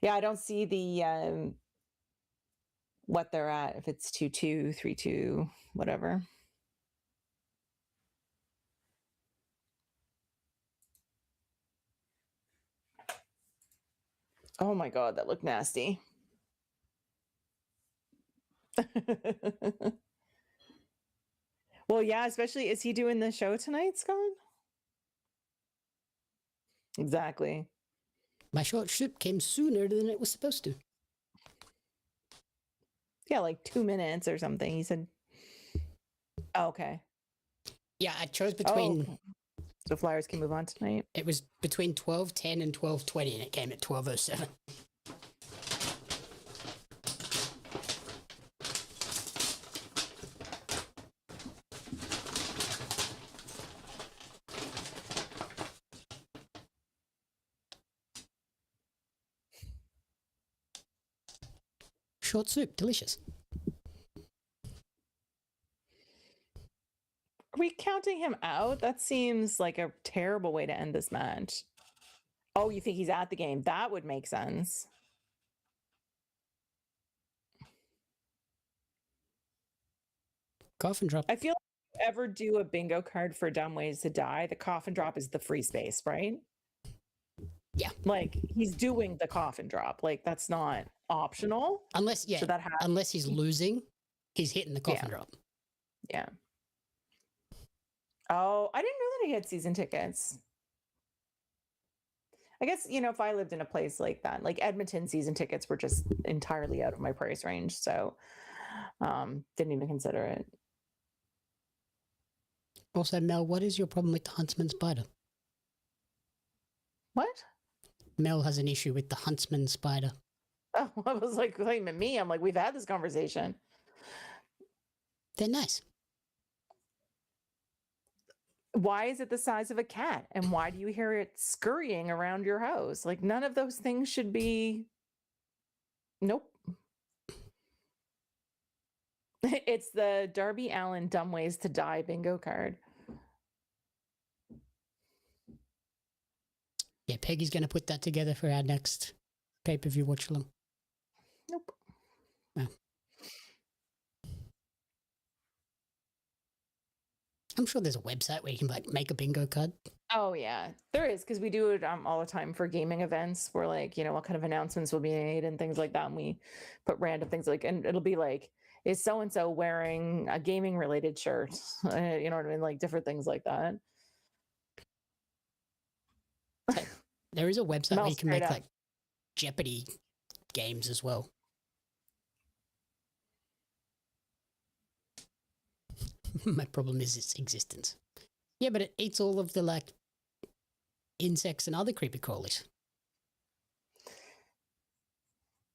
Yeah, I don't see the what they're at, if it's 2-2, 3-2, whatever. Oh my God, that looked nasty. Well, yeah, especially, is he doing the show tonight, Scott? Exactly. My short trip came sooner than it was supposed to. Yeah, like 2 minutes or something. He said, oh, okay. Yeah, I chose between... okay. So Flyers can move on tonight. It was between 12:10 and 12:20, and it came at 12:07. Short soup, delicious. Are we counting him out? That seems like a terrible way to end this match. Oh, you think he's at the game? That would make sense. Coffin drop. I feel like if you ever do a bingo card for dumb ways to die, the coffin drop is the free space, right? Yeah. Like, he's doing the coffin drop. Like, that's not optional. Unless, yeah, So that unless he's losing, he's hitting the coffin drop. Yeah. Oh, I didn't know that he had season tickets. I guess, you know, if I lived in a place like that, like Edmonton, season tickets were just entirely out of my price range. So didn't even consider it. Also, Mel, what is your problem with the Huntsman Spider? What? Mel has an issue with the Huntsman Spider. Oh, I was like, blaming me. I'm like, we've had this conversation. They're nice. Why is it the size of a cat? And why do you hear it scurrying around your house? Like, none of those things should be. Nope. It's the Darby Allin Dumb Ways to Die bingo card. Yeah, Peggy's going to put that together for our next pay-per-view watch-along. Nope. Wow. I'm sure there's a website where you can like make a bingo card. Oh yeah, there is, because we do it all the time for gaming events. Where like, you know, what kind of announcements will be made and things like that, and we put random things like, and it'll be like, is so and so wearing a gaming related shirt? You know what I mean? Like different things like that. There is a website where you can make up. like Jeopardy games as well. My problem is its existence. Yeah, but it eats all of the like insects and other creepy crawlies.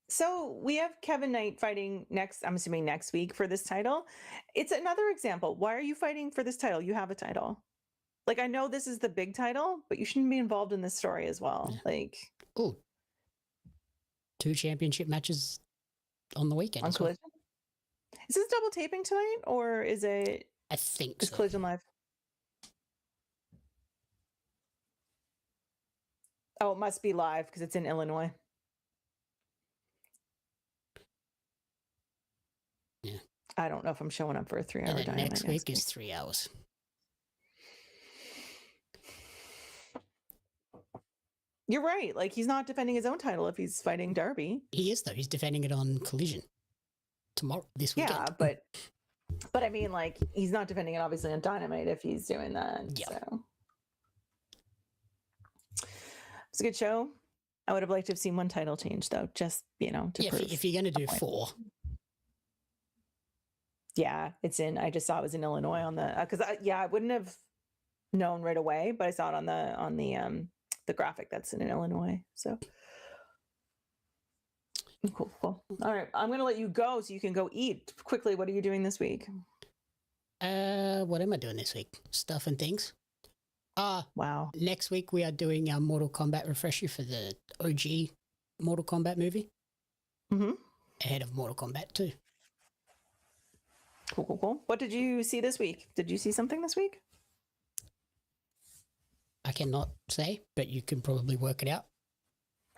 So we have Kevin Knight fighting next, I'm assuming next week, for this title. It's another example. Why are you fighting for this title? You have a title. Like, I know this is the big title, but you shouldn't be involved in this story as well. Yeah. Like, oh, 2 championship matches on the weekend. On Collision? Well. Is this double taping tonight, or is it? I think so. Collision live? Oh, it must be live because it's in Illinois. Yeah. I don't know if I'm showing up for a 3-hour Dynamite. Next week is 3 hours. You're right. Like, he's not defending his own title if he's fighting Darby. He is, though. He's defending it on Collision tomorrow, this weekend. Yeah, but I mean, like, he's not defending it obviously on Dynamite if he's doing that. Yeah. So it's a good show. I would have liked to have seen one title change, though. Just, you know, to prove. If you're going to do 4. Yeah, it's in. I just saw it was in Illinois on the because I wouldn't have known right away, but I saw it on the graphic that's in Illinois. So cool. All right, I'm gonna let you go so you can go eat quickly. What are you doing this week? What am I doing this week? Stuff and things. Wow. Next week we are doing our Mortal Kombat refresher for the OG Mortal Kombat movie. Mm-hmm. Ahead of Mortal Kombat 2. Cool. What did you see this week? Did you see something this week? I cannot say, but you can probably work it out.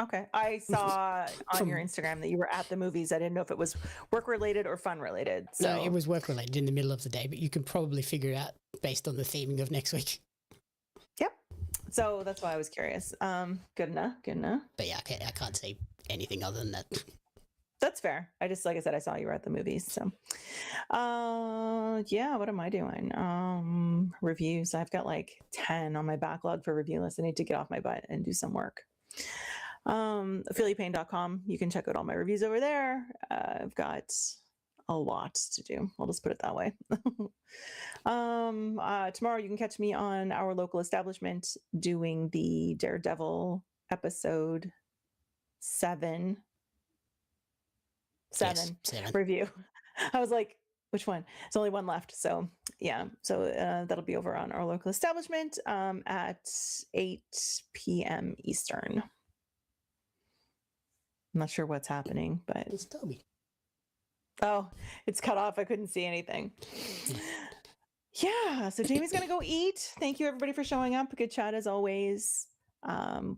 Okay. I saw on your Instagram that you were at the movies. I didn't know if it was work related or fun related. So no, it was work related in the middle of the day, but you can probably figure it out based on the theming of next week. Yep. So that's why I was curious. Good enough. But yeah, I can't say anything other than that. That's fair. I just, like I said, I saw you were at the movies. So, yeah, what am I doing? Reviews. I've got like 10 on my backlog for review list. I need to get off my butt and do some work. affiliatepain.com. You can check out all my reviews over there. I've got a lot to do. I'll just put it that way. Tomorrow you can catch me on Our Local Establishment doing the Daredevil episode 7 review. I was like, which one? There's only one left. So yeah. So that'll be over on Our Local Establishment at 8 p.m. Eastern. I'm not sure what's happening, but it's Toby. Oh, it's cut off. I couldn't see anything. Yeah. So Jamie's gonna go eat. Thank you everybody for showing up. Good chat as always.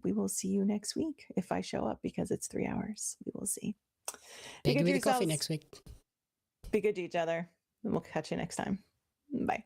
We will see you next week if I show up because it's 3 hours. We will see. Be good to yourselves. Coffee next week. Be good to each other. And we'll catch you next time. Bye.